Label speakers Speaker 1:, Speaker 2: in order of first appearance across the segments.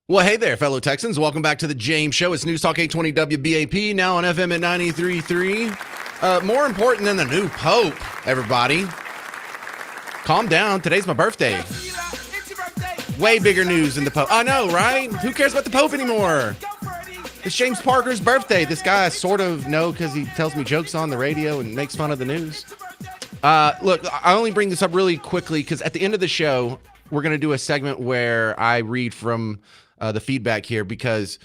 Speaker 1: Well, hey there, fellow Texans. Welcome back to the James Show. It's News Talk 820 WBAP, now on FM at 93.3. More important than the new Pope, everybody. Calm down. Today's my birthday. Way bigger news than the Pope. I know, right? Who cares about the Pope anymore? It's James Parker's birthday. This guy I sort of know because he tells me jokes on the radio and makes fun of the news. Look, I only bring this up really quickly because at the end of the show, we're going to do a segment where I read from the feedback here because,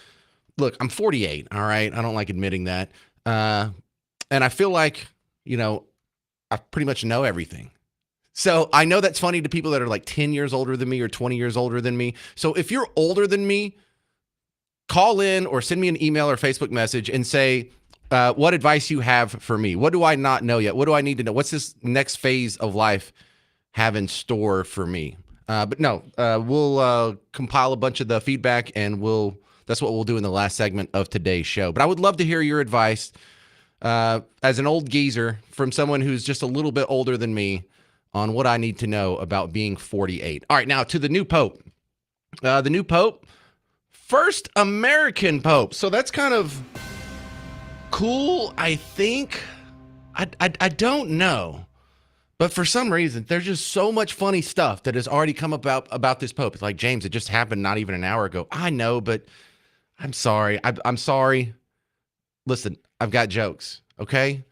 Speaker 1: look, I'm 48, all right? I don't like admitting that. And I feel like, I pretty much know everything. So I know that's funny to people that are like 10 years older than me or 20 years older than me. So if you're older than me, call in or send me an email or Facebook message and say what advice you have for me. What do I not know yet? What do I need to know? What's this next phase of life have in store for me? But no, we'll compile a bunch of the feedback and that's what we'll do in the last segment of today's show. But I would love to hear your advice as an old geezer from someone who's just a little bit older than me on what I need to know about being 48. All right, now to the new Pope. The new Pope, first American Pope. So that's kind of cool, I think. I don't know. But for some reason, there's just so much funny stuff that has already come about this Pope. It's like, James, it just happened not even an hour ago. I know, but I'm sorry. I'm sorry. Listen, I've got jokes, okay?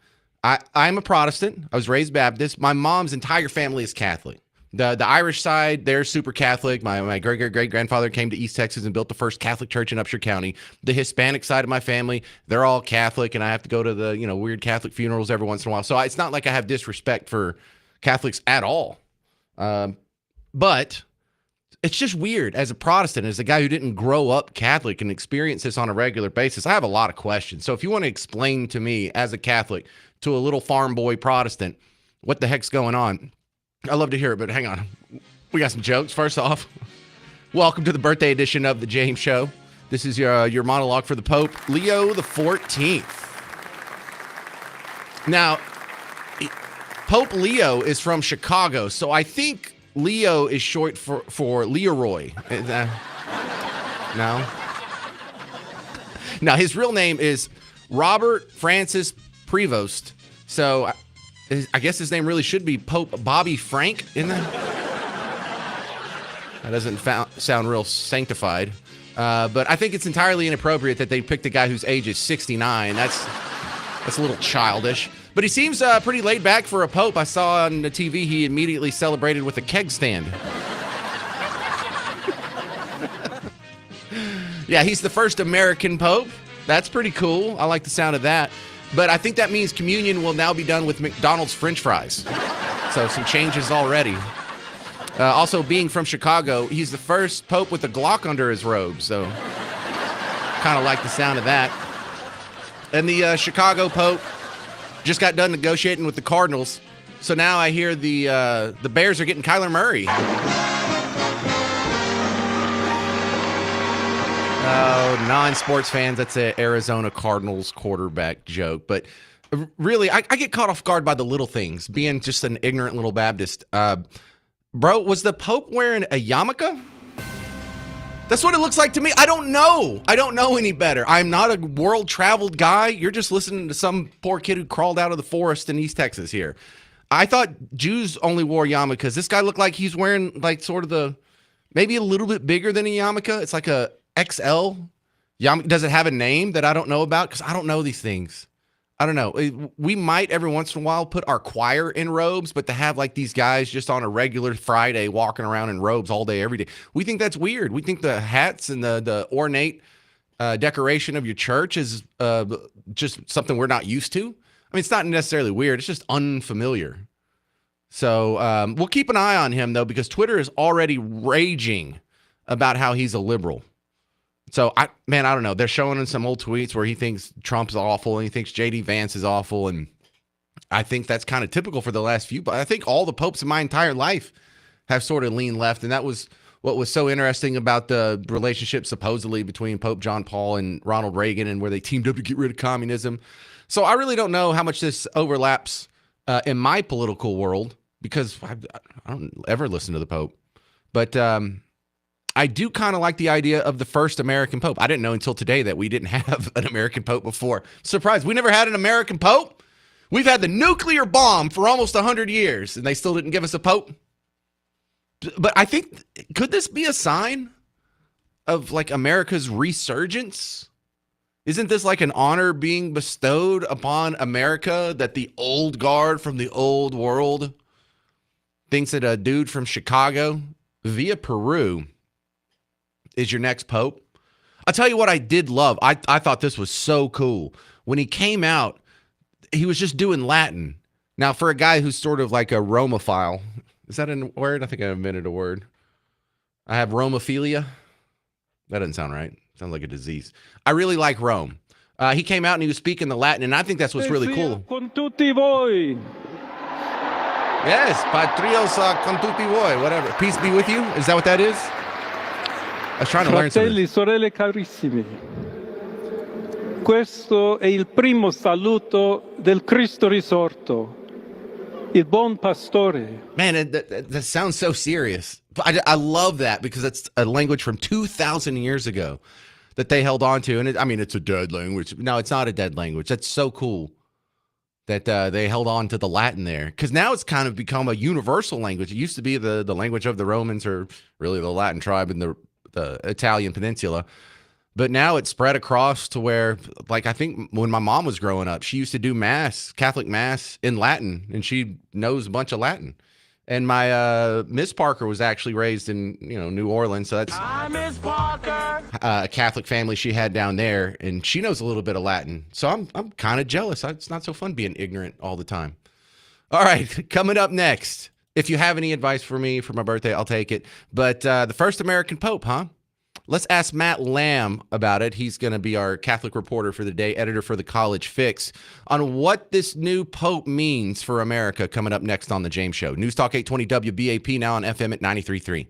Speaker 1: I'm a Protestant. I was raised Baptist. My mom's entire family is Catholic. The Irish side, they're super Catholic. My great-great-great-grandfather came to East Texas and built the first Catholic church in Upshur County. The Hispanic side of my family, they're all Catholic, and I have to go to the weird Catholic funerals every once in a while. So it's not like I have disrespect for Catholics at all. But it's just weird as a Protestant, as a guy who didn't grow up Catholic and experience this on a regular basis. I have a lot of questions. So if you want to explain to me as a Catholic to a little farm boy Protestant what the heck's going on, I'd love to hear it. But hang on. We got some jokes. First off, welcome to the birthday edition of the James Show. This is your monologue for the Pope, Leo the 14th. Now, Pope Leo is from Chicago, so I think Leo is short for Leroy. No? Now, his real name is Robert Francis Prevost, so I guess his name really should be Pope Bobby Frank, isn't that? That doesn't sound real sanctified, but I think it's entirely inappropriate that they picked a guy whose age is 69. That's a little childish. But he seems pretty laid back for a pope. I saw on the TV he immediately celebrated with a keg stand. Yeah, he's the first American pope. That's pretty cool. I like the sound of that. But I think that means communion will now be done with McDonald's French fries. So some changes already. Also, being from Chicago, he's the first pope with a Glock under his robe. So kind of like the sound of that. And the Chicago pope just got done negotiating with the Cardinals. So now I hear the Bears are getting Kyler Murray. Oh, non-sports fans, that's an Arizona Cardinals quarterback joke. But really, I get caught off guard by the little things, being just an ignorant little Baptist. Bro, was the Pope wearing a yarmulke? That's what it looks like to me. I don't know. I don't know any better. I'm not a world-traveled guy. You're just listening to some poor kid who crawled out of the forest in East Texas here. I thought Jews only wore yarmulkes. This guy looked like he's wearing like sort of maybe a little bit bigger than a yarmulke. It's like a XL yarmulke. Does it have a name that I don't know about? Because I don't know these things. I don't know. We might every once in a while put our choir in robes, but to have like these guys just on a regular Friday walking around in robes all day, every day, we think that's weird. We think the hats and the ornate decoration of your church is just something we're not used to. I mean, it's not necessarily weird. It's just unfamiliar. So we'll keep an eye on him, though, because Twitter is already raging about how he's a liberal. So, I don't know. They're showing him some old tweets where he thinks Trump's awful and he thinks J.D. Vance is awful. And I think that's kind of typical for the last few. But I think all the popes in my entire life have sort of leaned left. And that was what was so interesting about the relationship supposedly between Pope John Paul and Ronald Reagan, and where they teamed up to get rid of communism. So I really don't know how much this overlaps in my political world, because I don't ever listen to the Pope. But I do kind of like the idea of the first American Pope. I didn't know until today that we didn't have an American Pope before. Surprise, we never had an American Pope? We've had the nuclear bomb for almost 100 years, and they still didn't give us a Pope? But I think, could this be a sign of like America's resurgence? Isn't this like an honor being bestowed upon America that the old guard from the old world thinks that a dude from Chicago via Peru is your next pope? I'll tell you what I did love. I thought this was so cool. When he came out, he was just doing Latin. Now, for a guy who's sort of like a Romophile, is that a word? I think I invented a word. I have Romophilia. That doesn't sound right. Sounds like a disease. I really like Rome. He came out and he was speaking the Latin, and I think that's what's really cool.
Speaker 2: Con tutti voi.
Speaker 1: Yes, Patrios con tutti voi, whatever. Peace be with you. Is that what that is? I was trying to learn something.
Speaker 2: Fratelli, sorelle carissimi. Questo è il primo saluto del Cristo risorto, il buon pastore.
Speaker 1: Man, that sounds so serious. I love that because it's a language from 2,000 years ago that they held on to. And it's a dead language. No, it's not a dead language. That's so cool that they held on to the Latin there. Because now it's kind of become a universal language. It used to be the language of the Romans, or really the Latin tribe in the Italian peninsula. But now it's spread across to where, like, I think when my mom was growing up, she used to do mass, Catholic mass in Latin, and she knows a bunch of Latin. And my Miss Parker was actually raised in New Orleans, so that's Miss Parker, a Catholic family she had down there, and she knows a little bit of Latin. So I'm kind of jealous. It's not so fun being ignorant all the time. All right, coming up next. If you have any advice for me for my birthday, I'll take it. But the first American Pope, huh? Let's ask Matt Lamb about it. He's going to be our Catholic reporter for the day, editor for the College Fix, on what this new Pope means for America, coming up next on The James Show. News Talk 820 WBAP, now on FM at 93.3.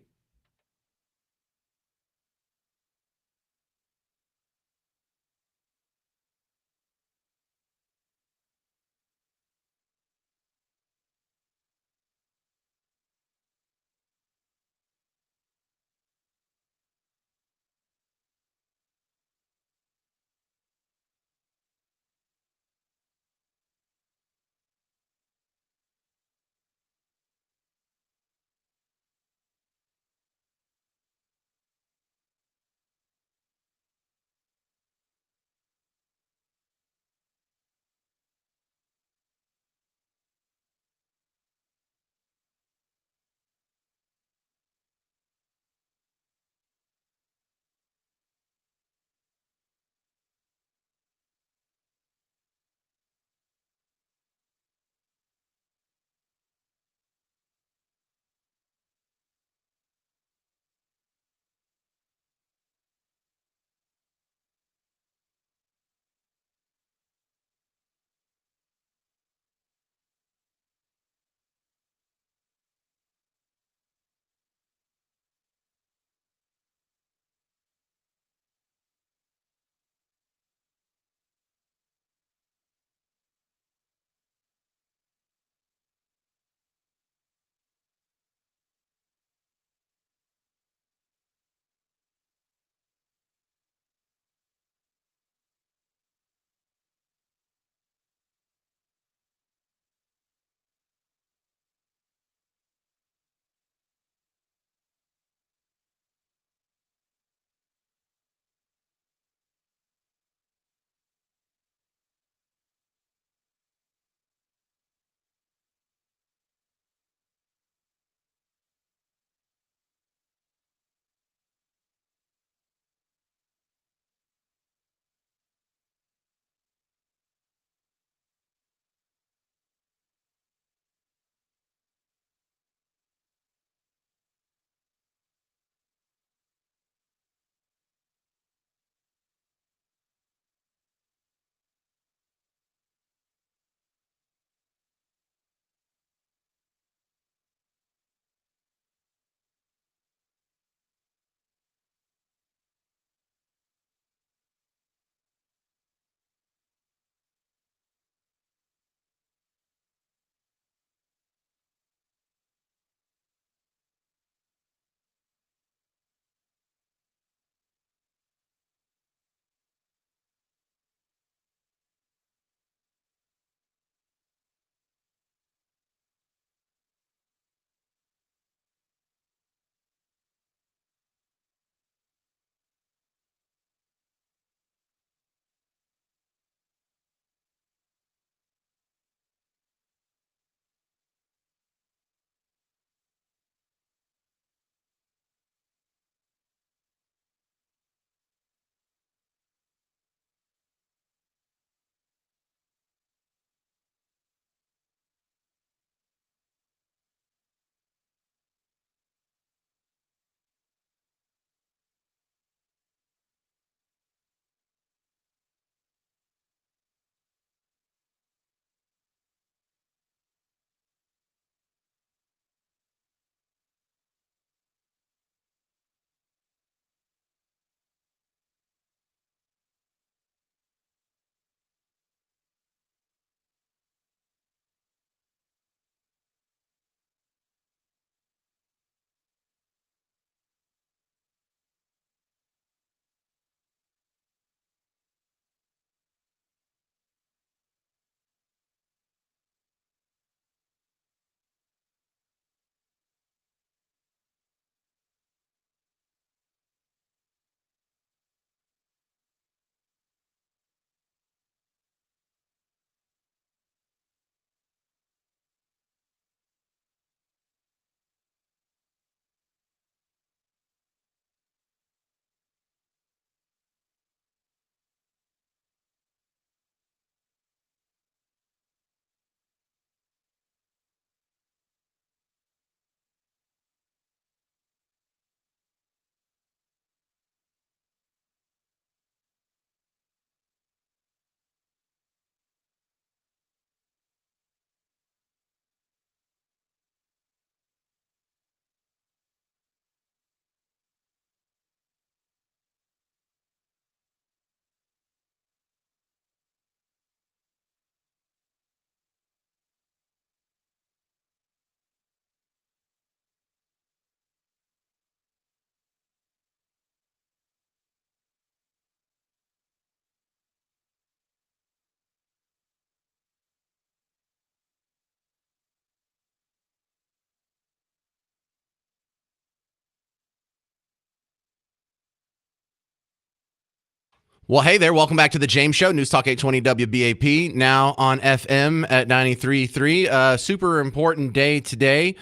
Speaker 1: Well, hey there. Welcome back to the James Show, News Talk 820 WBAP, now on FM at 93.3. Super important day today.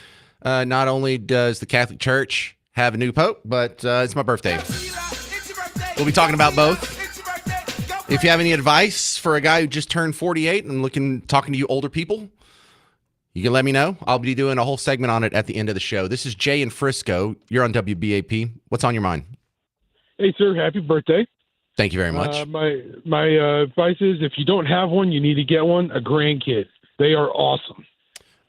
Speaker 1: Not only does the Catholic Church have a new pope, but it's my birthday. We'll be talking about both. If you have any advice for a guy who just turned 48 and talking to you older people, you can let me know. I'll be doing a whole segment on it at the end of the show. This is Jay in Frisco. You're on WBAP. What's on your mind?
Speaker 3: Hey, sir. Happy birthday.
Speaker 1: Thank you very much.
Speaker 3: My advice is if you don't have one, you need to get one, a grandkid. They are awesome.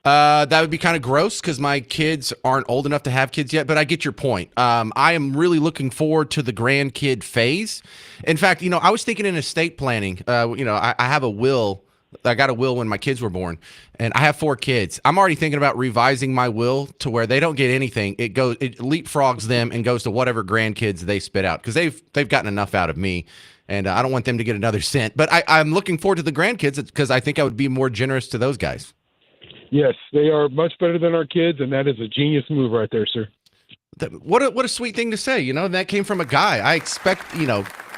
Speaker 1: That would be kind of gross because my kids aren't old enough to have kids yet, but I get your point. I am really looking forward to the grandkid phase. In fact, I was thinking in estate planning, I have a will. I got a will when my kids were born, and I have 4 kids. I'm already thinking about revising my will to where they don't get anything. It leapfrogs them and goes to whatever grandkids they spit out because they've gotten enough out of me, and I don't want them to get another cent. But I'm looking forward to the grandkids because I think I would be more generous to those guys.
Speaker 3: Yes, they are much better than our kids, and that is a genius move right there, sir.
Speaker 1: What a sweet thing to say, that came from a guy. I expect,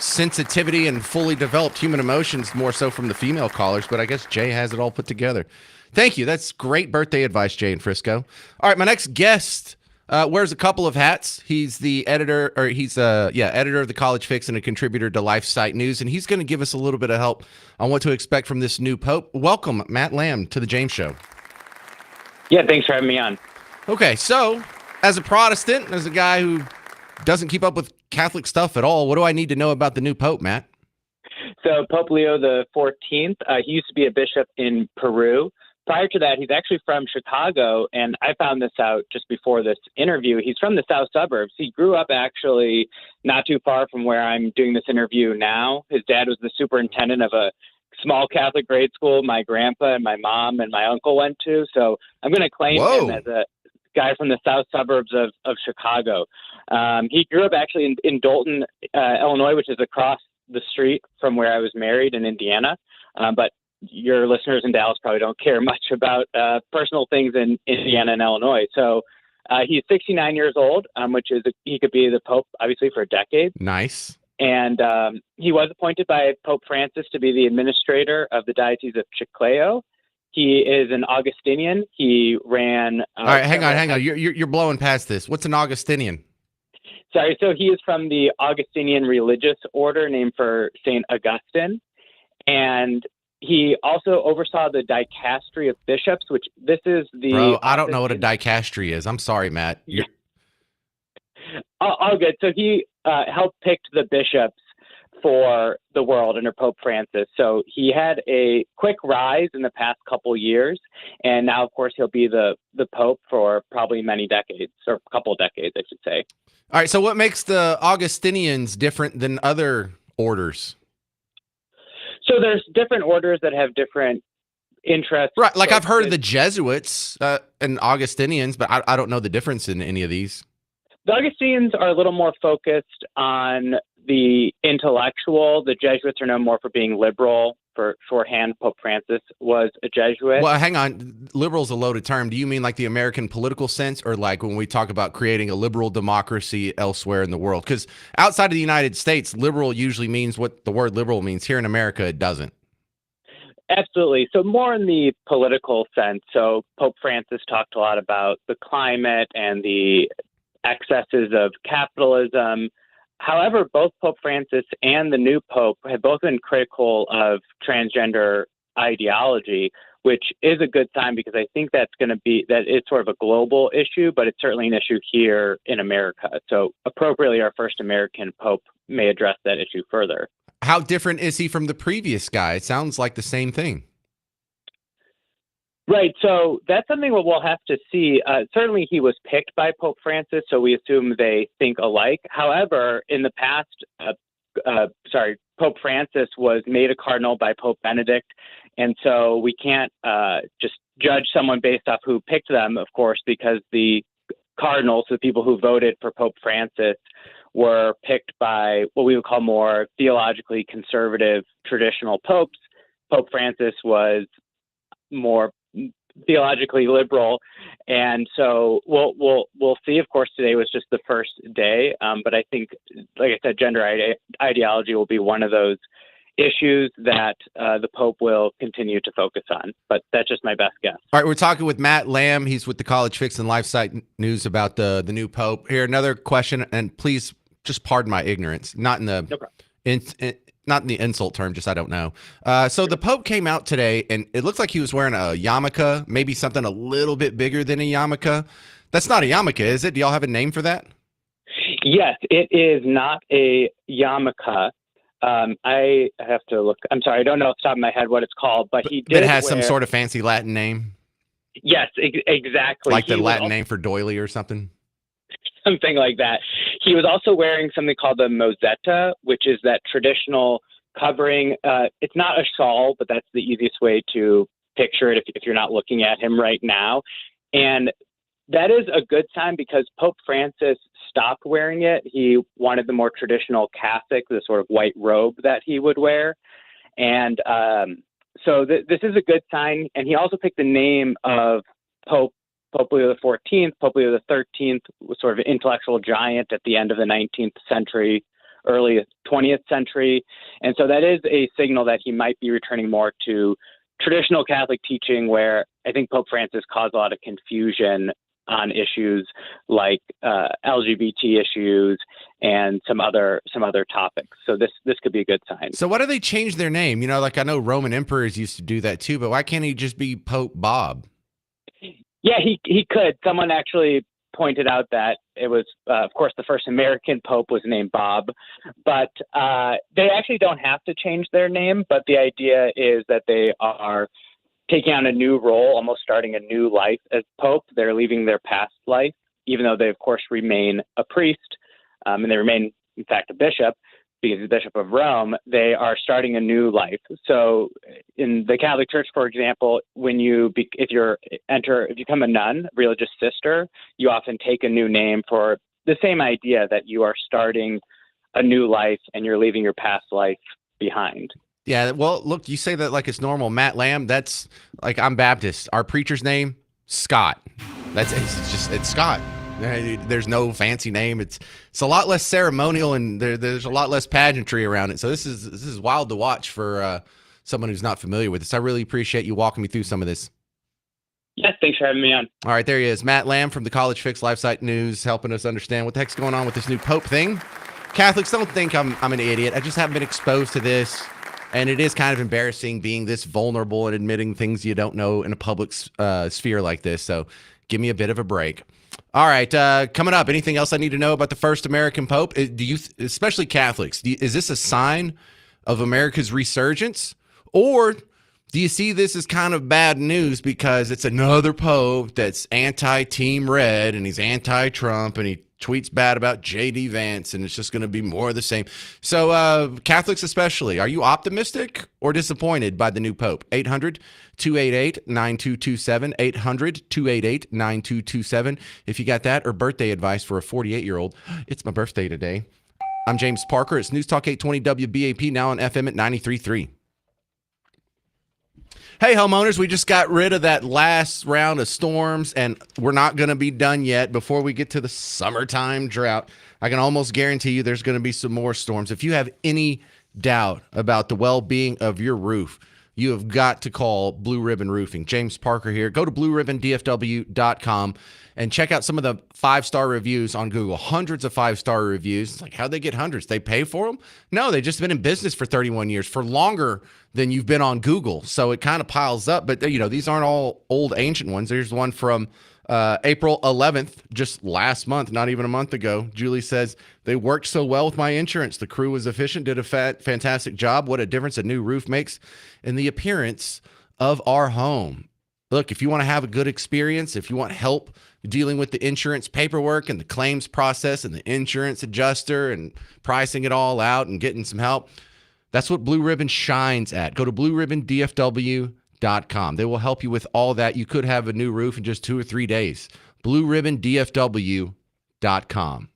Speaker 1: sensitivity and fully developed human emotions more so from the female callers, but I guess Jay has it all put together. Thank you. That's great birthday advice, Jay in Frisco. All right, my next guest wears a couple of hats. He's the editor, editor of the College Fix and a contributor to LifeSite News, and he's going to give us a little bit of help on what to expect from this new pope. Welcome, Matt Lamb, to the James Show.
Speaker 4: Yeah, thanks for having me on.
Speaker 1: Okay, so as a Protestant, as a guy who doesn't keep up with Catholic stuff at all, what do I need to know about the new pope, Matt?
Speaker 4: So Pope Leo the 14th, he used to be a bishop in Peru. Prior to that, he's actually from Chicago, and I found this out just before this interview. He's from the south suburbs. He grew up actually not too far from where I'm doing this interview now. His dad was the superintendent of a small Catholic grade school my grandpa and my mom and my uncle went to. So I'm going to claim him as a guy from the south suburbs of Chicago. He grew up actually in Dalton, Illinois, which is across the street from where I was married in Indiana. But your listeners in Dallas probably don't care much about personal things in Indiana and Illinois. So he's 69 years old, which is he could be the Pope, obviously, for a decade.
Speaker 1: Nice.
Speaker 4: And he was appointed by Pope Francis to be the administrator of the Diocese of Chiclayo. He is an Augustinian. He ran.
Speaker 1: All right, hang on. You're blowing past this. What's an Augustinian?
Speaker 4: Sorry, so he is from the Augustinian religious order named for Saint Augustine, and he also oversaw the dicastery of bishops, which this is the.
Speaker 1: Bro, I don't know what a dicastery is. I'm sorry, Matt.
Speaker 4: Yeah. All good. So he helped pick the bishops for the world under Pope Francis. So he had a quick rise in the past couple years, and now, of course, he'll be the Pope for probably many decades, or a couple of decades, I should say.
Speaker 1: All right, so what makes the Augustinians different than other orders?
Speaker 4: So there's different orders that have different interests.
Speaker 1: Right, like I've heard of the Jesuits and Augustinians, but I don't know the difference in any of these.
Speaker 4: The Augustinians are a little more focused on the intellectual. The Jesuits are known more for being liberal. For shorthand, Pope Francis was a Jesuit.
Speaker 1: Well, hang on. Liberal's a loaded term. Do you mean like the American political sense, or like when we talk about creating a liberal democracy elsewhere in the world? Because outside of the United States, liberal usually means what the word liberal means. Here in America, it doesn't.
Speaker 4: Absolutely. So more in the political sense. So Pope Francis talked a lot about the climate and the excesses of capitalism. However, both Pope Francis and the new Pope have both been critical of transgender ideology, which is a good sign because I think that is sort of a global issue, but it's certainly an issue here in America. So appropriately, our first American Pope may address that issue further.
Speaker 1: How different is he from the previous guy? It sounds like the same thing.
Speaker 4: Right. So that's something that we'll have to see. Certainly he was picked by Pope Francis, so we assume they think alike. However, in the past, Pope Francis was made a cardinal by Pope Benedict. And so we can't just judge someone based off who picked them, of course, because the cardinals, the people who voted for Pope Francis, were picked by what we would call more theologically conservative traditional popes. Pope Francis was more theologically liberal, and so we'll see. Of course, today was just the first day, but I think, like I said, gender ideology will be one of those issues that the Pope will continue to focus on. But that's just my best guess.
Speaker 1: All right, we're talking with Matt Lamb. He's with the College Fix and LifeSite News about the new Pope. Here, another question, and please just pardon my ignorance, not in the
Speaker 4: No problem.
Speaker 1: not in the insult term, just I don't know. So the Pope came out today, and it looks like he was wearing a yarmulke, maybe something a little bit bigger than a yarmulke. That's not a yarmulke, is it? Do y'all have a name for that?
Speaker 4: Yes, it is not a yarmulke. I have to look. I'm sorry, I don't know off the top of my head what it's called, but he did.
Speaker 1: But it has some sort of fancy Latin name,
Speaker 4: Yes, exactly.
Speaker 1: like the Latin name for doily or something.
Speaker 4: Something like that. He was also wearing something called the mozzetta, which is that traditional covering. It's not a shawl, but that's the easiest way to picture it if you're not looking at him right now. And that is a good sign because Pope Francis stopped wearing it. He wanted the more traditional cassock, the sort of white robe that he would wear. And so this is a good sign. And he also picked the name of Pope Leo XIV. Pope Leo XIII was sort of an intellectual giant at the end of the 19th century, early 20th century. And so that is a signal that he might be returning more to traditional Catholic teaching, where I think Pope Francis caused a lot of confusion on issues like LGBT issues and some other topics. So this could be a good sign.
Speaker 1: So why do they change their name? You know, like I know Roman emperors used to do that too, but why can't he just be Pope Bob?
Speaker 4: Yeah, he could. Someone actually pointed out that it was, of course, the first American Pope was named Bob, but they actually don't have to change their name. But the idea is that they are taking on a new role, almost starting a new life as Pope. They're leaving their past life, even though they, of course, remain a priest, and they remain, in fact, a bishop, because the Bishop of Rome. They are starting a new life. So in the Catholic Church, for example, when if you become a nun, religious sister, you often take a new name for the same idea that you are starting a new life and you're leaving your past life behind.
Speaker 1: Yeah, well, look, you say that like it's normal. Matt Lamb, that's like I'm Baptist. Our preacher's name, Scott. It's Scott. There's no fancy name. It's a lot less ceremonial, and there's a lot less pageantry around it. So this is wild to watch for someone who's not familiar with this. I really appreciate you walking me through some of this.
Speaker 4: Yes, thanks for having me on.
Speaker 1: All right, there he is, Matt Lamb from the College Fix LifeSite News, helping us understand what the heck's going on with this new Pope thing. Catholics, don't think I'm an idiot. I just haven't been exposed to this. And it is kind of embarrassing being this vulnerable and admitting things you don't know in a public sphere like this. So give me a bit of a break. All right, coming up, anything else I need to know about the first American Pope? Do you, especially Catholics, is this a sign of America's resurgence? Or do you see this as kind of bad news because it's another Pope that's anti-Team Red and he's anti-Trump and he tweets bad about J.D. Vance, and it's just going to be more of the same. So Catholics especially, are you optimistic or disappointed by the new Pope? 800-288-9227, 800-288-9227. If you got that or birthday advice for a 48-year-old, it's my birthday today. I'm James Parker. It's News Talk 820 WBAP, now on FM at 93.3. Hey, homeowners, we just got rid of that last round of storms, and we're not going to be done yet before we get to the summertime drought. I can almost guarantee you there's going to be some more storms. If you have any doubt about the well-being of your roof, you have got to call Blue Ribbon Roofing. James Parker here. Go to blueribbondfw.com and check out some of the 5-star reviews on Google. Hundreds of 5-star reviews. It's like, how'd they get hundreds? They pay for them? No, they've just been in business for 31 years, for longer than you've been on Google. So it kind of piles up. But, you know, these aren't all old, ancient ones. There's one from April 11th, just last month, not even a month ago. Julie says, they worked so well with my insurance. The crew was efficient, did a fantastic job. What a difference a new roof makes in the appearance of our home. Look, if you want to have a good experience, if you want help dealing with the insurance paperwork and the claims process and the insurance adjuster and pricing it all out and getting some help, that's what Blue Ribbon shines at. Go to blueribbondfw.com. They will help you with all that. You could have a new roof in just 2 or 3 days. blueribbondfw.com.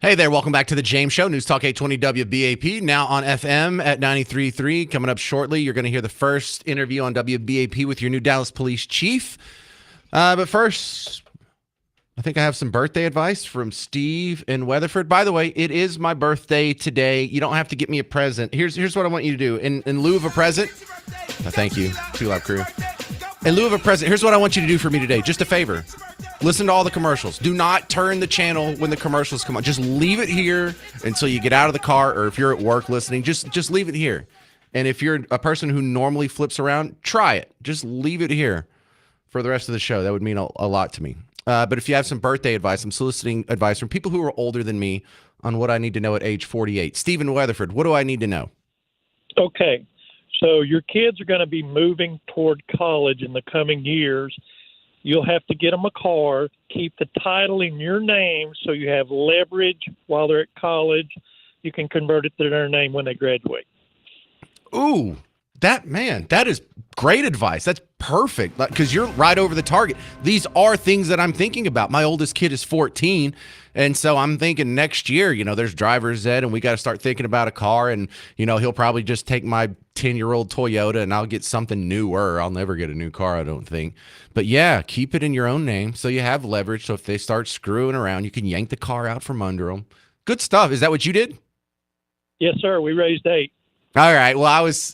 Speaker 1: Hey there, welcome back to the James Show, News Talk 820 WBAP, now on FM at 93.3. Coming up shortly, you're going to hear the first interview on WBAP with your new Dallas Police Chief. But first, I think I have some birthday advice from Steve in Weatherford. By the way, it is my birthday today. You don't have to get me a present. Here's what I want you to do. In lieu of a present, thank you, Two Live Crew. In lieu of a present, here's what I want you to do for me today. Just a favor. Listen to all the commercials. Do not turn the channel when the commercials come on. Just leave it here until you get out of the car, or if you're at work listening, just leave it here. And if you're a person who normally flips around, try it. Just leave it here for the rest of the show. That would mean a lot to me. But if you have some birthday advice, I'm soliciting advice from people who are older than me on what I need to know at age 48. Stephen Weatherford, what do I need to know?
Speaker 5: Okay. So your kids are going to be moving toward college in the coming years. You'll have to get them a car, keep the title in your name so you have leverage while they're at college. You can convert it to their name when they graduate.
Speaker 1: Ooh, that is great advice. That's perfect, because you're right over the target. These are things that I'm thinking about. My oldest kid is 14, and so I'm thinking next year, there's driver's ed, and we got to start thinking about a car, and, he'll probably just take my 10-year-old Toyota, and I'll get something newer. I'll never get a new car, I don't think. But, yeah, keep it in your own name so you have leverage, so if they start screwing around, you can yank the car out from under them. Good stuff. Is that what you did?
Speaker 5: Yes, sir. We raised 8.
Speaker 1: All right. Well, I was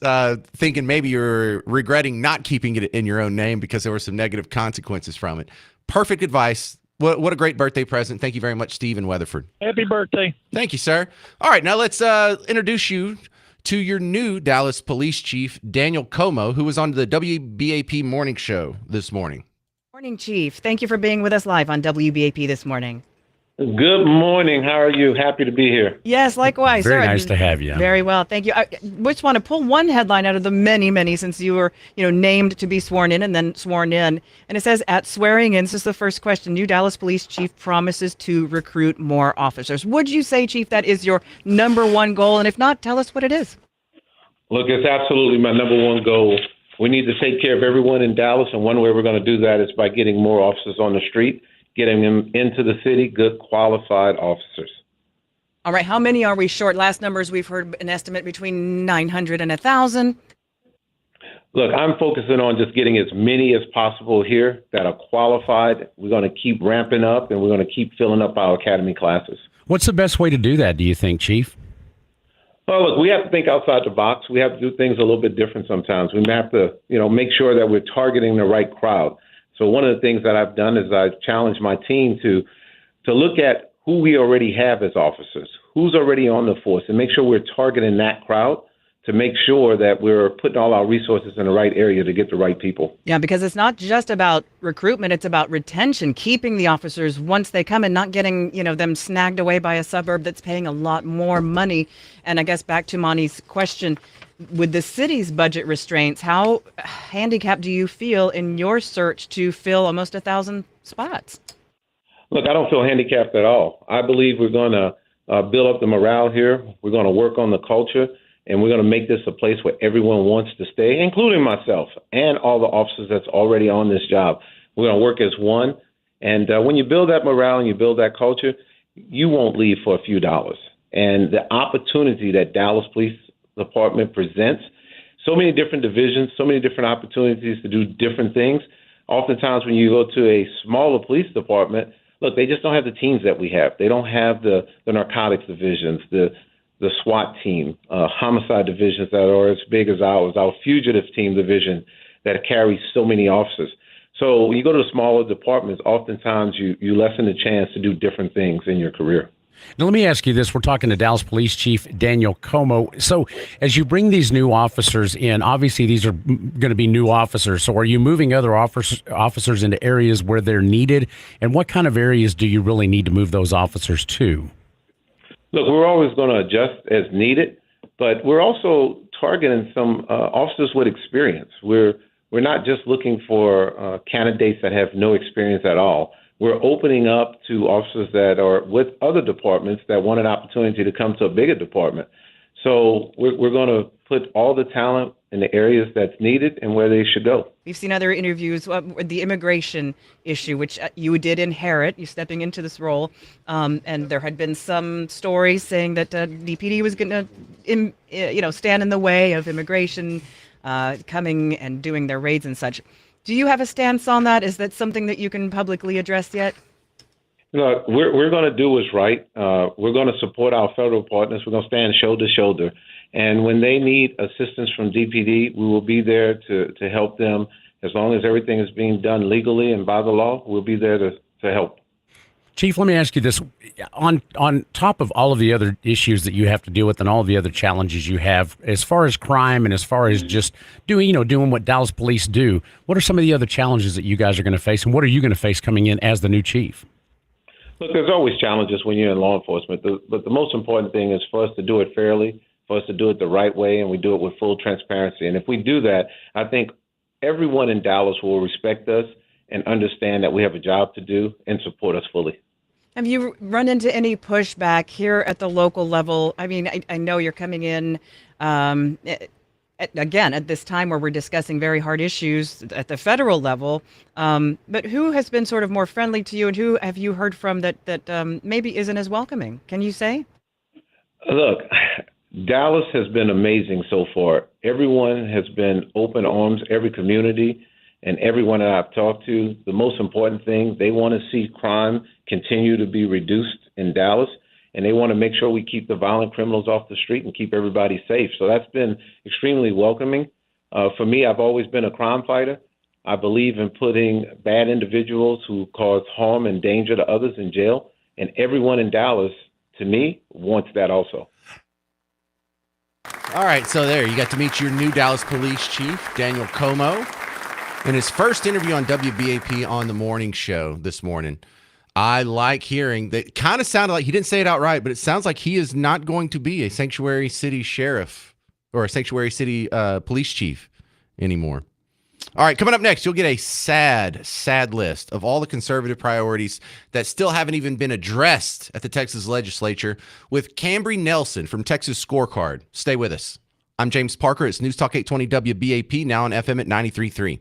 Speaker 1: thinking maybe you're regretting not keeping it in your own name because there were some negative consequences from it. Perfect advice. What a great birthday present. Thank you very much, Steve in Weatherford.
Speaker 5: Happy birthday.
Speaker 1: Thank you, sir. All right. Now let's introduce you to your new Dallas Police Chief, Daniel Como, who was on the WBAP Morning Show this morning.
Speaker 6: Morning, Chief. Thank you for being with us live on WBAP this morning.
Speaker 7: Good morning. How are you? Happy to be here.
Speaker 6: Yes, likewise.
Speaker 8: Very
Speaker 6: sir.
Speaker 8: nice to have you.
Speaker 6: Very well. Thank you. I just want to pull one headline out of the many, many since you were, named to be sworn in and then sworn in. And it says, at swearing in, this is the first question, new Dallas Police Chief promises to recruit more officers. Would you say, Chief, that is your number one goal? And if not, tell us what it is.
Speaker 7: Look, it's absolutely my number one goal. We need to take care of everyone in Dallas, and one way we're going to do that is by getting more officers on the street, getting them into the city, good qualified officers.
Speaker 6: All right. How many are we short? Last numbers we've heard an estimate between 900 and 1,000.
Speaker 7: Look, I'm focusing on just getting as many as possible here that are qualified. We're going to keep ramping up, and we're going to keep filling up our academy classes.
Speaker 8: What's the best way to do that, do you think, Chief?
Speaker 7: Well, look, we have to think outside the box. We have to do things a little bit different sometimes. We have to, make sure that we're targeting the right crowd. So one of the things that I've done is I've challenged my team to look at who we already have as officers, who's already on the force, and make sure we're targeting that crowd to make sure that we're putting all our resources in the right area to get the right people.
Speaker 6: Yeah, because it's not just about recruitment, it's about retention, keeping the officers once they come and not getting, them snagged away by a suburb that's paying a lot more money. And I guess back to Monty's question, with the city's budget restraints, how handicapped do you feel in your search to fill almost 1,000 spots?
Speaker 7: Look, I don't feel handicapped at all. I believe we're going to build up the morale here. We're going to work on the culture, and we're going to make this a place where everyone wants to stay, including myself and all the officers that's already on this job. We're going to work as one. And when you build that morale and you build that culture, you won't leave for a few dollars. And the opportunity that Dallas Police Department presents, so many different divisions, so many different opportunities to do different things. Oftentimes when you go to a smaller police department, look, they just don't have the teams that we have. They don't have the narcotics divisions, the SWAT team, homicide divisions that are as big as ours, our fugitive team division that carries so many officers. So when you go to the smaller departments, oftentimes you lessen the chance to do different things in your career.
Speaker 8: Now, let me ask you this. We're talking to Dallas Police Chief Daniel Como. So as you bring these new officers in, obviously these are going to be new officers. So are you moving other officers into areas where they're needed? And what kind of areas do you really need to move those officers to?
Speaker 7: Look, we're always going to adjust as needed, but we're also targeting some officers with experience. We're not just looking for candidates that have no experience at all. We're opening up to officers that are with other departments that want an opportunity to come to a bigger department. So we're going to put all the talent in the areas that's needed and where they should go.
Speaker 6: We've seen other interviews with the immigration issue, which you did inherit, you stepping into this role. And there had been some stories saying that DPD was going to, stand in the way of immigration coming and doing their raids and such. Do you have a stance on that? Is that something that you can publicly address yet?
Speaker 7: Look, we're going to do what's right. We're going to support our federal partners. We're going to stand shoulder to shoulder. And when they need assistance from DPD, we will be there to help them. As long as everything is being done legally and by the law, we'll be there to help.
Speaker 8: Chief, let me ask you this. On top of all of the other issues that you have to deal with and all of the other challenges you have, as far as crime and as far as just doing what Dallas police do, what are some of the other challenges that you guys are going to face, and what are you going to face coming in as the new chief?
Speaker 7: Look, there's always challenges when you're in law enforcement, but the most important thing is for us to do it fairly, for us to do it the right way, and we do it with full transparency. And if we do that, I think everyone in Dallas will respect us and understand that we have a job to do and support us fully.
Speaker 6: Have you run into any pushback here at the local level? I mean, I know you're coming in, again, at this time where we're discussing very hard issues at the federal level. But who has been sort of more friendly to you, and who have you heard from that maybe isn't as welcoming? Can you say?
Speaker 7: Look, Dallas has been amazing so far. Everyone has been open arms, every community and everyone that I've talked to. The most important thing, they want to see crime continue to be reduced in Dallas, and they want to make sure we keep the violent criminals off the street and keep everybody safe. So that's been extremely welcoming. For me, I've always been a crime fighter. I believe in putting bad individuals who cause harm and danger to others in jail, and everyone in Dallas, to me, wants that also.
Speaker 1: All right, so there, you got to meet your new Dallas Police Chief, Daniel Como, in his first interview on WBAP on the morning show this morning. I like hearing that. Kind of sounded like he didn't say it outright, but it sounds like he is not going to be a sanctuary city sheriff or a sanctuary city police chief anymore. All right, coming up next, you'll get a sad list of all the conservative priorities that still haven't even been addressed at the Texas legislature with Cambry Nelson from Texas Scorecard. Stay with us. I'm James Parker. It's News Talk 820 WBAP, now on FM at 93.3.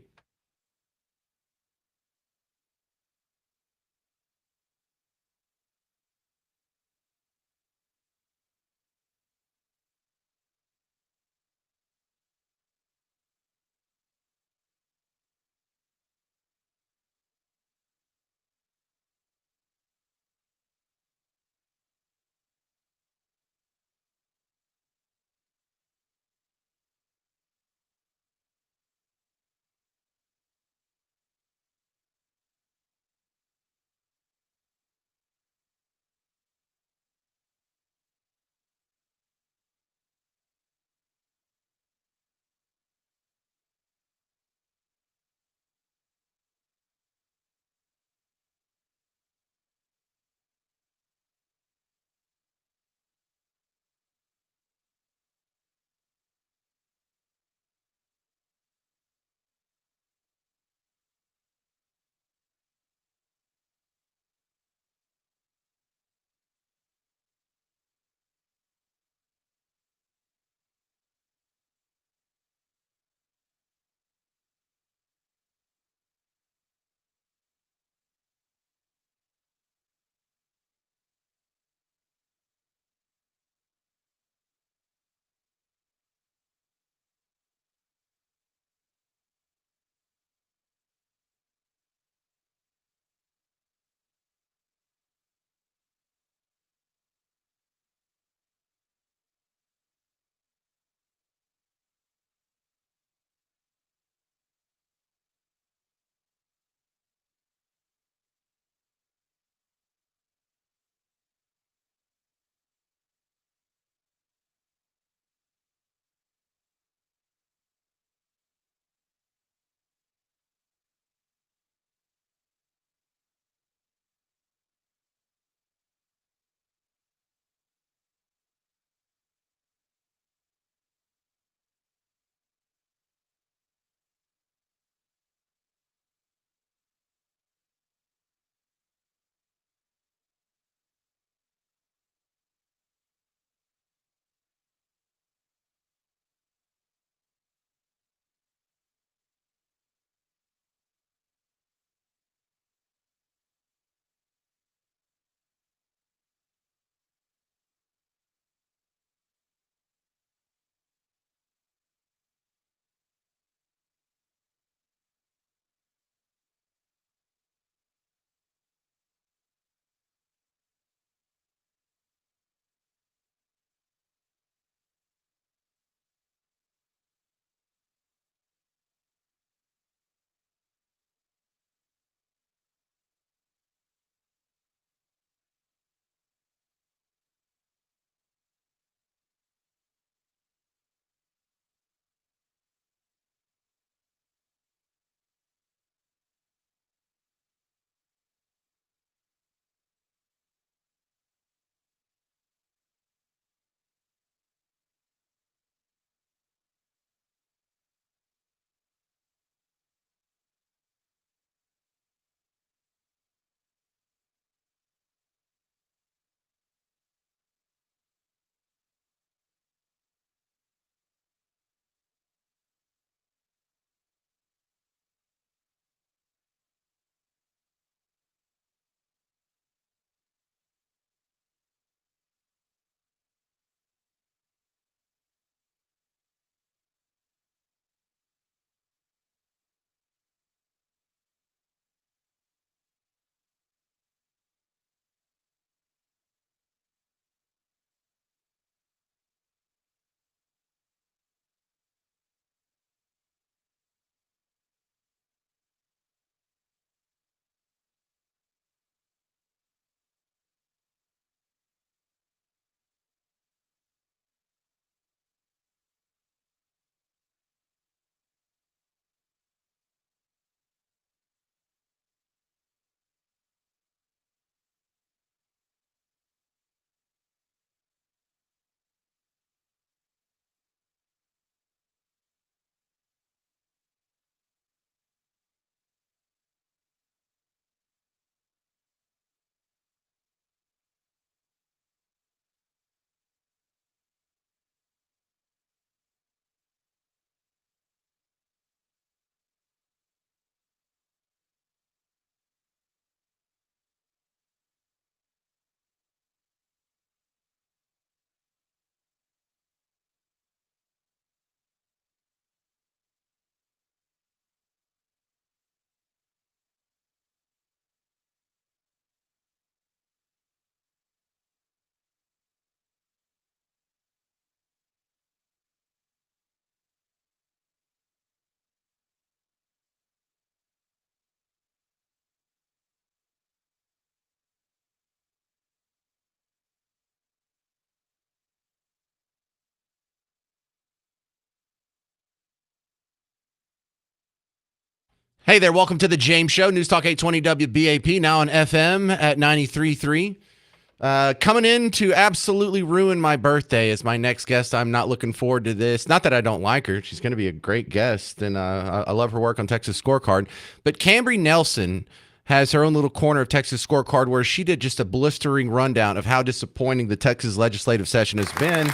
Speaker 1: Hey there, welcome to the James Show, News Talk 820 WBAP, now on FM at 93.3. Coming in to absolutely ruin my birthday is my next guest. I'm not looking forward to this. Not that I don't like her. She's going to be a great guest, and I love her work on Texas Scorecard. But Cambry Nelson has her own little corner of Texas Scorecard where she did just a blistering rundown of how disappointing the Texas legislative session has been.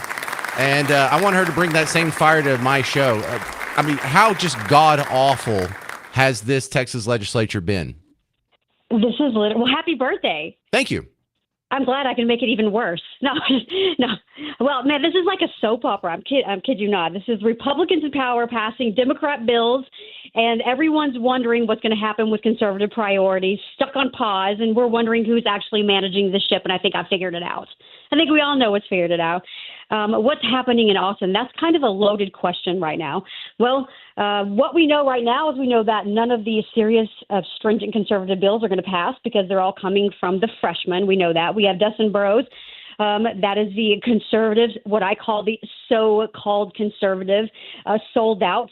Speaker 1: And I want her to bring that same fire to my show. I mean, how just god-awful has this Texas legislature been?
Speaker 9: This is well, happy birthday.
Speaker 1: Thank you.
Speaker 9: I'm glad I can make it even worse. No. Well, man, this is like a soap opera. I'm kid you not. This is Republicans in power passing Democrat bills, and everyone's wondering what's going to happen with conservative priorities, stuck on pause, and we're wondering who's actually managing the ship, and I think I figured it out. I think we all know what's figured it out. What's happening in Austin? That's kind of a loaded question right now. Well, what we know right now is we know that none of these serious, stringent conservative bills are going to pass because they're all coming from the freshmen. We know that. We have Dustin Burrows. That is the conservatives, what I call the so-called conservative, sold out,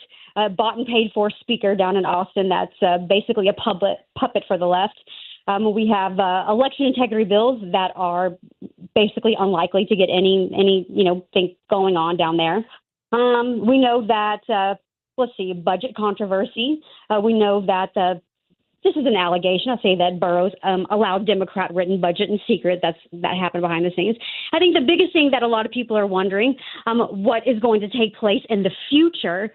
Speaker 9: bought and paid for speaker down in Austin. That's basically a puppet for the left. We have election integrity bills that are basically unlikely to get any thing going on down there. We know that, budget controversy. We know that this is an allegation. I'll say that Burrows allowed Democrat-written budget in secret. That happened behind the scenes. I think the biggest thing that a lot of people are wondering, what is going to take place in the future,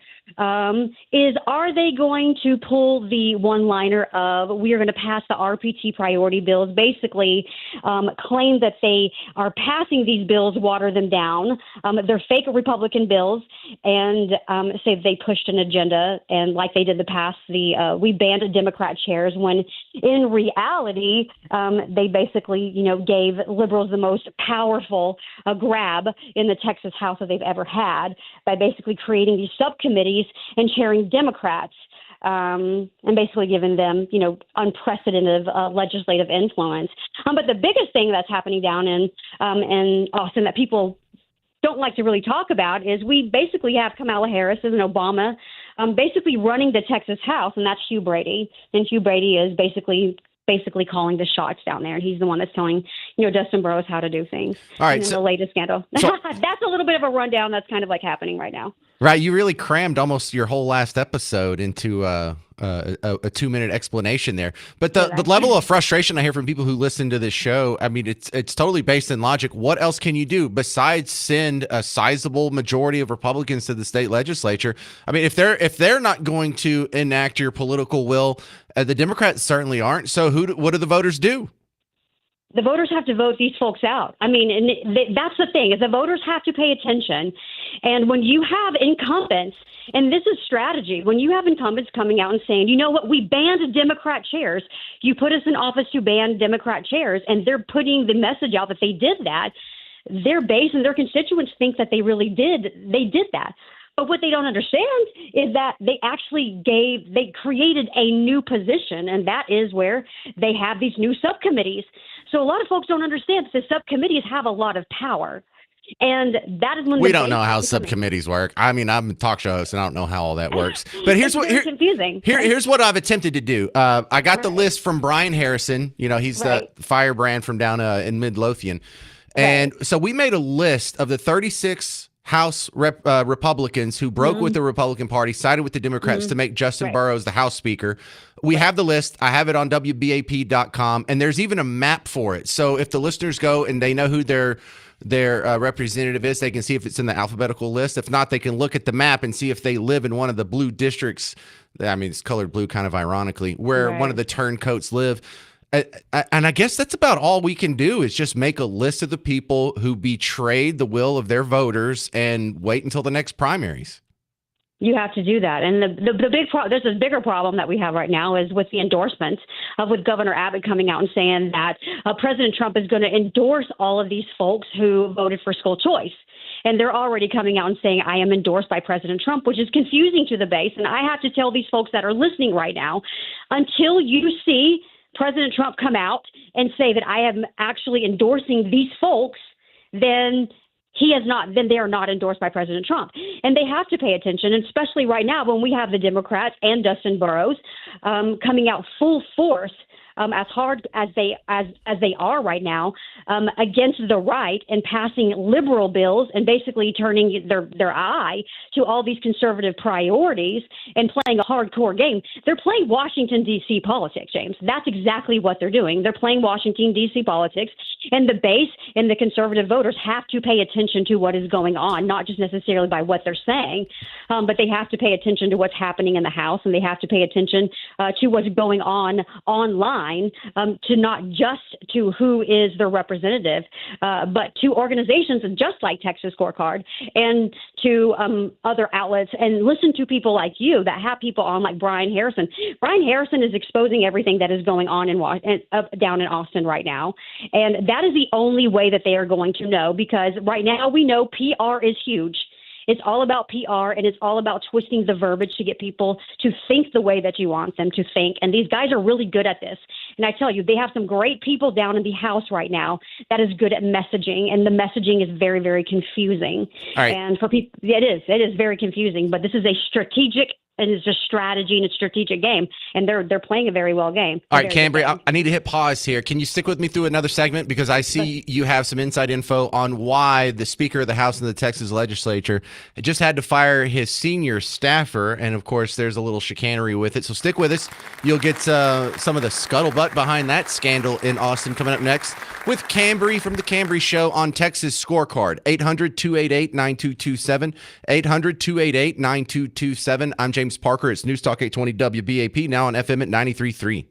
Speaker 9: is are they going to pull the one-liner of we are going to pass the RPT priority bills, basically claim that they are passing these bills, water them down. They're fake Republican bills, and say they pushed an agenda, and like they did the past, we banned Democrat chairs, when in reality they basically gave liberals the most powerful grab in the Texas House that they've ever had by basically creating these subcommittees and chairing Democrats, and basically giving them, unprecedented legislative influence. But the biggest thing that's happening down in Austin that people don't like to really talk about is we basically have Kamala Harris and Obama basically running the Texas House, and that's Hugh Brady. And Hugh Brady is basically calling the shots down there. He's the one that's telling, Dustin Burrows how to do things.
Speaker 1: All right.
Speaker 9: And
Speaker 1: So,
Speaker 9: the latest scandal. That's a little bit of a rundown that's kind of like happening right now.
Speaker 1: right. You really crammed almost your whole last episode into a 2-minute explanation there. But the level of frustration I hear from people who listen to this show, I mean, it's totally based in logic. What else can you do besides send a sizable majority of Republicans to the state legislature? I mean, if they're not going to enact your political will, the Democrats certainly aren't. So what do the voters do?
Speaker 9: The voters have to vote these folks out. I mean, and that's the thing, is the voters have to pay attention. And when you have incumbents, and this is strategy, when you have incumbents coming out and saying, you know what, we banned Democrat chairs, you put us in office to ban Democrat chairs, and they're putting the message out that they did that, their base and their constituents think that they did that. But what they don't understand is that they created a new position, and that is where they have these new subcommittees. So a lot of folks don't understand that the subcommittees have a lot of power. And that is when
Speaker 1: we don't know how subcommittees work. I mean, I'm a talk show host and I don't know how all that works. But here's
Speaker 9: confusing.
Speaker 1: Here's what I've attempted to do. I got the list from Brian Harrison. He's the firebrand from down in Midlothian. And so we made a list of the 36 House Republicans who broke with the Republican Party, sided with the Democrats to make Justin Burrows the House Speaker. We have the list. I have it on WBAP.com, and there's even a map for it. So if the listeners go and they know who their representative is, they can see if it's in the alphabetical list. If not, they can look at the map and see if they live in one of the blue districts. I mean, it's colored blue kind of ironically, where one of the turncoats live. And I guess that's about all we can do is just make a list of the people who betrayed the will of their voters and wait until the next primaries.
Speaker 9: You have to do that. And the big there's a bigger problem that we have right now is with the endorsement with Governor Abbott coming out and saying that President Trump is going to endorse all of these folks who voted for school choice. And they're already coming out and saying, I am endorsed by President Trump, which is confusing to the base. And I have to tell these folks that are listening right now, until you see President Trump come out and say that I am actually endorsing these folks, then He has not, then they are not endorsed by President Trump. And they have to pay attention, and especially right now when we have the Democrats and Dustin Burrows coming out full force as hard as they are right now against the right and passing liberal bills and basically turning their eye to all these conservative priorities and playing a hardcore game. They're playing Washington, D.C. politics, James. That's exactly what they're doing. They're playing Washington, D.C. politics, and the base and the conservative voters have to pay attention to what is going on, not just necessarily by what they're saying, but they have to pay attention to what's happening in the House, and they have to pay attention to what's going on online, to not just to who is their representative, but to organizations just like Texas Scorecard and to other outlets, and listen to people like you that have people on like Brian Harrison. Brian Harrison is exposing everything that is going on down in Austin right now. And that is the only way that they are going to know, because right now we know PR is huge. It's all about PR, and it's all about twisting the verbiage to get people to think the way that you want them to think. And these guys are really good at this. And I tell you, they have some great people down in the House right now that is good at messaging, and the messaging is very, very confusing.
Speaker 1: All right.
Speaker 9: And for people, it is very confusing, but this is a strategic, and it's just strategy and a strategic game, and they're playing a very well game.
Speaker 1: All right, Cambria, I need to hit pause here. Can you stick with me through another segment? Because I see you have some inside info on why the Speaker of the House in the Texas legislature just had to fire his senior staffer. And, of course, there's a little chicanery with it. So stick with us. You'll get some of the scuttlebutt behind that scandal in Austin coming up next with Cambry from The Cambry Show on Texas Scorecard. 800-288-9227. 800-288-9227. I'm James Parker. It's News Talk 820 WBAP, now on FM at 93.3.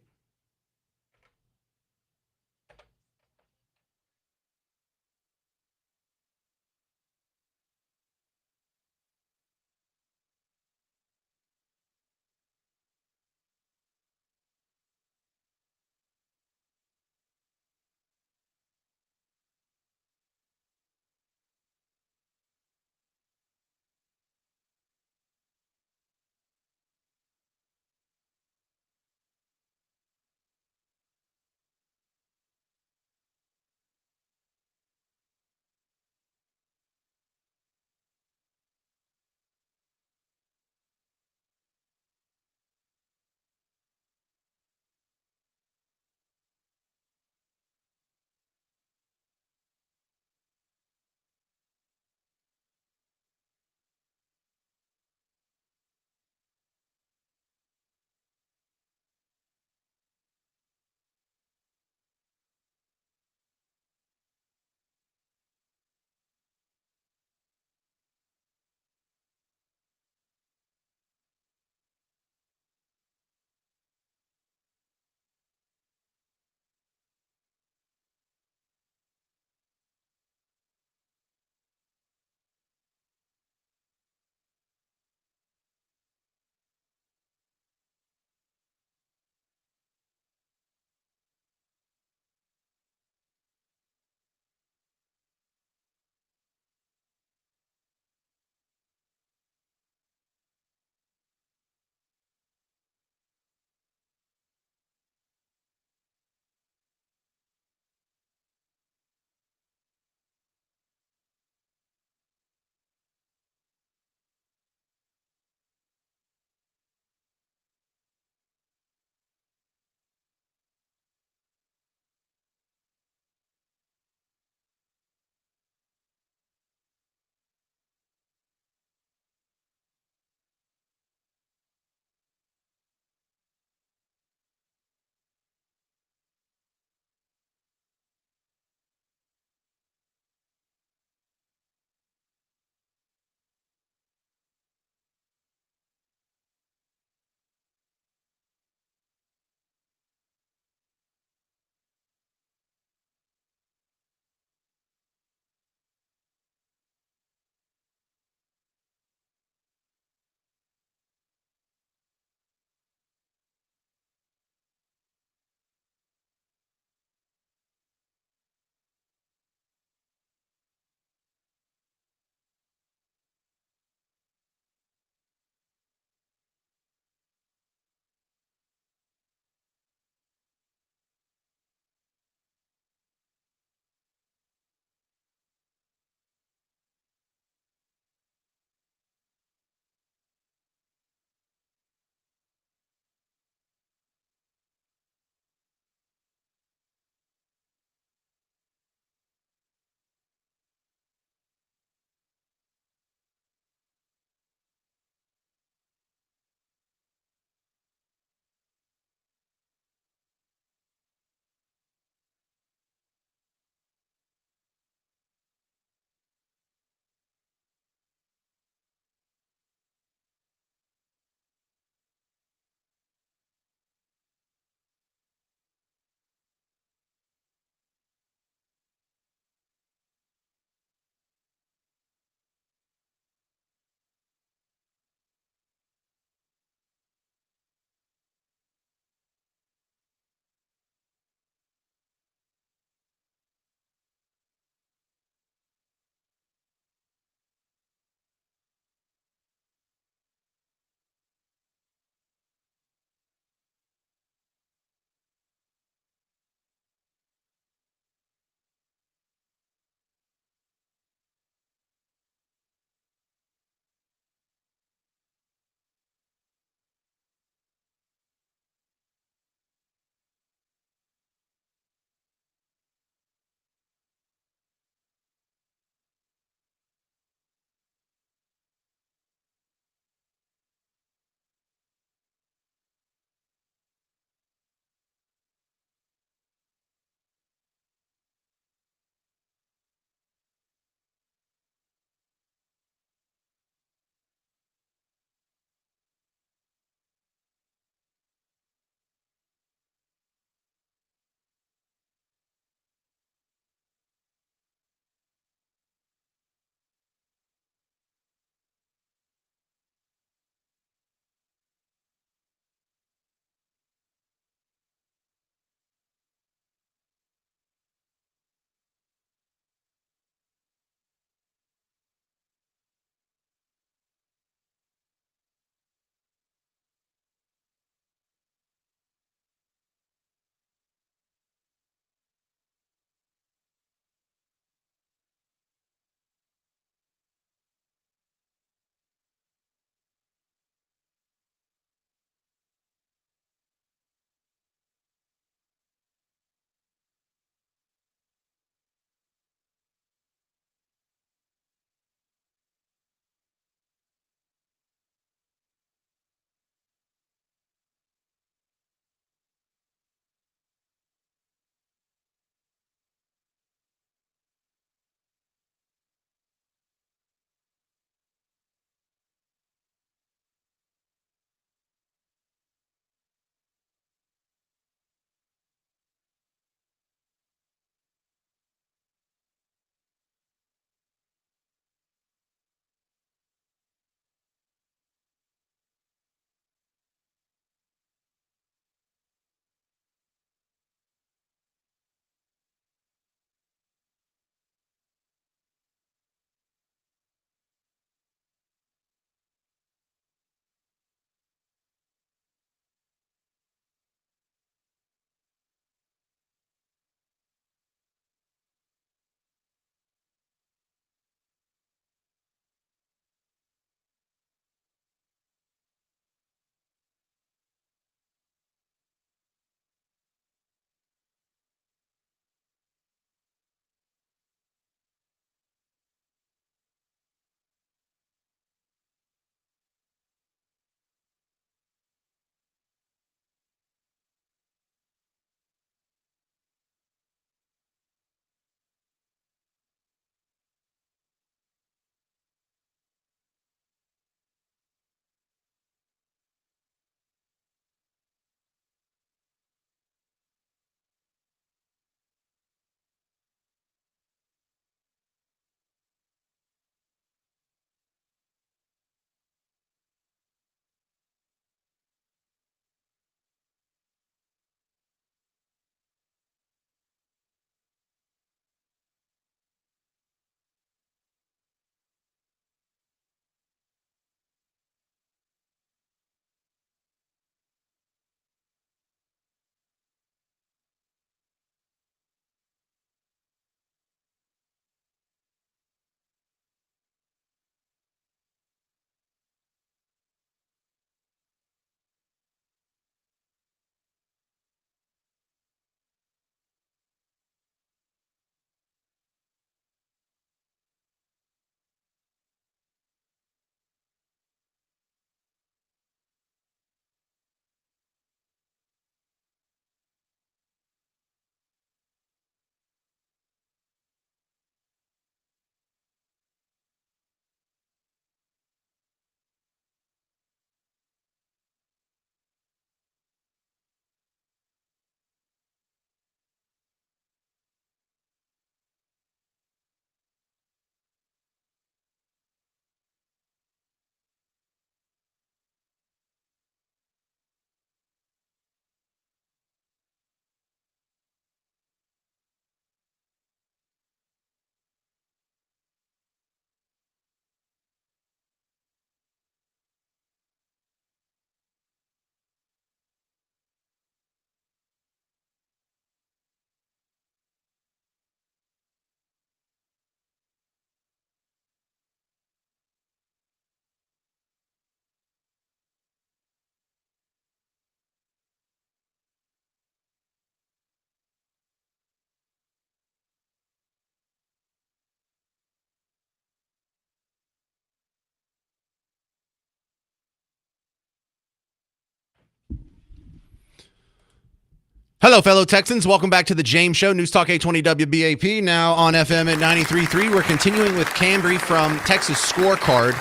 Speaker 1: Hello, fellow Texans. Welcome back to the James Show, News Talk 820 WBAP, now on FM at 93.3. We're continuing with Cambry from Texas Scorecard.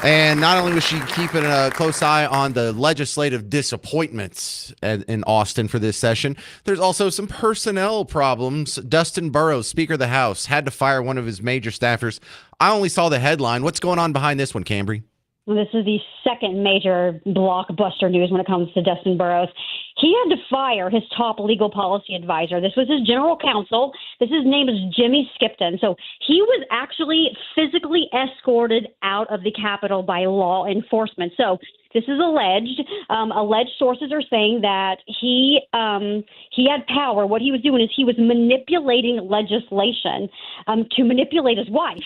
Speaker 1: And not only was she keeping a close eye on the legislative disappointments in Austin for this session, there's also some personnel problems. Dustin Burrows, Speaker of the House, had to fire one of his major staffers. I only saw the headline. What's going on behind this one, Cambry?
Speaker 9: This is the second major blockbuster news when it comes to Dustin Burrows. He had to fire his top legal policy advisor. This was his general counsel. His name is Jimmy Skipton. So he was actually physically escorted out of the Capitol by law enforcement. So this is alleged. Alleged sources are saying that he had power. What he was doing is he was manipulating legislation to manipulate his wife.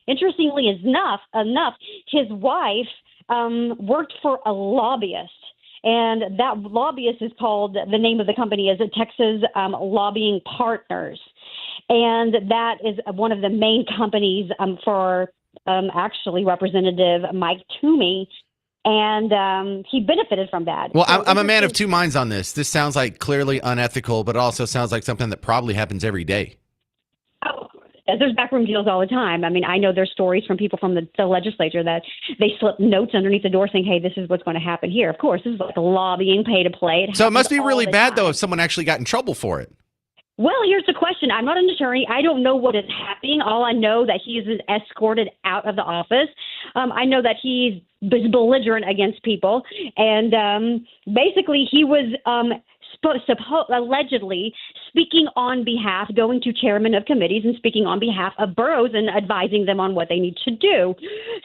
Speaker 9: Interestingly enough, his wife worked for a lobbyist, and that lobbyist is called, the name of the company is Texas Lobbying Partners, and that is one of the main companies for actually Representative Mike Toomey, and he benefited from that.
Speaker 1: Well,
Speaker 9: So
Speaker 1: I'm a man of two minds on this. This sounds like clearly unethical, but it also sounds like something that probably happens every day.
Speaker 9: There's backroom deals all the time. I mean, I know there's stories from people from the legislature that they slip notes underneath the door saying, hey, this is what's going to happen here. Of course, this is like lobbying, pay to play.
Speaker 1: So it must be really bad, though, if someone actually got in trouble for it.
Speaker 9: Well, here's the question. I'm not an attorney. I don't know what is happening. All I know that he is escorted out of the office. I know that he's belligerent against people. And basically, he was allegedly speaking on behalf, going to chairmen of committees and speaking on behalf of boroughs and advising them on what they need to do.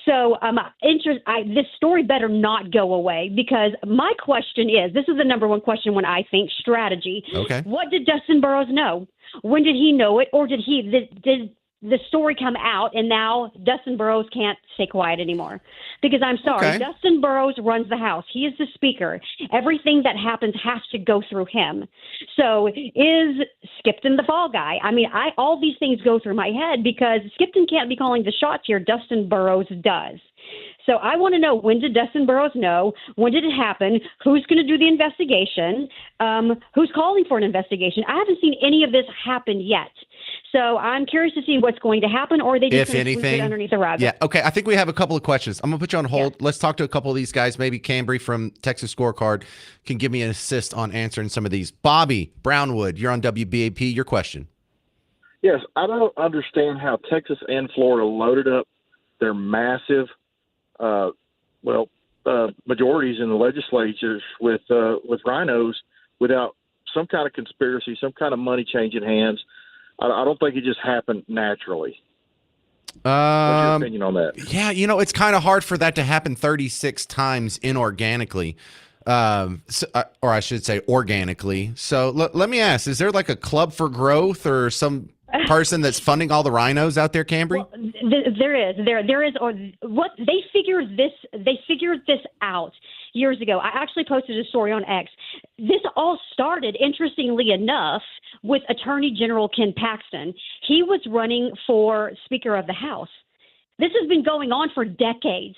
Speaker 9: So this story better not go away, because my question is, this is the number one question when I think strategy.
Speaker 1: Okay.
Speaker 9: What did Dustin Burrows know? When did he know it? Or did the story come out and now Dustin Burrows can't stay quiet anymore? Because I'm sorry,
Speaker 1: Okay.
Speaker 9: Dustin Burrows runs the House. He is the speaker. Everything that happens has to go through him. So is Skipton the fall guy? I mean, all these things go through my head because Skipton can't be calling the shots here. Dustin Burrows does. So I want to know, when did Dustin Burrows know? When did it happen? Who's going to do the investigation? Who's calling for an investigation? I haven't seen any of this happen yet. So I'm curious to see what's going to happen, or are they just
Speaker 1: If
Speaker 9: going to sweep
Speaker 1: anything.
Speaker 9: it underneath the rug?
Speaker 1: Yeah. Okay. I think we have a couple of questions. I'm going to put you on hold. Let's talk to a couple of these guys. Maybe Cambry from Texas Scorecard can give me an assist on answering some of these. Bobby Brownwood, you're on WBAP. Your question.
Speaker 10: Yes, I don't understand how Texas and Florida loaded up their massive, majorities in the legislatures with rhinos without some kind of conspiracy, some kind of money changing hands. I don't think it just happened naturally. What's your opinion on that?
Speaker 1: Yeah, it's kind of hard for that to happen 36 times inorganically. Or I should say organically. So let me ask, is there like a Club for Growth or some person that's funding all the rhinos out there, Cambry?
Speaker 9: Well, there is, or what they figured this out years ago. I actually posted a story on X. This all started, interestingly enough, with Attorney General Ken Paxton. He was running for Speaker of the House. This has been going on for decades.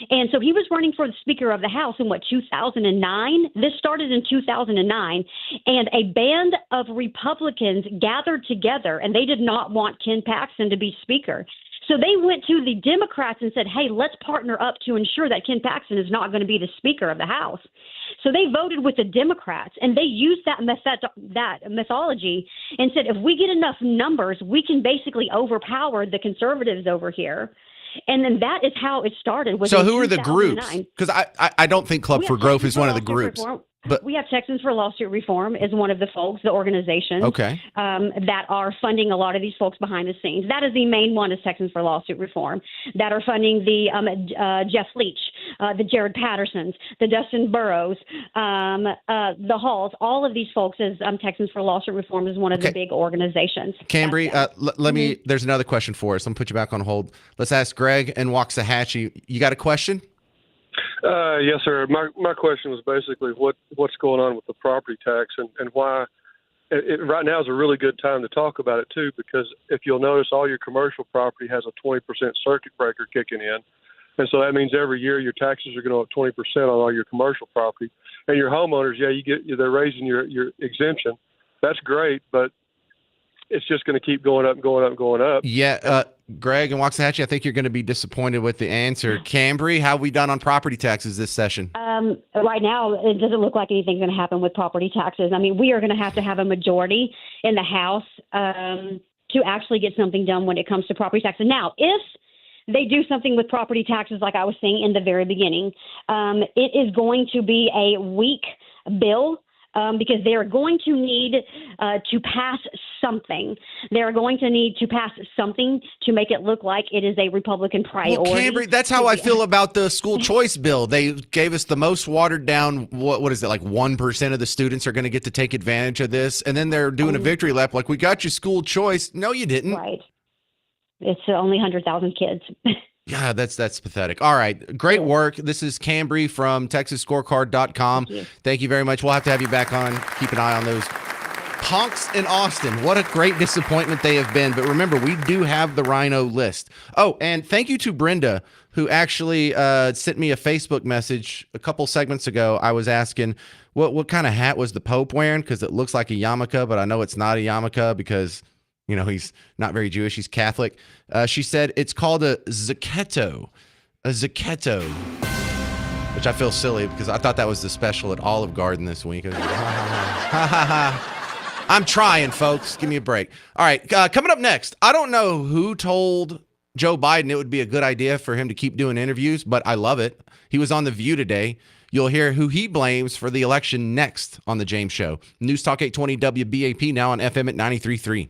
Speaker 9: And so he was running for the Speaker of the House in 2009? This started in 2009. And a band of Republicans gathered together, and they did not want Ken Paxton to be Speaker. So they went to the Democrats and said, hey, let's partner up to ensure that Ken Paxton is not going to be the Speaker of the House. So they voted with the Democrats, and they used that methodology and said, if we get enough numbers, we can basically overpower the conservatives over here. And then that is how it started.
Speaker 1: So who are the groups? Because I don't think Club for Growth is one of the groups. But
Speaker 9: we have Texans for Lawsuit Reform is one of the folks, the organizations that are funding a lot of these folks behind the scenes. That is the main one, is Texans for Lawsuit Reform, that are funding the Jeff Leach, the Jared Pattersons, the Dustin Burrows, the Halls. All of these folks is Texans for Lawsuit Reform is one of the big organizations.
Speaker 1: Cambry, let me. There's another question for us. I'm gonna put you back on hold. Let's ask Greg and Waxahachie. You got a question?
Speaker 11: Yes, sir. My question was basically what's going on with the property tax and why right now is a really good time to talk about it, too, because if you'll notice, all your commercial property has a 20% circuit breaker kicking in. And so that means every year your taxes are going to up 20% on all your commercial property. And your homeowners, they're raising your exemption. that's great, but it's just going to keep going up and going up and going up.
Speaker 1: Yeah, Greg and Waxahachie, I think you're going to be disappointed with the answer. Cambry, how have we done on property taxes this session?
Speaker 9: Right now, it doesn't look like anything's going to happen with property taxes. I mean, we are going to have a majority in the House to actually get something done when it comes to property taxes. Now, if they do something with property taxes, like I was saying in the very beginning, it is going to be a weak bill. Because they are going to need to pass something. They are going to need to pass something to make it look like it is a Republican priority.
Speaker 1: Well, Cambry, that's how I feel about the school choice bill. They gave us the most watered down, what is it, like 1% of the students are going to get to take advantage of this. And then they're doing a victory lap like, we got you school choice. No, you didn't.
Speaker 9: Right. It's only 100,000 kids.
Speaker 1: Yeah, that's pathetic. All right. Great work. This is Cambry from TexasScorecard.com. Thank you very much. We'll have to have you back on. Keep an eye on those punks in Austin. What a great disappointment they have been. But remember, we do have the Rhino list. Oh, and thank you to Brenda, who actually sent me a Facebook message a couple segments ago. I was asking what kind of hat was the Pope wearing, because it looks like a yarmulke, but I know it's not a yarmulke because he's not very Jewish. He's Catholic. She said it's called a zaketo. A zaketo. Which I feel silly because I thought that was the special at Olive Garden this week. I'm trying, folks. Give me a break. All right. Coming up next, I don't know who told Joe Biden it would be a good idea for him to keep doing interviews, but I love it. He was on The View today. You'll hear who he blames for the election next on The James Show. News Talk 820 WBAP, now on FM at 93.3.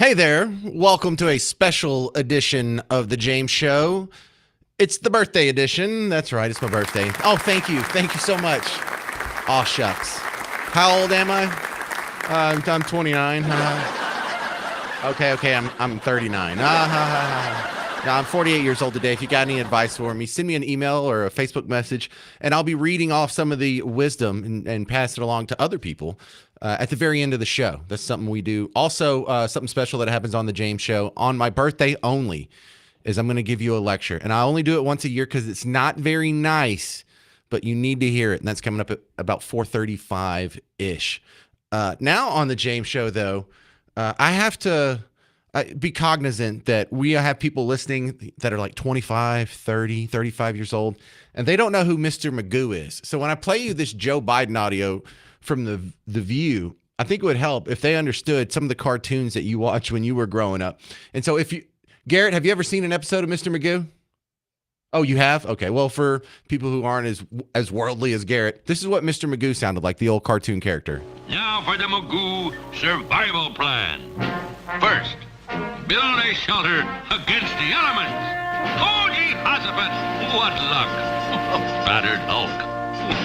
Speaker 1: Hey there. Welcome to a special edition of The James Show. It's the birthday edition. That's right. It's my birthday. Oh, thank you. Thank you so much. Aw, shucks. How old am I? I'm 29. Okay. I'm 39. Now, I'm 48 years old today. If you got any advice for me, send me an email or a Facebook message, and I'll be reading off some of the wisdom and pass it along to other people at the very end of the show. That's something we do. Also, something special that happens on the James Show on my birthday only is I'm going to give you a lecture. And I only do it once a year because it's not very nice, but you need to hear it. And that's coming up at about 4:35-ish. Now on the James Show, though, I have to be cognizant that we have people listening that are like 25, 30, 35 years old, and they don't know who Mr. Magoo is. So when I play you this Joe Biden audio from the View, I think it would help if they understood some of the cartoons that you watched when you were growing up. And so Garrett, have you ever seen an episode of Mr. Magoo? Oh, you have? Okay. Well, for people who aren't as worldly as Garrett, this is what Mr. Magoo sounded like, the old cartoon character.
Speaker 12: Now for the Magoo survival plan. First, build a shelter against the elements. Oh, Jehoshaphat, what luck. Battered Hulk.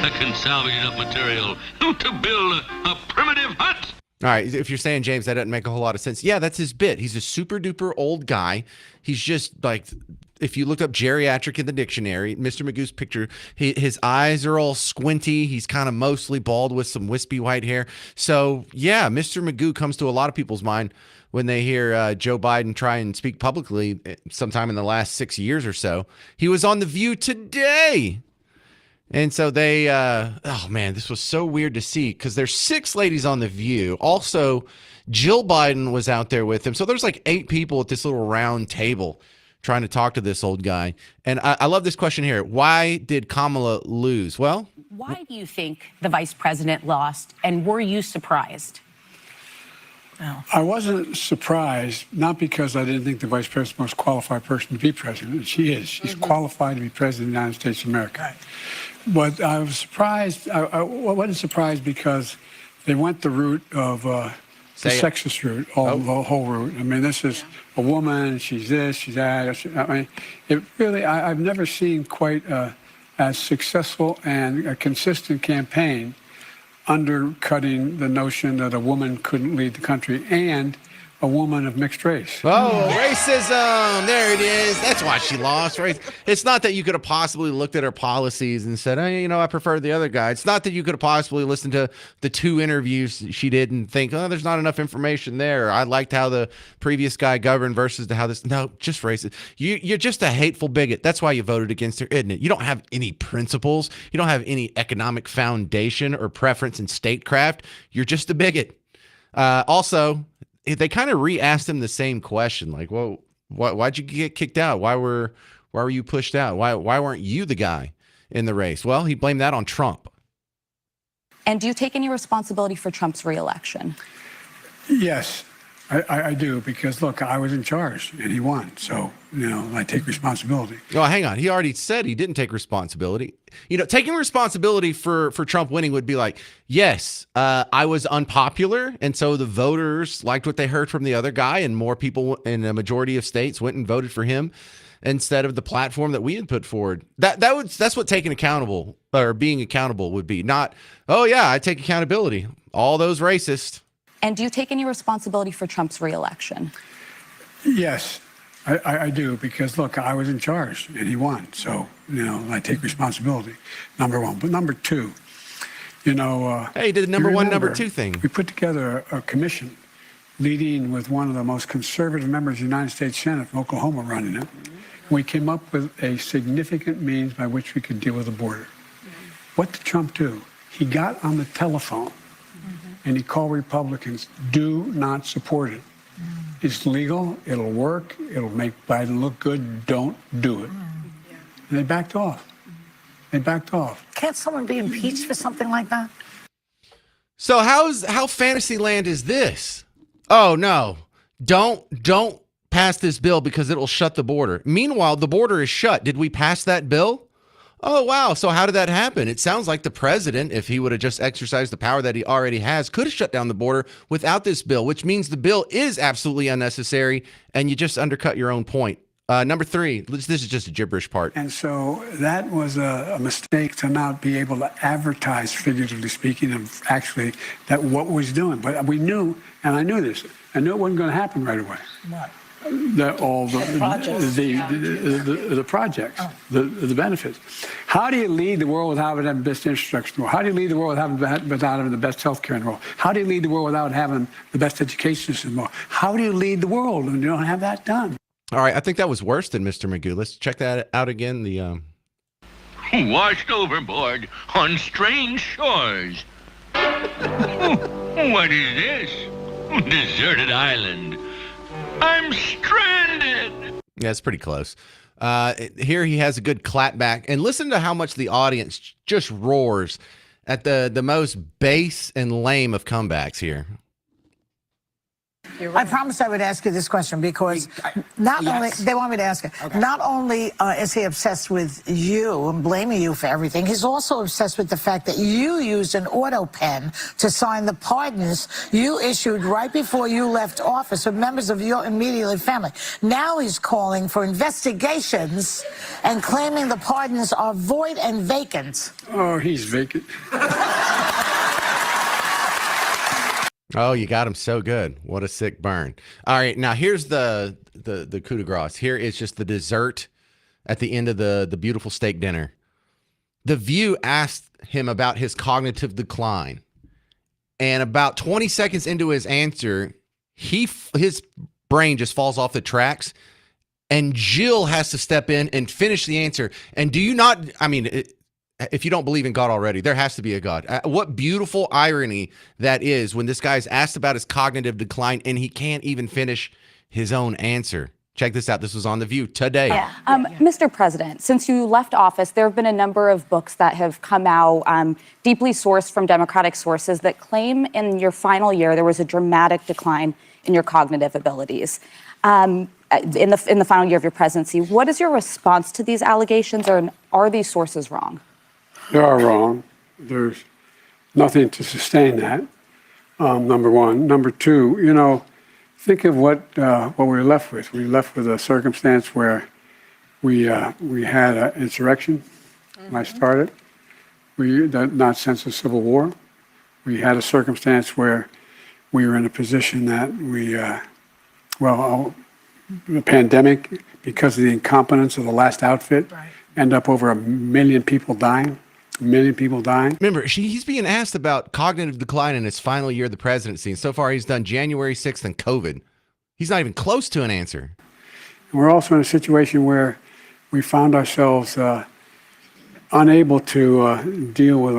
Speaker 12: I can salvage enough material to build a primitive hut.
Speaker 1: All right, if you're saying, James, that doesn't make a whole lot of sense. Yeah, that's his bit. He's a super duper old guy. He's just like, if you looked up geriatric in the dictionary, Mr. Magoo's picture, his eyes are all squinty. He's kind of mostly bald with some wispy white hair. So, yeah, Mr. Magoo comes to a lot of people's mind when they hear Joe Biden try and speak publicly sometime in the last 6 years or so. He was on The View today. And so they, oh man, this was so weird to see because there's 6 ladies on The View. Also, Jill Biden was out there with him. So there's like 8 people at this little round table trying to talk to this old guy. And I love this question here. Why did Kamala lose? Well,
Speaker 13: why do you think the vice president lost? And were you surprised?
Speaker 14: Oh. I wasn't surprised, not because I didn't think the vice president was the most qualified person to be president. She is. She's qualified to be president of the United States of America. Right. But I was surprised. I wasn't surprised because they went the route of the sexist route, the whole route. I mean, this is a woman. She's this. She's that. I mean, it really. I've never seen quite as successful and a consistent campaign undercutting the notion that a woman couldn't lead the country and a woman of mixed race.
Speaker 1: Oh, racism. There it is. That's why she lost, right? It's not that you could have possibly looked at her policies and said, hey, I prefer the other guy. It's not that you could have possibly listened to the 2 interviews she did and think, oh, there's not enough information there. I liked how the previous guy governed versus how this. No, just racist. You're just a hateful bigot. That's why you voted against her, isn't it? You don't have any principles. You don't have any economic foundation or preference in statecraft. You're just a bigot. Also, they kind of re-asked him the same question, like, "Well, why'd you get kicked out? Why were you pushed out? Why weren't you the guy in the race?" Well, he blamed that on Trump.
Speaker 13: And do you take any responsibility for Trump's reelection?
Speaker 14: Yes, I do, because look, I was in charge and he won, so I take responsibility.
Speaker 1: Oh, hang on, he already said he didn't take responsibility. Taking responsibility for Trump winning would be like, yes, I was unpopular, and so the voters liked what they heard from the other guy, and more people in a majority of states went and voted for him instead of the platform that we had put forward. That's what taking accountable or being accountable would be. Not, oh yeah, I take accountability. All those racists.
Speaker 13: And do you take any responsibility for Trump's reelection?
Speaker 14: Yes, I do, because look, I was in charge and he won, so I take responsibility. Number one, but number two,
Speaker 1: hey, he did the number one, number two thing.
Speaker 14: We put together a commission, leading with one of the most conservative members of the United States Senate from Oklahoma running it. We came up with a significant means by which we could deal with the border. What did Trump do? He got on the telephone and he called Republicans, do not support it. It's legal, it'll work, it'll make Biden look good, don't do it. And they backed off.
Speaker 15: Can't someone be impeached for something like that?
Speaker 1: So how fantasy land is this? Oh no, don't pass this bill because it'll shut the border. Meanwhile, the border is shut. Did we pass that bill? Oh, wow. So how did that happen? It sounds like the president, if he would have just exercised the power that he already has, could have shut down the border without this bill, which means the bill is absolutely unnecessary, and you just undercut your own point. Number three, this is just a gibberish part.
Speaker 14: And so that was a mistake to not be able to advertise, figuratively speaking, of actually that what was doing. But we knew, and I knew this, I knew it wasn't going to happen right away.
Speaker 15: What?
Speaker 14: The projects, the benefits. How do you lead the world without having the best infrastructure in the world? How do you lead the world without having the best healthcare in the world? How do you lead the world without having the best education system in the world? How do you lead the world when you don't have that done?
Speaker 1: All right, I think that was worse than Mr. Magoo. Let's check that out again. The
Speaker 12: Washed overboard on strange shores. What is this? Deserted island. I'm stranded.
Speaker 1: Yeah, it's pretty close. Here he has a good clap back, and listen to how much the audience just roars at the most base and lame of comebacks here.
Speaker 15: I promised I would ask you this question because not only they want me to ask it. Okay. Not only is he obsessed with you and blaming you for everything, he's also obsessed with the fact that you used an auto pen to sign the pardons you issued right before you left office with members of your immediate family. Now he's calling for investigations and claiming the pardons are void and vacant.
Speaker 14: Oh, he's vacant.
Speaker 1: Oh, you got him so good. What a sick burn. All right, now here's the coup de grace. Here is just the dessert at the end of the beautiful steak dinner. The View asked him about his cognitive decline. And about 20 seconds into his answer, his brain just falls off the tracks. And Jill has to step in and finish the answer. And do you not, I mean, if you don't believe in God already, there has to be a God. What beautiful irony that is when this guy's asked about his cognitive decline and he can't even finish his own answer. Check this out. This was on The View today.
Speaker 16: Mr. President, since you left office, there have been a number of books that have come out, deeply sourced from Democratic sources, that claim in your final year there was a dramatic decline in your cognitive abilities. In the final year of your presidency, what is your response to these allegations, or are these sources wrong?
Speaker 14: They are wrong. There's nothing to sustain that, number one. Number two, think of what we were left with. We were left with a circumstance where we had an insurrection when I started. Not since the Civil War. We had a circumstance where we were in a position that the pandemic, because of the incompetence of the last outfit, end up over 1 million people dying. 1 million people dying.
Speaker 1: Remember, he's being asked about cognitive decline in his final year of the presidency. And so far, he's done January 6th and COVID. He's not even close to an answer.
Speaker 14: And we're also in a situation where we found ourselves unable to deal with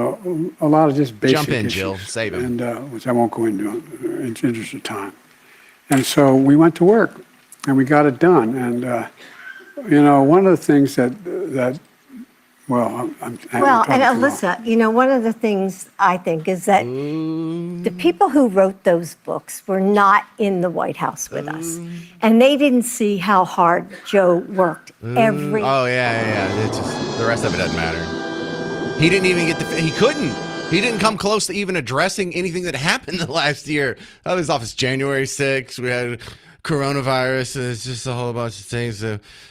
Speaker 14: a lot of just basic
Speaker 1: Jump in,
Speaker 14: issues,
Speaker 1: Jill. Save him.
Speaker 14: And, which I won't go into in interest of time. And so we went to work, and we got it done. And, one of the things that
Speaker 17: and Alyssa, one of the things I think is that the people who wrote those books were not in the White House with us, and they didn't see how hard Joe worked every.
Speaker 1: Oh yeah. It's just, the rest of it doesn't matter. He didn't even get he couldn't. He didn't come close to even addressing anything that happened the last year. I was office January 6th. We had coronavirus. It's just a whole bunch of things.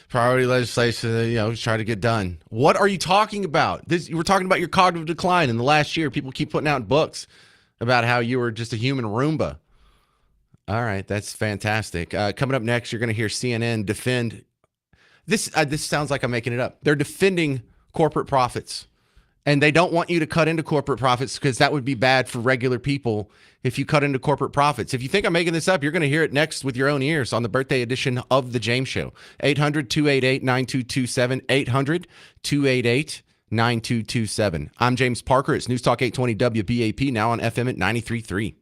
Speaker 1: Priority legislation that, try to get done. What are you talking about? You were talking about your cognitive decline in the last year. People keep putting out books about how you were just a human Roomba. All right, that's fantastic. Coming up next, you're going to hear CNN defend this. This sounds like I'm making it up. They're defending corporate profits. And they don't want you to cut into corporate profits because that would be bad for regular people if you cut into corporate profits. If you think I'm making this up, you're going to hear it next with your own ears on the birthday edition of The James Show. 800-288-9227. 800-288-9227. I'm James Parker. It's News Talk 820 WBAP, now on FM at 93.3.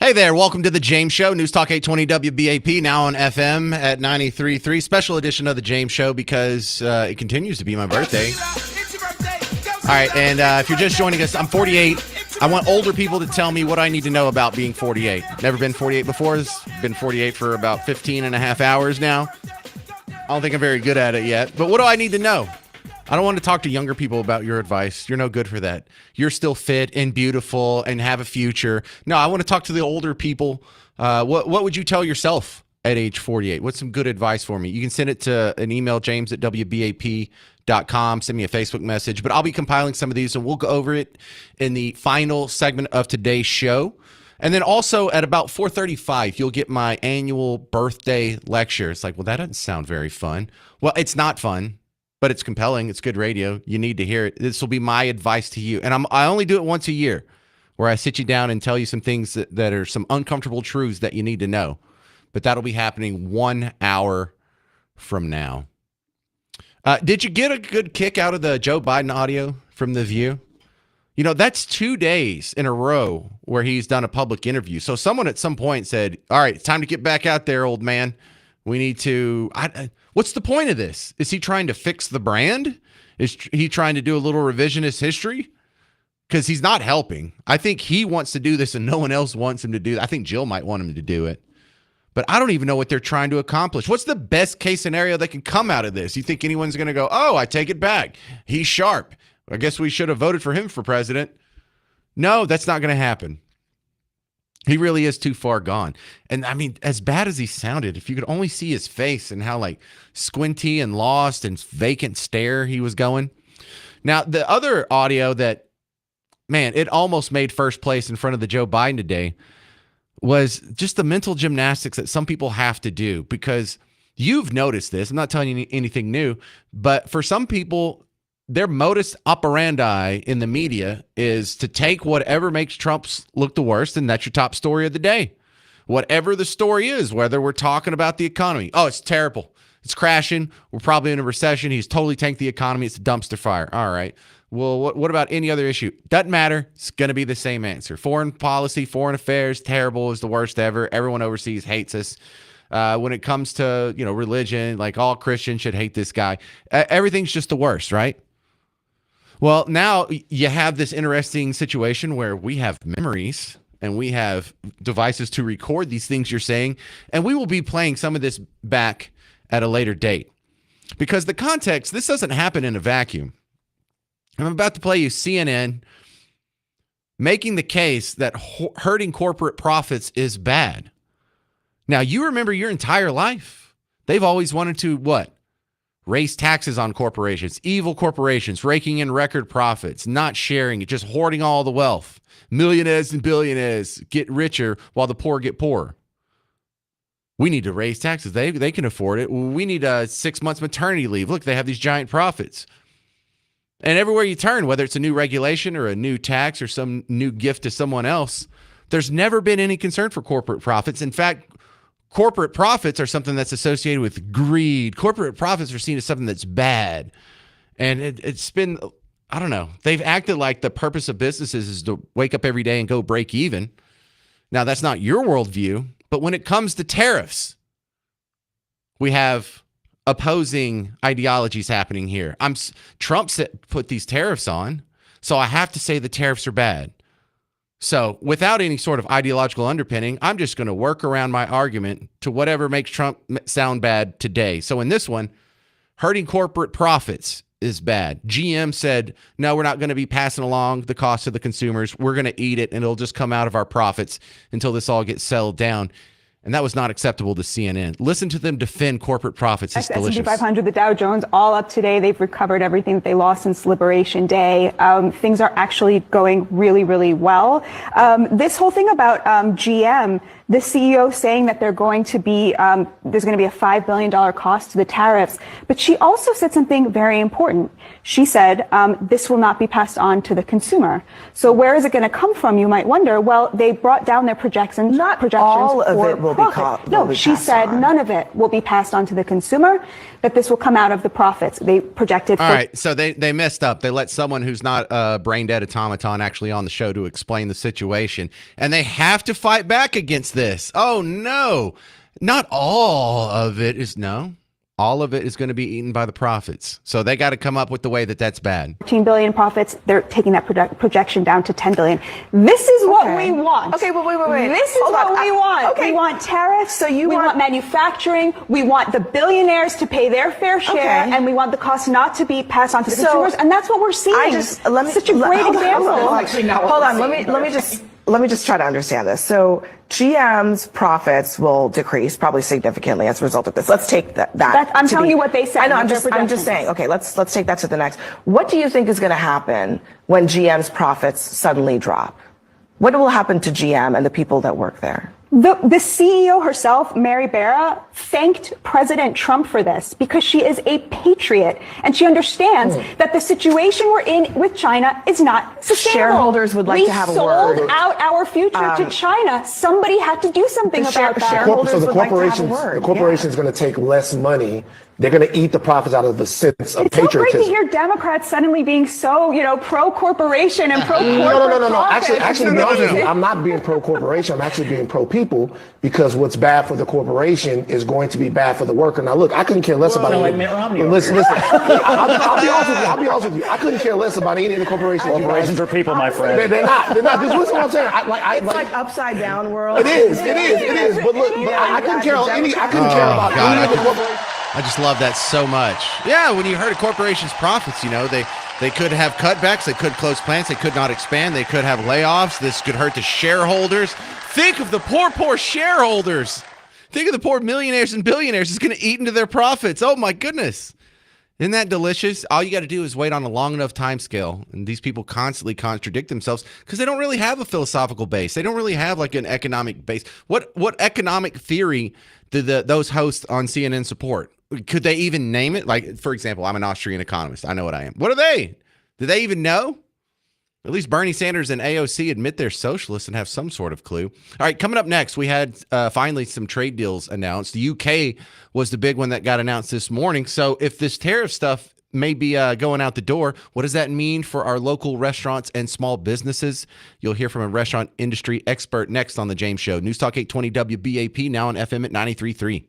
Speaker 1: Hey there, welcome to the James Show, News Talk 820 WBAP, now on FM at 93.3. Special edition of the James Show because it continues to be my birthday. All right, and if you're just joining us, I'm 48. I want older people to tell me what I need to know about being 48. Never been 48 before. Been 48 for about 15 and a half hours now. I don't think I'm very good at it yet, but what do I need to know? I don't want to talk to younger people about your advice. You're no good for that. You're still fit and beautiful and have a future. No, I want to talk to the older people. What would you tell yourself at age 48? What's some good advice for me? You can send it to an email, james@wbap.com. Send me a Facebook message. But I'll be compiling some of these, and we'll go over it in the final segment of today's show. And then also at about 4:35, you'll get my annual birthday lecture. It's like, well, that doesn't sound very fun. Well, it's not fun. But it's compelling. It's good radio. You need to hear it. This will be my advice to you. And I only do it once a year where I sit you down and tell you some things that are some uncomfortable truths that you need to know. But that'll be happening 1 hour from now. Did you get a good kick out of the Joe Biden audio from The View? You know, that's 2 days in a row where he's done a public interview. So someone at some point said, all right, it's time to get back out there, old man. We need to... What's the point of this? Is he trying to fix the brand? Is he trying to do a little revisionist history? Because he's not helping. I think he wants to do this and no one else wants him to do it. I think Jill might want him to do it. But I don't even know what they're trying to accomplish. What's the best case scenario that can come out of this? You think anyone's going to go, oh, I take it back. He's sharp. I guess we should have voted for him for president. No, that's not going to happen. He really is too far gone. And I mean, as bad as he sounded, if you could only see his face and how like squinty and lost and vacant stare he was going. Now, the other audio that, man, it almost made first place in front of the Joe Biden today was just the mental gymnastics that some people have to do, because you've noticed this. I'm not telling you anything new, but for some people, their modus operandi in the media is to take whatever makes Trump look the worst, and that's your top story of the day. Whatever the story is, whether we're talking about the economy. Oh, it's terrible. It's crashing. We're probably in a recession. He's totally tanked the economy. It's a dumpster fire. All right. Well, what about any other issue? Doesn't matter. It's going to be the same answer. Foreign policy, foreign affairs, terrible, is the worst ever. Everyone overseas hates us. When it comes to, religion, like all Christians should hate this guy. Everything's just the worst, right? Well, now you have this interesting situation where we have memories and we have devices to record these things you're saying, and we will be playing some of this back at a later date. Because the context, this doesn't happen in a vacuum. I'm about to play you CNN making the case that hurting corporate profits is bad. Now, you remember your entire life, they've always wanted to, what? Raise taxes on corporations, evil corporations, raking in record profits, not sharing it, just hoarding all the wealth. Millionaires and billionaires get richer while the poor get poorer. We need to raise taxes. They can afford it. We need 6 months maternity leave. Look, they have these giant profits. And everywhere you turn, whether it's a new regulation or a new tax or some new gift to someone else, there's never been any concern for corporate profits. In fact, corporate profits are something that's associated with greed. Corporate profits are seen as something that's bad. And it's been, I don't know, they've acted like the purpose of businesses is to wake up every day and go break even. Now, that's not your worldview, but when it comes to tariffs, we have opposing ideologies happening here. Trump put these tariffs on, so I have to say the tariffs are bad. So without any sort of ideological underpinning, I'm just going to work around my argument to whatever makes Trump sound bad today. So in this one, hurting corporate profits is bad. GM said, no, we're not going to be passing along the cost to the consumers. We're going to eat it, and it'll just come out of our profits until this all gets settled down. And that was not acceptable to CNN. Listen to them defend corporate profits. It's delicious.
Speaker 18: S&P 500, the Dow Jones, all up today. They've recovered everything that they lost since Liberation Day. Things are actually going really, really well. This whole thing about GM, the CEO saying that there's going to be a $5 billion cost to the tariffs. But she also said something very important. She said this will not be passed on to the consumer. So where is it going to come from, you might wonder? Well, they brought down their projections.
Speaker 19: Not all of it will
Speaker 18: the profit. No, she said none of it will be passed on to the consumer, that this will come out of the profits. They projected.
Speaker 1: All right, so they messed up. They let someone who's not a brain dead automaton actually on the show to explain the situation, and they have to fight back against this. Oh no, not all of it is no. All of it is going to be eaten by the profits. So they got to come up with the way that that's bad.
Speaker 18: 14 billion profits. They're taking that projection down to 10 billion. This is what we want.
Speaker 19: Okay, wait.
Speaker 18: This is what we want.
Speaker 19: Okay.
Speaker 18: We want tariffs.
Speaker 19: So you
Speaker 18: we want manufacturing. We want the billionaires to pay their fair share, and we want the cost not to be passed on to the consumers. And that's what we're seeing. Such a great example.
Speaker 19: Hold on. Let me just try to understand this. So GM's profits will decrease probably significantly as a result of this. Let's take that.
Speaker 18: I'm telling you what they said.
Speaker 19: I know. I'm just saying. Okay, let's take that to the next. What do you think is going to happen when GM's profits suddenly drop? What will happen to GM and the people that work there?
Speaker 18: The CEO herself, Mary Barra, thanked President Trump for this because she is a patriot and she understands that the situation we're in with China is not sustainable.
Speaker 19: Shareholders would like to have a word.
Speaker 18: We sold out our future to China. Somebody had to do something about that.
Speaker 19: Shareholders
Speaker 20: the
Speaker 19: would like to have a
Speaker 20: corporations,
Speaker 19: word.
Speaker 20: the corporation is going to take less money. They're going to eat the profits out of the sense of
Speaker 18: It's so great
Speaker 20: patriotism.
Speaker 18: to hear Democrats suddenly being so, pro-corporation and pro-corporate.
Speaker 20: No. Actually, to be honest with you,
Speaker 18: No.
Speaker 20: I'm not being pro-corporation. I'm actually being pro-people because what's bad for the corporation is going to be bad for the worker. Now, look, I couldn't care less about
Speaker 21: like
Speaker 20: any.
Speaker 21: Mitt Romney.
Speaker 20: Listen. I'll be honest with you. I'll be honest with you. I couldn't care less about any of the corporations.
Speaker 21: Corporations are people, my friend.
Speaker 20: They're not. Just listen to what I'm saying.
Speaker 19: It's like upside down world.
Speaker 20: It is. But look, I couldn't care about any of the corporations.
Speaker 1: I just love that so much. Yeah, when you heard of corporations' profits, they could have cutbacks, they could close plants, they could not expand, they could have layoffs. This could hurt the shareholders. Think of the poor shareholders. Think of the poor millionaires and billionaires. It's going to eat into their profits. Oh my goodness. Isn't that delicious? All you got to do is wait on a long enough time scale. And these people constantly contradict themselves because they don't really have a philosophical base. They don't really have like an economic base. What economic theory did those hosts on CNN support? Could they even name it? Like, for example, I'm an Austrian economist. I know what I am. What are they? Do they even know? At least Bernie Sanders and AOC admit they're socialists and have some sort of clue. All right, coming up next, we had finally some trade deals announced. The UK was the big one that got announced this morning. So if this tariff stuff may be going out the door, what does that mean for our local restaurants and small businesses? You'll hear from a restaurant industry expert next on The James Show. News Talk 820 WBAP, now on FM at 93.3.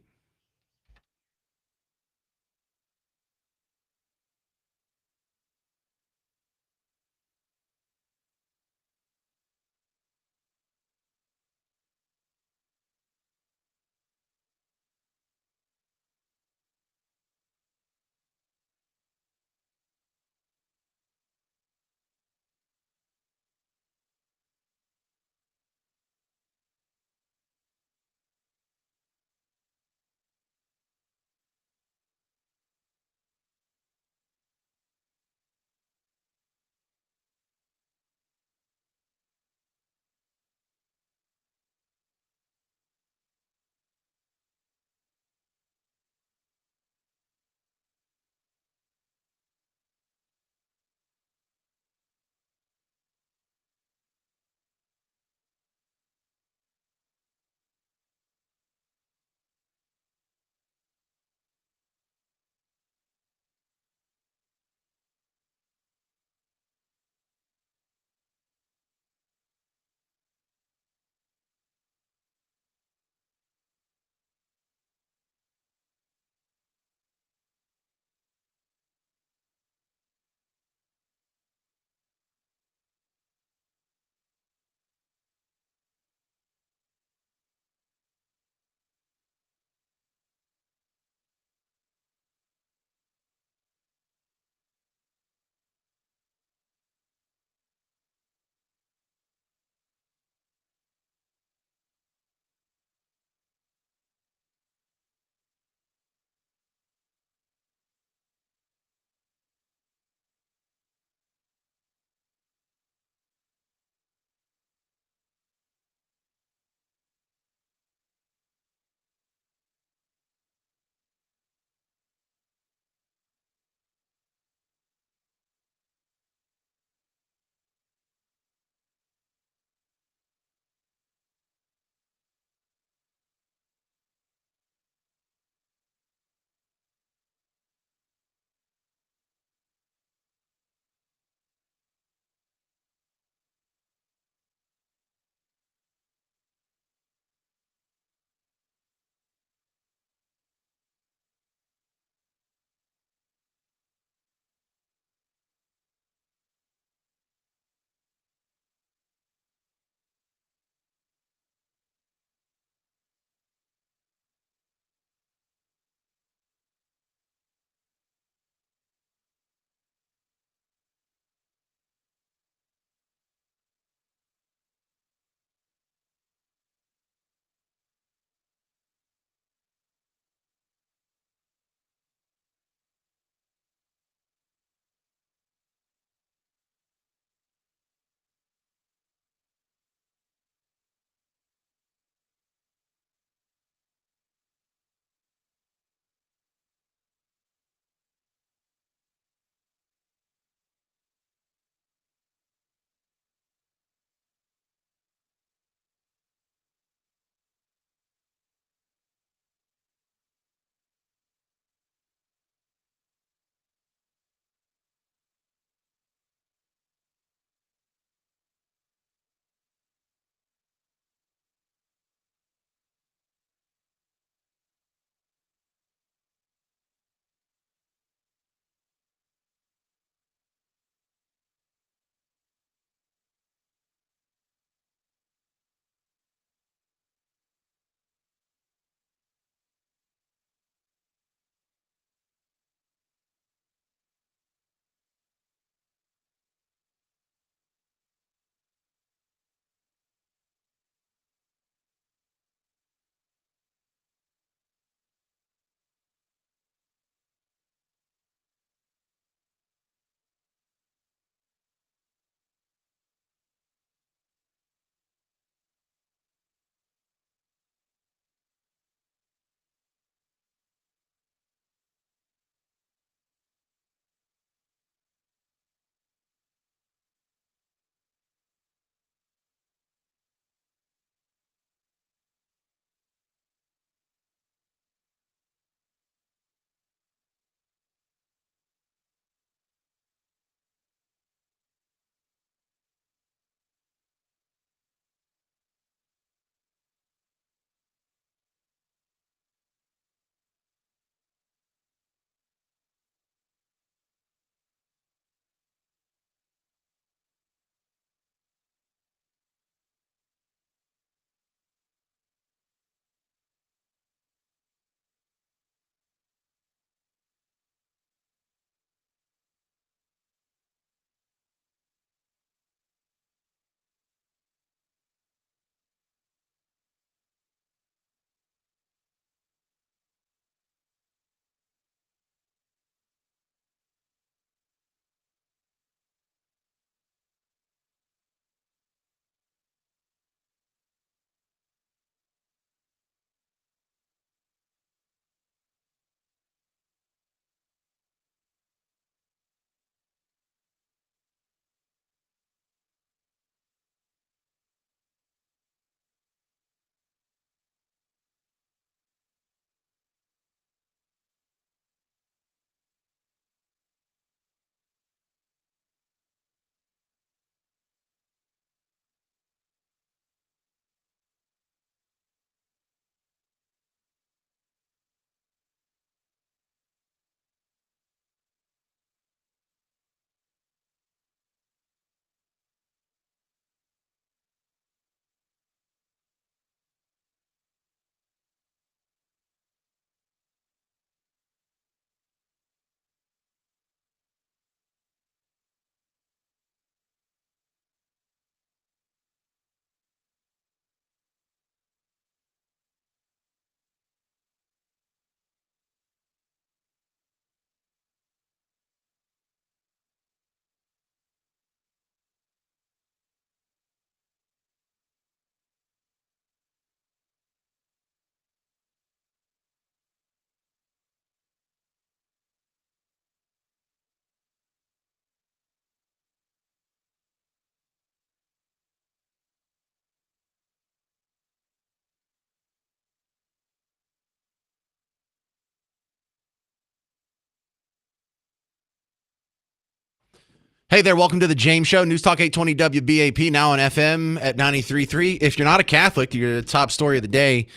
Speaker 1: Hey there, welcome to the James Show, News Talk 820 WBAP, now on FM at 93.3. If you're not a Catholic, your top story of the day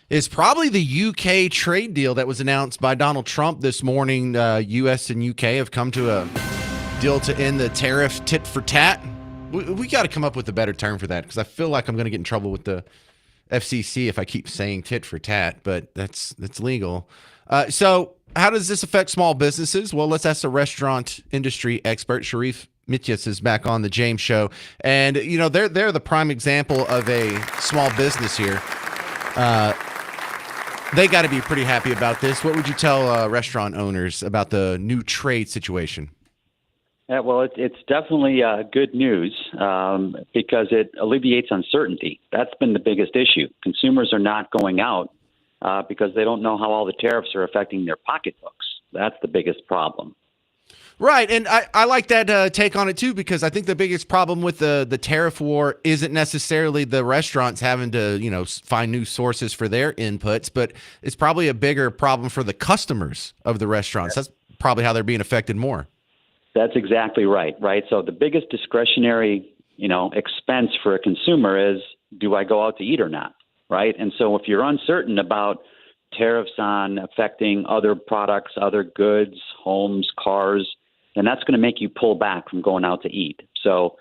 Speaker 1: is probably the UK trade deal that was announced by Donald Trump this morning. U.S. and UK have come to a deal to end the tariff tit for tat. We got to come up with a better term for that, because I feel like I'm going to get in trouble with the FCC if I keep saying tit for tat, but that's legal. So how does this affect small businesses? Well, let's ask the restaurant industry expert. Sharif Mityas is back on the James Show. And, you know, they're the prime example of a small business here. They got to be pretty happy about this. What would you tell restaurant owners about the new trade situation?
Speaker 21: Yeah, well, it's definitely good news because it alleviates uncertainty. That's been the biggest issue. Consumers are not going out because they don't know how all the tariffs are affecting their pocketbooks. That's the biggest problem.
Speaker 1: Right, and I like that take on it too, because I think the biggest problem with the tariff war isn't necessarily the restaurants having to, you know, find new sources for their inputs, but it's probably a bigger problem for the customers of the restaurants. That's probably how they're being affected more.
Speaker 21: That's exactly right. So the biggest discretionary, you know, expense for a consumer is, do I go out to eat or not? Right. And so if you're uncertain about tariffs on affecting other products, other goods, homes, cars, then that's going to make you pull back from going out to eat. So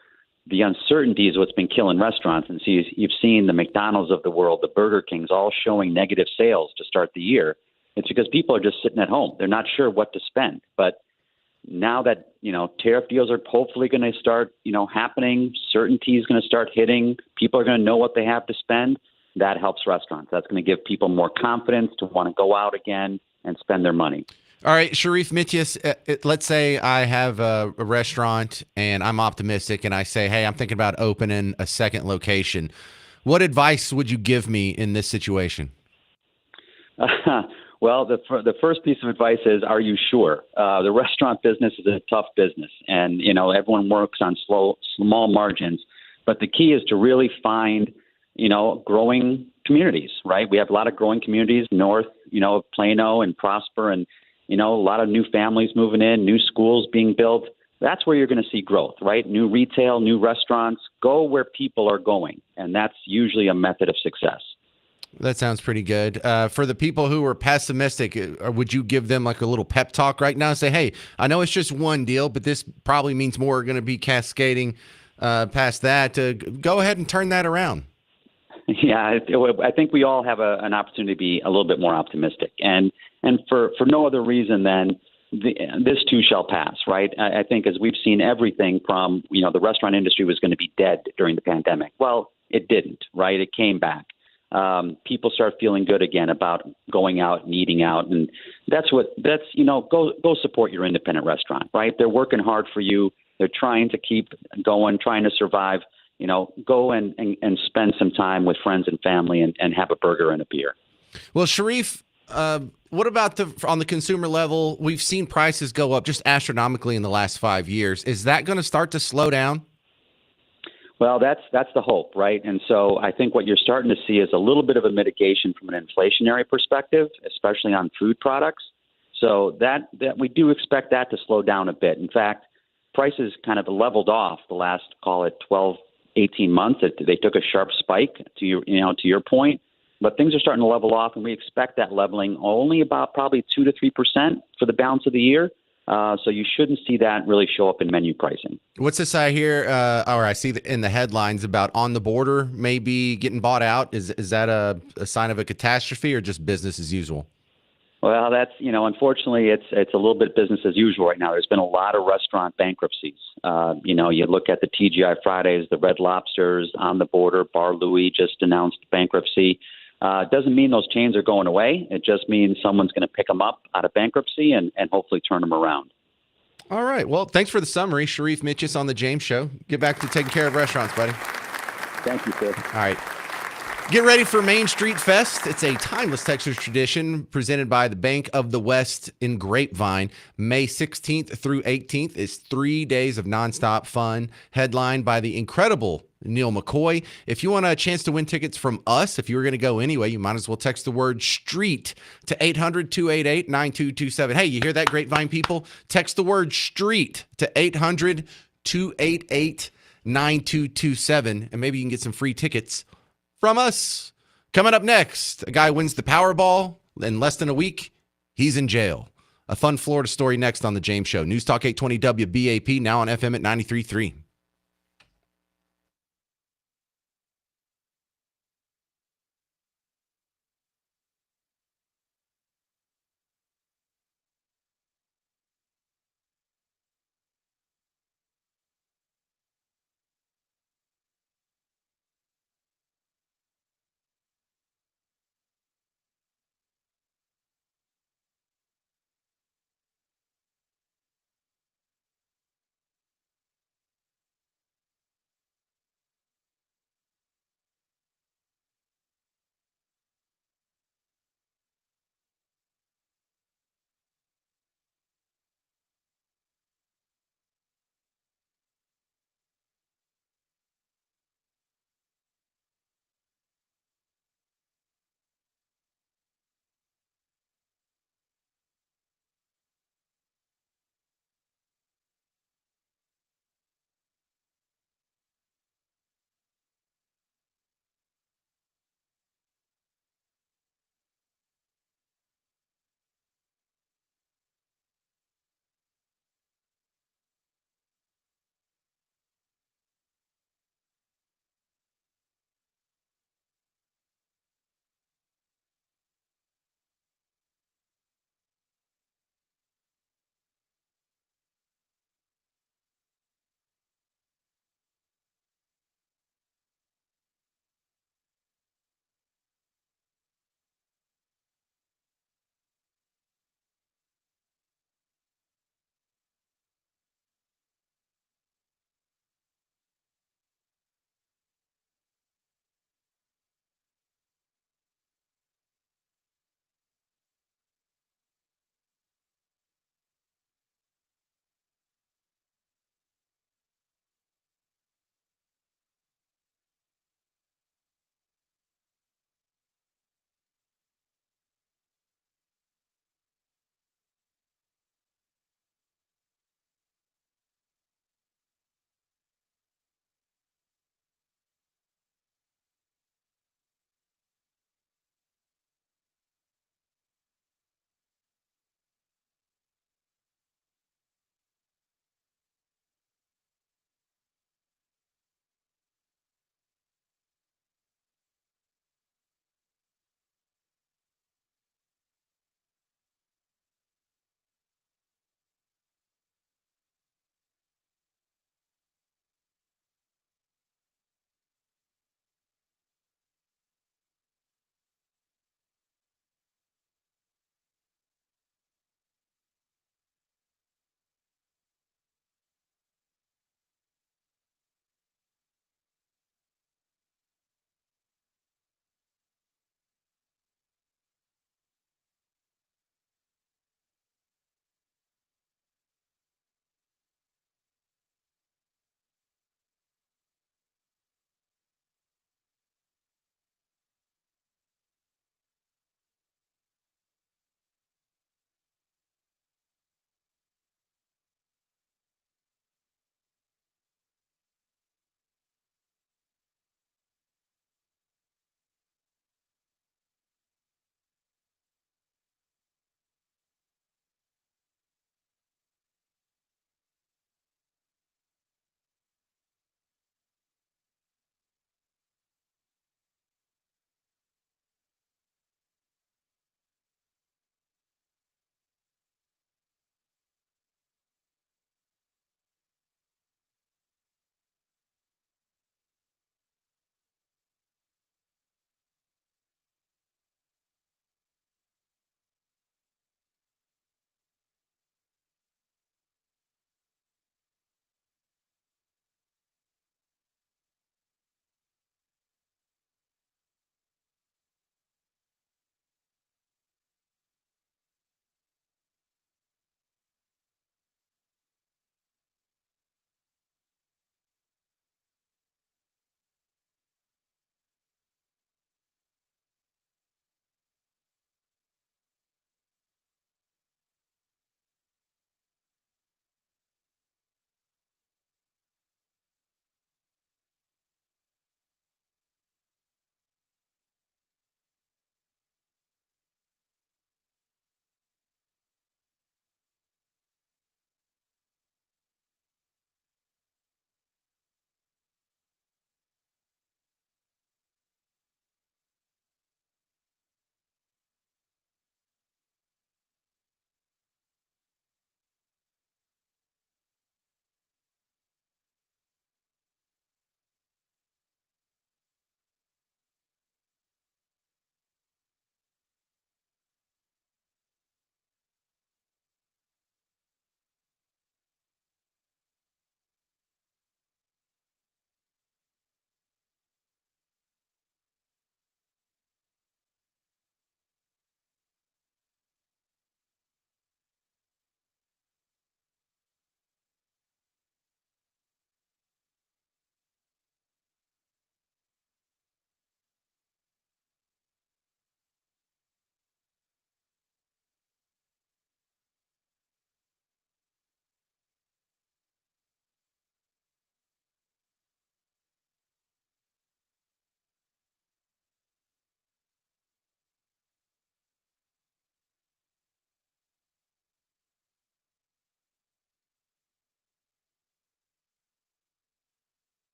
Speaker 21: the uncertainty is what's been killing restaurants. And so you've seen the McDonald's of the world, the Burger Kings, all showing negative sales to start the year. It's because people are just sitting at home. They're not sure what to spend. But now that, you know, tariff deals are hopefully going to start, you know, happening, certainty is going to start hitting, people are going to know what they have to spend. That helps restaurants. That's going to give people more confidence to want to go out again and spend their money.
Speaker 1: All right, Sharif Mityas, let's say I have a restaurant and I'm optimistic and I say, hey, I'm thinking about opening a second location. What advice would you give me in this situation?
Speaker 21: Well, the first piece of advice is, are you sure? The restaurant business is a tough business, and, you know, everyone works on small margins. But the key is to really find, you know, growing communities, right? We have a lot of growing communities north, you know, of Plano and Prosper, and, you know, a lot of new families moving in, new schools being built. That's where you're going to see growth, right? New retail, new restaurants. Go where people are going, and that's usually a method of success.
Speaker 1: That sounds pretty good. For the people who are pessimistic, would you give them like a little pep talk right now and say, hey, I know it's just one deal, but this probably means more are going to be cascading past that. Go ahead and turn that around.
Speaker 21: Yeah, I think we all have an opportunity to be a little bit more optimistic. And for no other reason than this too shall pass, right? I think as we've seen everything from, you know, the restaurant industry was going to be dead during the pandemic. Well, it didn't, right? It came back. People start feeling good again about going out and eating out. And that's, you know, go support your independent restaurant, right? They're working hard for you. They're trying to keep going, trying to survive. You know, go and spend some time with friends and family and have a burger and a beer.
Speaker 1: Well, Sharif, what about on the consumer level? We've seen prices go up just astronomically in the last 5 years. Is that going to start to slow down?
Speaker 21: Well, that's the hope, right? And so I think what you're starting to see is a little bit of a mitigation from an inflationary perspective, especially on food products. So that we do expect that to slow down a bit. In fact, prices kind of leveled off the last, call it 12, 18 months. They took a sharp spike to your point, but things are starting to level off, and we expect that leveling only about probably 2 to 3% for the balance of the year. So you shouldn't see that really show up in menu pricing.
Speaker 1: What's this I hear, or I see in the headlines about On the Border maybe getting bought out? Is that a sign of a catastrophe or just business as usual?
Speaker 21: Well, that's, you know, unfortunately, it's a little bit business as usual right now. There's been a lot of restaurant bankruptcies. You know, you look at the TGI Fridays, the Red Lobsters, On the Border, Bar Louie just announced bankruptcy. It doesn't mean those chains are going away. It just means someone's going to pick them up out of bankruptcy and hopefully turn them around.
Speaker 1: All right. Well, thanks for the summary, Sharif Mityas on the James Show. Get back to taking care of restaurants, buddy.
Speaker 21: Thank you, Sid.
Speaker 1: All right. Get ready for Main Street Fest. It's a timeless Texas tradition presented by the Bank of the West in Grapevine. May 16th through 18th is 3 days of nonstop fun, headlined by the incredible Neil McCoy. If you want a chance to win tickets from us, if you were going to go anyway, you might as well text the word STREET to 800-288-9227. Hey, you hear that, Grapevine people? Text the word STREET to 800-288-9227. 888-288-9227, and maybe you can get some free tickets from us. Coming up next, a guy wins the Powerball in less than a week. He's in jail. A fun Florida story next on The James Show. News Talk 820 WBAP, now on FM at 93.3.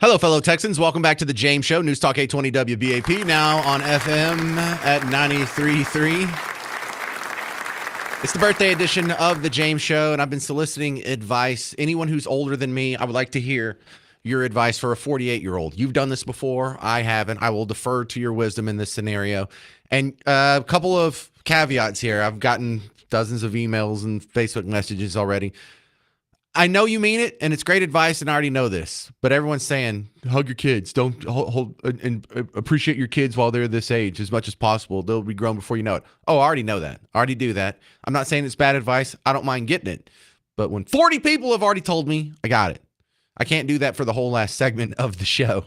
Speaker 1: Hello, fellow Texans. Welcome back to the James Show, News Talk 820 WBAP, now on FM at 93.3. It's the birthday edition of the James Show, and I've been soliciting advice. Anyone who's older than me, I would like to hear your advice for a 48-year-old. You've done this before. I haven't. I will defer to your wisdom in this scenario. And a couple of caveats here. I've gotten dozens of emails and Facebook messages already. I know you mean it, and it's great advice, and I already know this. But everyone's saying, hug your kids. Don't hold and appreciate your kids while they're this age as much as possible. They'll be grown before you know it. Oh, I already know that. I already do that. I'm not saying it's bad advice. I don't mind getting it. But when 40 people have already told me, I got it. I can't do that for the whole last segment of the show.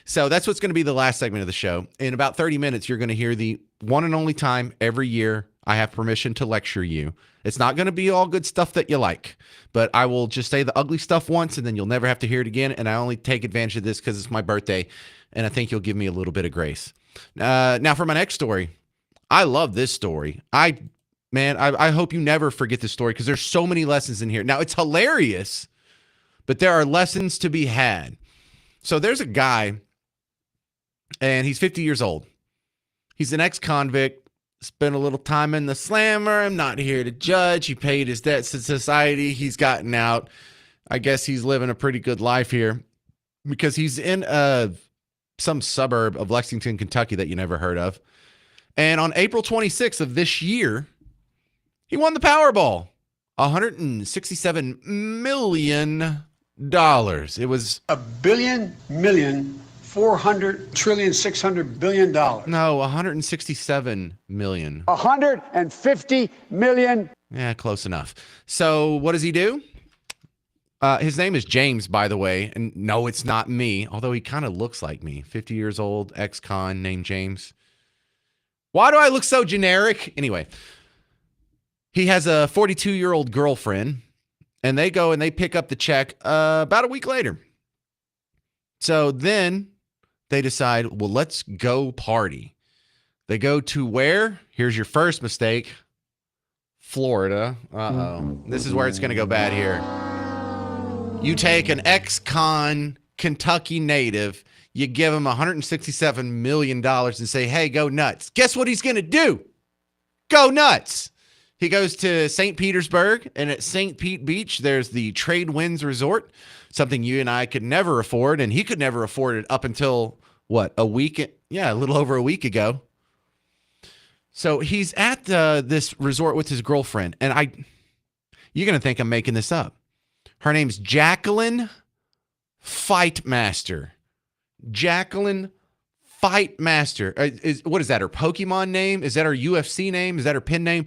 Speaker 1: So that's what's going to be the last segment of the show. In about 30 minutes, you're going to hear the one and only time every year I have permission to lecture you. It's not going to be all good stuff that you like, but I will just say the ugly stuff once, and then you'll never have to hear it again. And I only take advantage of this because it's my birthday, and I think you'll give me a little bit of grace. Now, for my next story, I love this story. I hope you never forget this story because there's so many lessons in here. Now, it's hilarious, but there are lessons to be had. So there's a guy, and he's 50 years old. He's an ex-convict. Spent a little time in the slammer. I'm not here to judge. He paid his debts to society. He's gotten out. I guess he's living a pretty good life here because he's in some suburb of Lexington, Kentucky that you never heard of. And on April 26th of this year, he won the Powerball. $167 million. It was
Speaker 2: $1,400,600 billion.
Speaker 1: No, 167 million.
Speaker 2: 150 million.
Speaker 1: Yeah, close enough. So what does he do? His name is James, by the way. And no, it's not me, although he kind of looks like me. 50 years old, ex-con named James. Why do I look so generic? Anyway, he has a 42-year-old girlfriend, and they go and they pick up the check about a week later. So then they decide, well, let's go party. They go to where? Here's your first mistake. Florida. Uh-oh. This is where it's going to go bad here. You take an ex-con Kentucky native, you give him $167 million and say, hey, go nuts. Guess what he's going to do? Go nuts. He goes to St. Petersburg, and at St. Pete Beach, there's the Trade Winds Resort, something you and I could never afford, and he could never afford it up until, a week? Yeah, a little over a week ago. So he's at this resort with his girlfriend, and you're going to think I'm making this up. Her name's Jacqueline Fightmaster. Jacqueline Fightmaster. What is that, her Pokemon name? Is that her UFC name? Is that her pen name?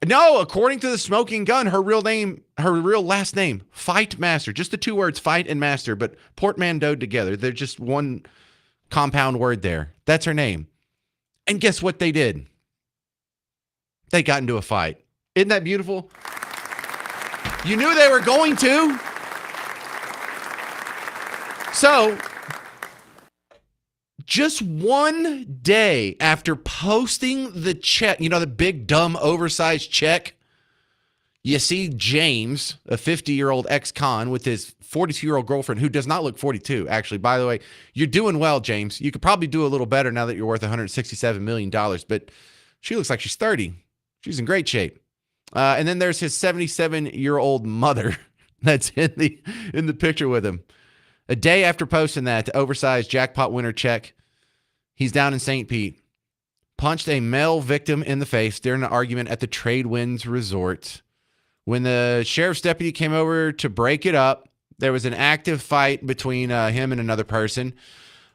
Speaker 1: No, according to the Smoking Gun, her real last name, Fightmaster. Just the two words, fight and master, but portmanteaued together. They're just one compound word there. That's her name. And guess what they did? They got into a fight. Isn't that beautiful? You knew they were going to. So, just one day after posting the check, the big, dumb, oversized check, you see James, a 50-year-old ex-con with his 42-year-old girlfriend, who does not look 42, actually. By the way, you're doing well, James. You could probably do a little better now that you're worth $167 million, but she looks like she's 30. She's in great shape. And then there's his 77-year-old mother that's in the picture with him. A day after posting that oversized jackpot winner check, he's down in St. Pete, punched a male victim in the face during an argument at the Trade Winds Resort. When the sheriff's deputy came over to break it up, there was an active fight between him and another person.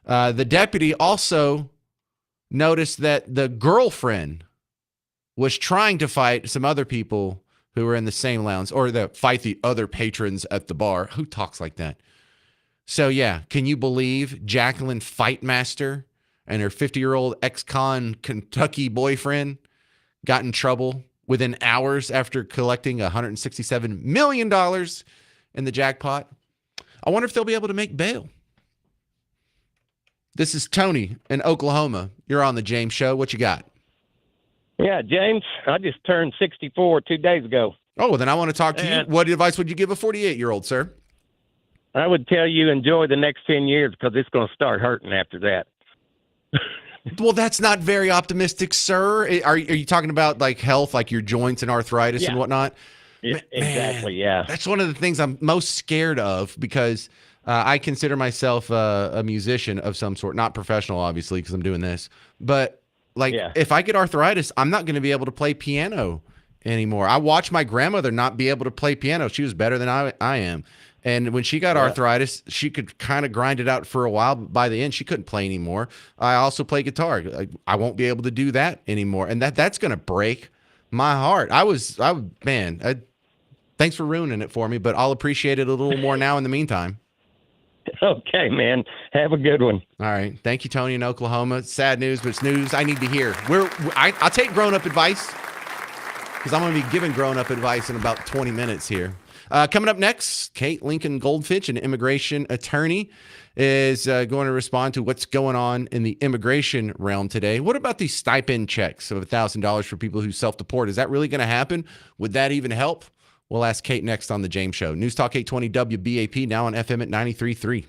Speaker 1: The deputy also noticed that the girlfriend was trying to fight some other people who were in the same lounge, or fight the other patrons at the bar. Who talks like that? So, yeah, can you believe Jacqueline Fightmaster and her 50-year-old ex-con Kentucky boyfriend got in trouble within hours after collecting $167 million in the jackpot? I wonder if they'll be able to make bail. This is Tony in Oklahoma. You're on the James Show. What you got?
Speaker 22: Yeah, James, I just turned 64 2 days ago.
Speaker 1: Oh, well, then I want to talk to you. What advice would you give a 48-year-old, sir?
Speaker 22: I would tell you enjoy the next 10 years because it's going to start hurting after that.
Speaker 1: Well, that's not very optimistic, sir. Are you talking about like health, like your joints and arthritis and whatnot?
Speaker 22: Yeah, exactly. Yeah.
Speaker 1: That's one of the things I'm most scared of because I consider myself a musician of some sort, not professional, obviously, because I'm doing this. But like, if I get arthritis, I'm not going to be able to play piano anymore. I watched my grandmother not be able to play piano. She was better than I am. And when she got arthritis, she could kind of grind it out for a while, but by the end, she couldn't play anymore. I also play guitar. I won't be able to do that anymore. And that's going to break my heart. Thanks for ruining it for me, but I'll appreciate it a little more now in the meantime.
Speaker 22: Okay, man. Have a good one.
Speaker 1: All right. Thank you, Tony in Oklahoma. It's sad news, but it's news I need to hear. I'll take grown-up advice because I'm going to be giving grown-up advice in about 20 minutes here. Coming up next, Kate Lincoln Goldfinch, an immigration attorney, is going to respond to what's going on in the immigration realm today. What about these stipend checks of $1,000 for people who self-deport? Is that really going to happen? Would that even help? We'll ask Kate next on The James Show. News Talk 820 WBAP, now on FM at 93.3.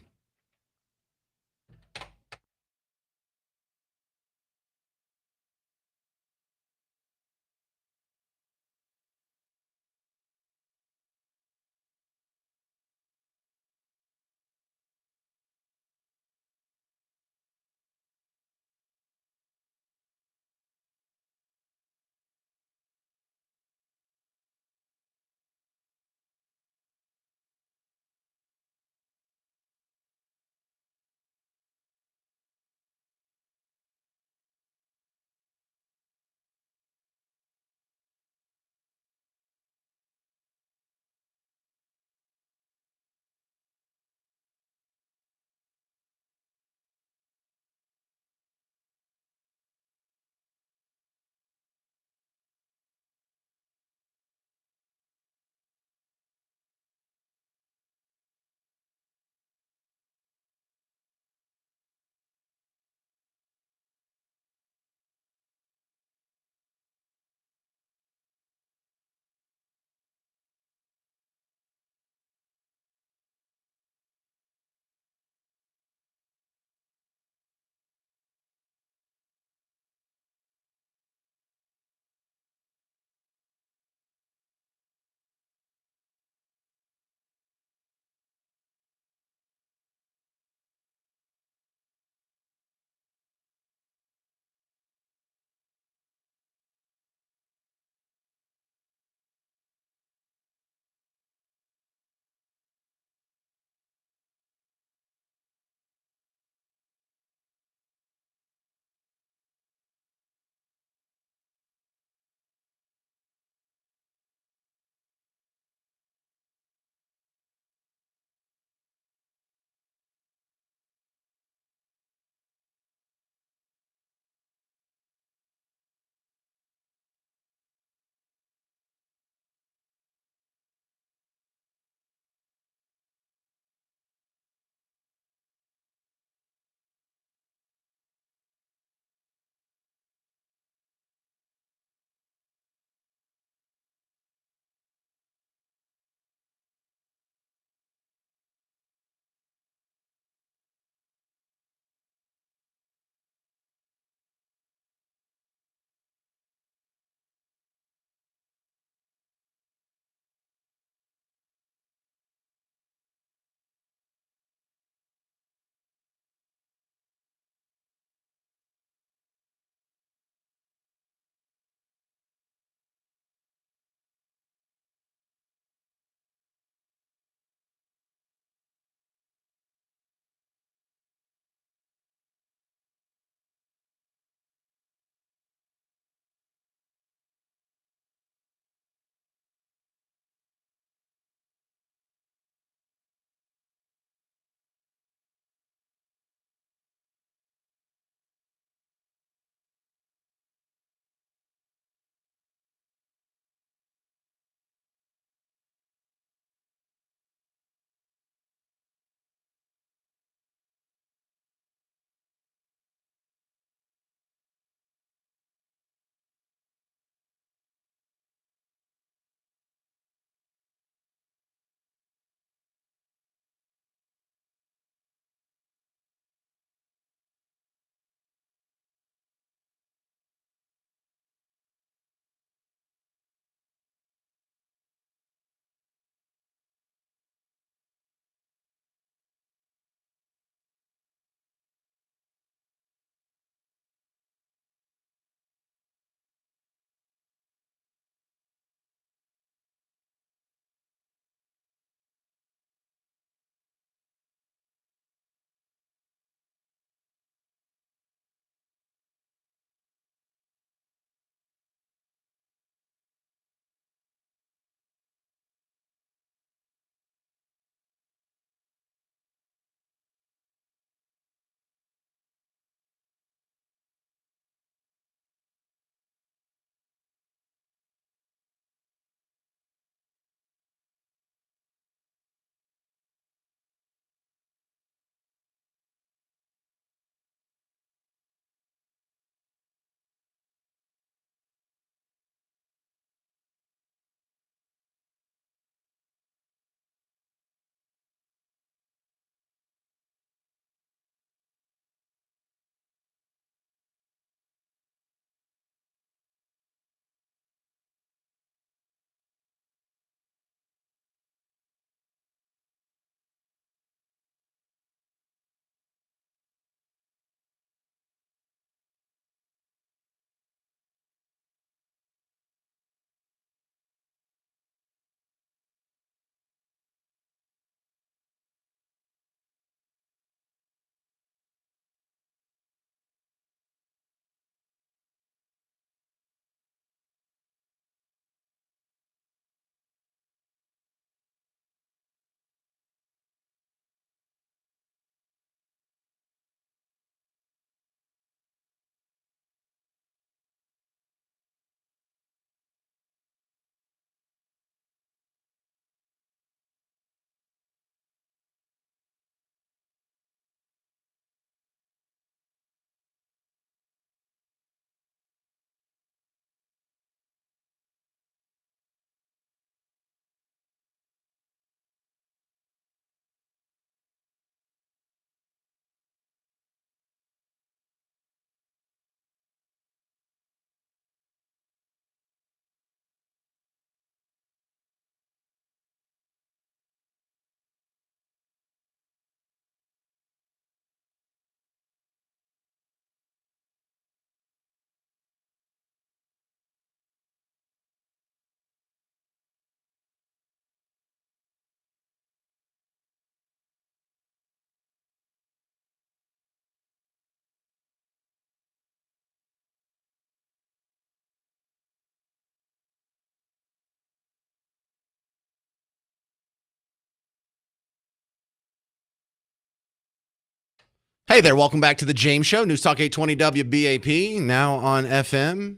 Speaker 1: Hey there, welcome back to the James Show, News Talk 820 WBAP, now on FM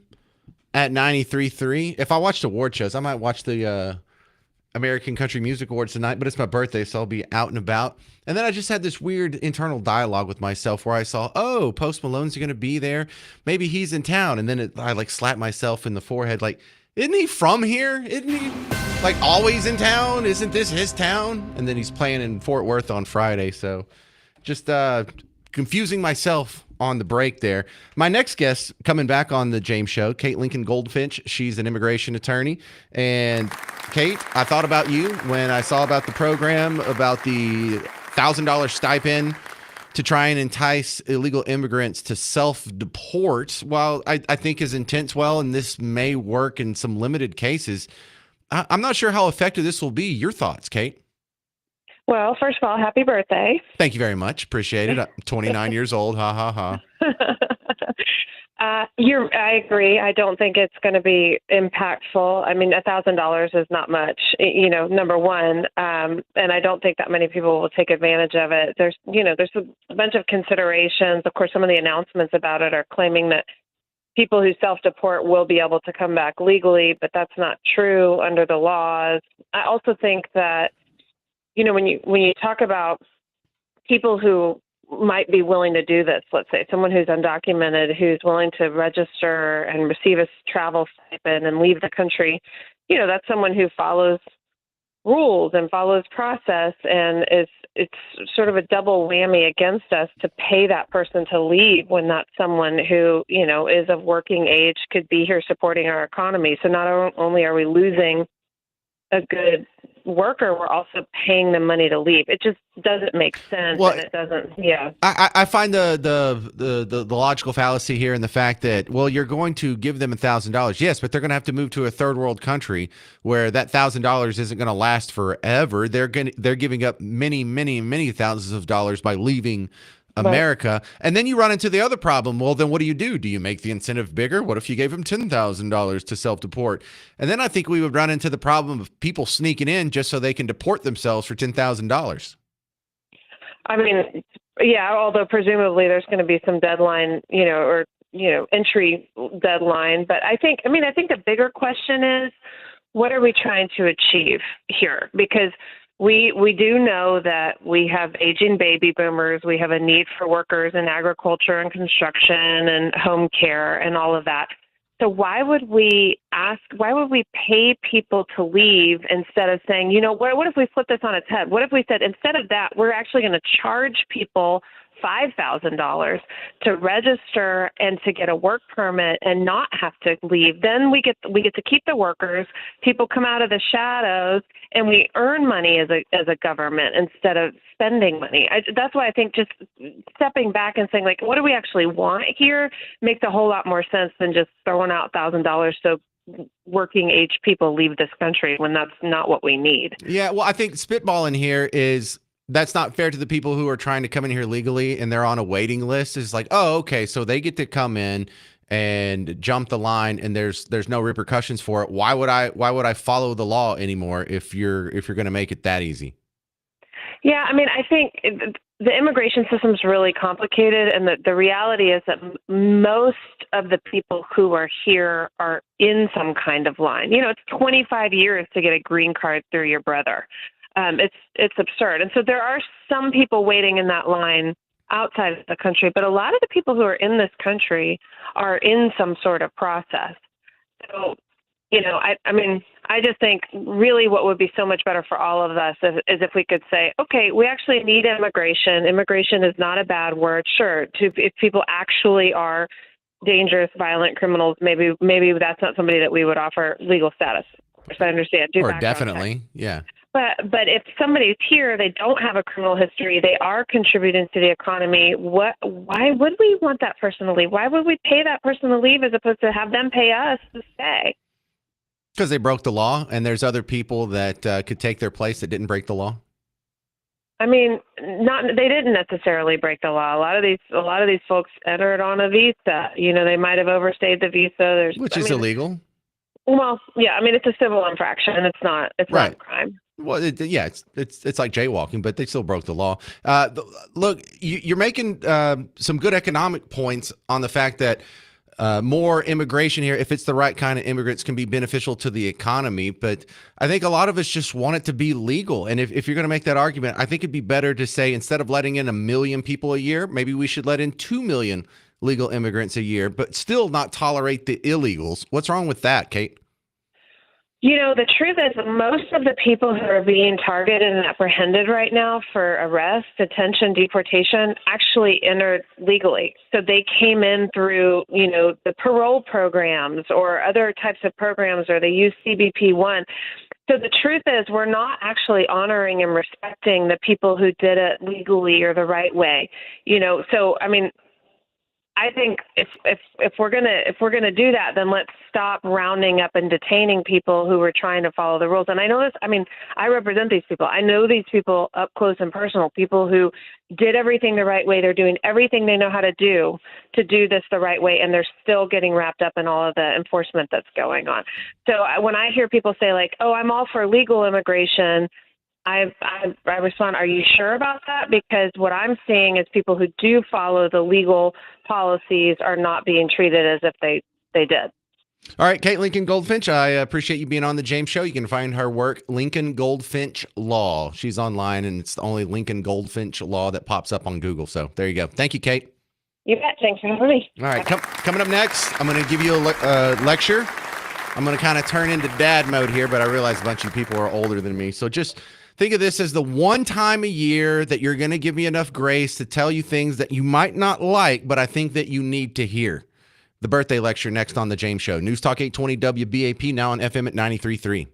Speaker 1: at 93.3. If I watched award shows, I might watch the American Country Music Awards tonight, but it's my birthday, so I'll be out and about. And then I just had this weird internal dialogue with myself where I saw, oh, Post Malone's going to be there. Maybe he's in town. And then I like slapped myself in the forehead like, isn't he from here? Isn't he like always in town? Isn't this his town? And then he's playing in Fort Worth on Friday. So just confusing myself on the break there. My next guest coming back on the James Show, Kate Lincoln Goldfinch. She's an immigration attorney. And Kate, I thought about you when I saw about the program, about the $1,000 stipend to try and entice illegal immigrants to self-deport. While I think his intent's well, and this may work in some limited cases, I'm not sure how effective this will be. Your thoughts, Kate?
Speaker 3: Well, first of all, happy birthday.
Speaker 1: Thank you very much. Appreciate it. I'm 29 years old. Ha, ha, ha.
Speaker 3: I agree. I don't think it's going to be impactful. I mean, $1,000 is not much, number one. And I don't think that many people will take advantage of it. There's a bunch of considerations. Of course, some of the announcements about it are claiming that people who self-deport will be able to come back legally, but that's not true under the laws. I also think that, when you talk about people who might be willing to do this, let's say someone who's undocumented, who's willing to register and receive a travel stipend and leave the country, that's someone who follows rules and follows process, and it's sort of a double whammy against us to pay that person to leave when that's someone who, is of working age, could be here supporting our economy. So not only are we losing a good worker, we're also paying them money to leave. It just doesn't make sense.
Speaker 1: Well,
Speaker 3: and it doesn't. Yeah.
Speaker 1: I find the logical fallacy here in the fact that, well, you're going to give them $1,000. Yes, but they're going to have to move to a third world country where that $1,000 isn't going to last forever. They're giving up many, many, many thousands of dollars by leaving America. And then you run into the other problem. Well, then what do? Do you make the incentive bigger? What if you gave them $10,000 to self-deport? And then I think we would run into the problem of people sneaking in just so they can deport themselves for $10,000.
Speaker 3: I mean, yeah, although presumably there's going to be some deadline, entry deadline. But I think the bigger question is, what are we trying to achieve here? Because we do know that we have aging baby boomers. We have a need for workers in agriculture and construction and home care and all of that. So why would we pay people to leave instead of saying, what if we flip this on its head? What if we said, instead of that, we're actually going to charge people $5,000 to register and to get a work permit and not have to leave. Then we get to keep the workers. People come out of the shadows, and we earn money as a government instead of spending money. That's why I think just stepping back and saying, like, what do we actually want here makes a whole lot more sense than just throwing out $1,000 so working age people leave this country when that's not what we need.
Speaker 1: Yeah, well, I think spitballing here is that's not fair to the people who are trying to come in here legally and they're on a waiting list. It's like, oh, okay, so they get to come in and jump the line and there's no repercussions for it. Why would I follow the law anymore if you're going to make it that easy?
Speaker 3: Yeah, I mean, I think the immigration system is really complicated, and the reality is that most of the people who are here are in some kind of line. It's 25 years to get a green card through your brother. It's absurd. And so there are some people waiting in that line outside of the country, but a lot of the people who are in this country are in some sort of process. So, I just think really what would be so much better for all of us is if we could say, okay, we actually need immigration. Immigration is not a bad word. Sure, if people actually are dangerous, violent criminals, maybe that's not somebody that we would offer legal status. So I understand.
Speaker 1: Or definitely, yeah.
Speaker 3: But if somebody's here, they don't have a criminal history, they are contributing to the economy, why would we want that person to leave? Why would we pay that person to leave as opposed to have them pay us to stay?
Speaker 1: Because they broke the law, and there's other people that could take their place that didn't break the law.
Speaker 3: I mean, they didn't necessarily break the law. A lot of these folks entered on a visa. They might have overstayed the visa.
Speaker 1: Which is illegal.
Speaker 3: Well, yeah, I mean, it's a civil infraction. It's not
Speaker 1: Right.
Speaker 3: a crime.
Speaker 1: Well, it's like jaywalking, but they still broke the law. Look, you're making some good economic points on the fact that more immigration here, if it's the right kind of immigrants, can be beneficial to the economy. But I think a lot of us just want it to be legal. And if you're going to make that argument, I think it'd be better to say, instead of letting in 1 million people a year, maybe we should let in 2 million legal immigrants a year, but still not tolerate the illegals. What's wrong with that, Kate?
Speaker 3: You know, the truth is that most of the people who are being targeted and apprehended right now for arrest, detention, deportation actually entered legally. So they came in through, you know, the parole programs or other types of programs, or they use CBP-1. So the truth is we're not actually honoring and respecting the people who did it legally or the right way. You know, so I mean, I think if we're gonna do that, then let's stop rounding up and detaining people who are trying to follow the rules. And I know this. I mean, I represent these people. I know these people up close and personal. People who did everything the right way. They're doing everything they know how to do this the right way, and they're still getting wrapped up in all of the enforcement that's going on. So when I hear people say like, "Oh, I'm all for legal immigration," I respond, are you sure about that? Because what I'm seeing is people who do follow the legal policies are not being treated as if they did.
Speaker 1: All right, Kate Lincoln Goldfinch, I appreciate you being on the James Show. You can find her work, Lincoln Goldfinch Law. She's online, and it's the only Lincoln Goldfinch Law that pops up on Google. So there you go. Thank you, Kate.
Speaker 3: You bet. Thanks for having me.
Speaker 1: All right, coming up next, I'm going to give you a lecture. I'm going to kind of turn into dad mode here, but I realize a bunch of people are older than me. So just think of this as the one time a year that you're going to give me enough grace to tell you things that you might not like, but I think that you need to hear. The birthday lecture next on The James Show. News Talk 820 WBAP, now on FM at 93.3.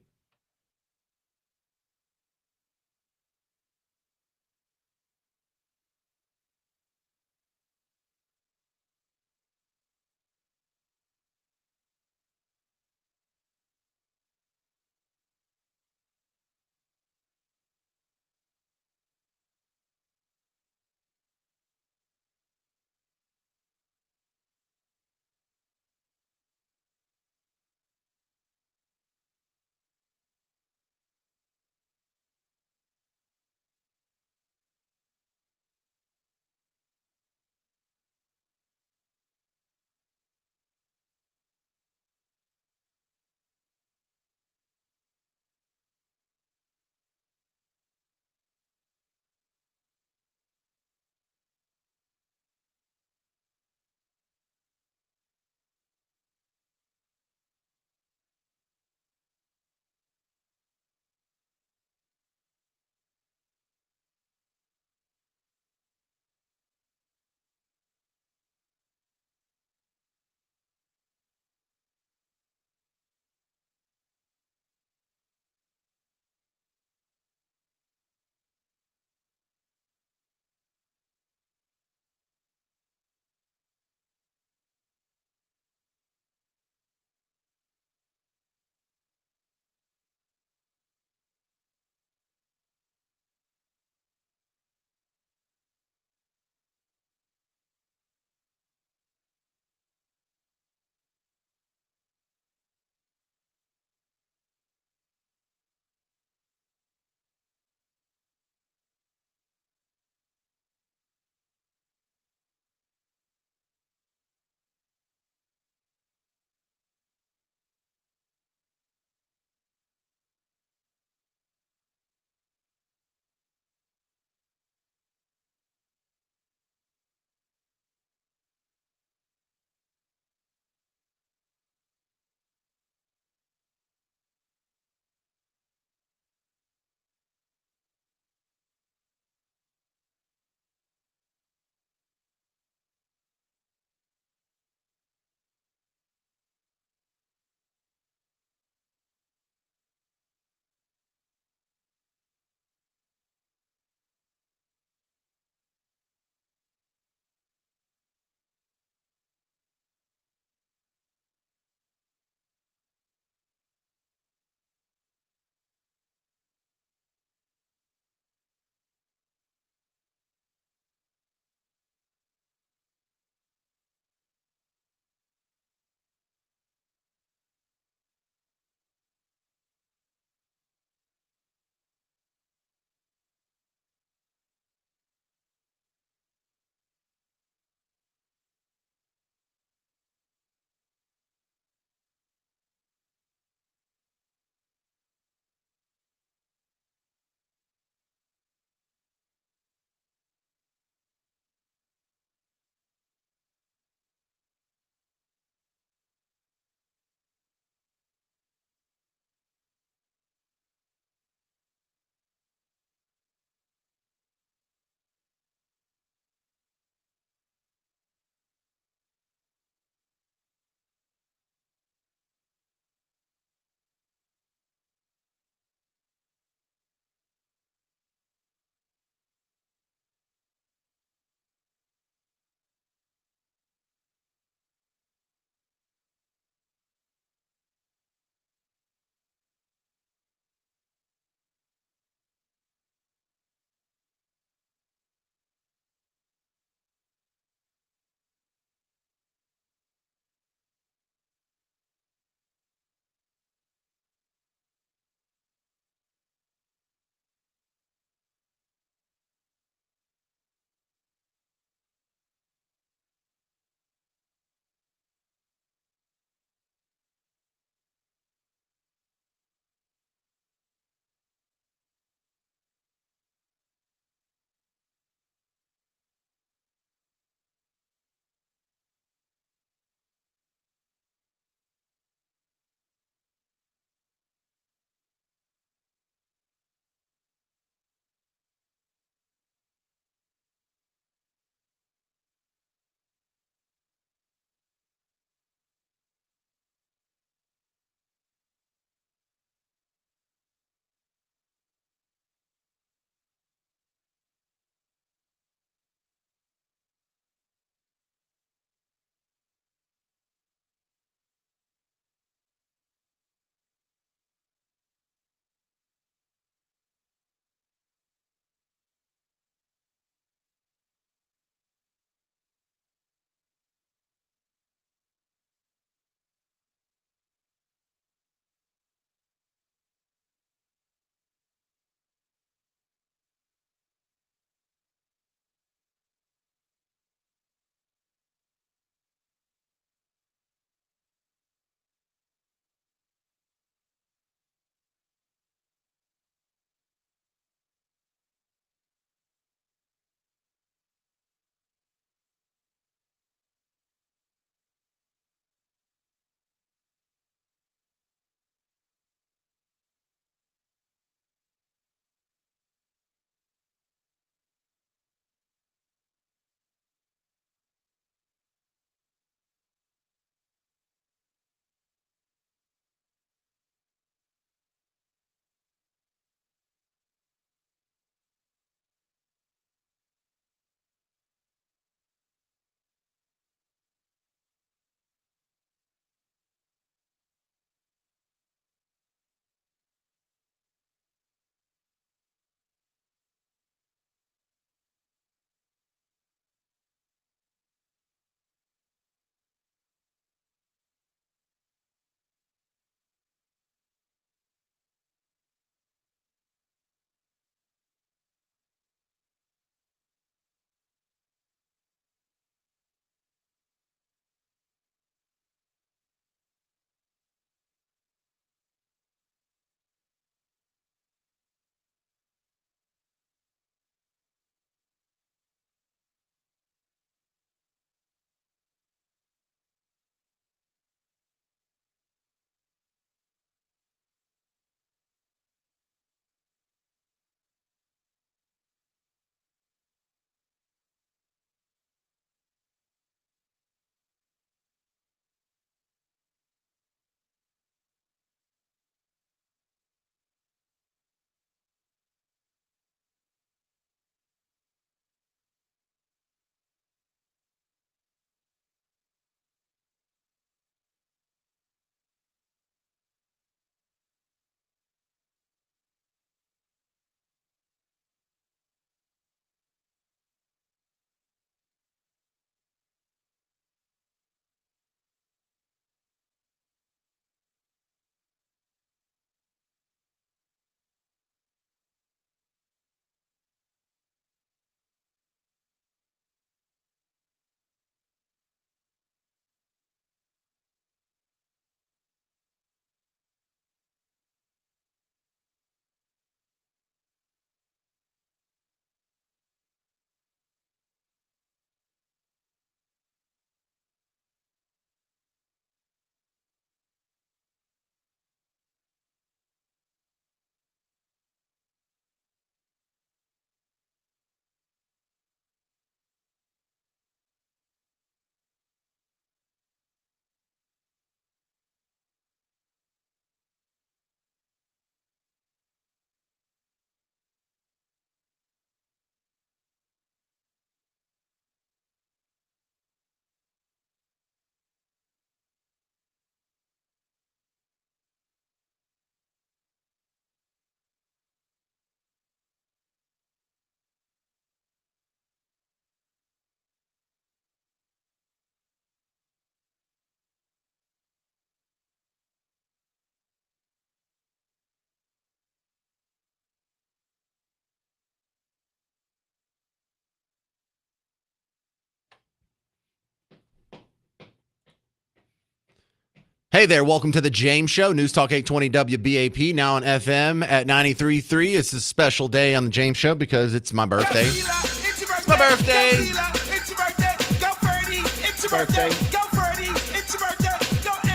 Speaker 1: Hey there, welcome to the James Show, News Talk 820 WBAP, now on FM at 93.3. It's a special day on the James Show because it's my birthday. It's my birthday.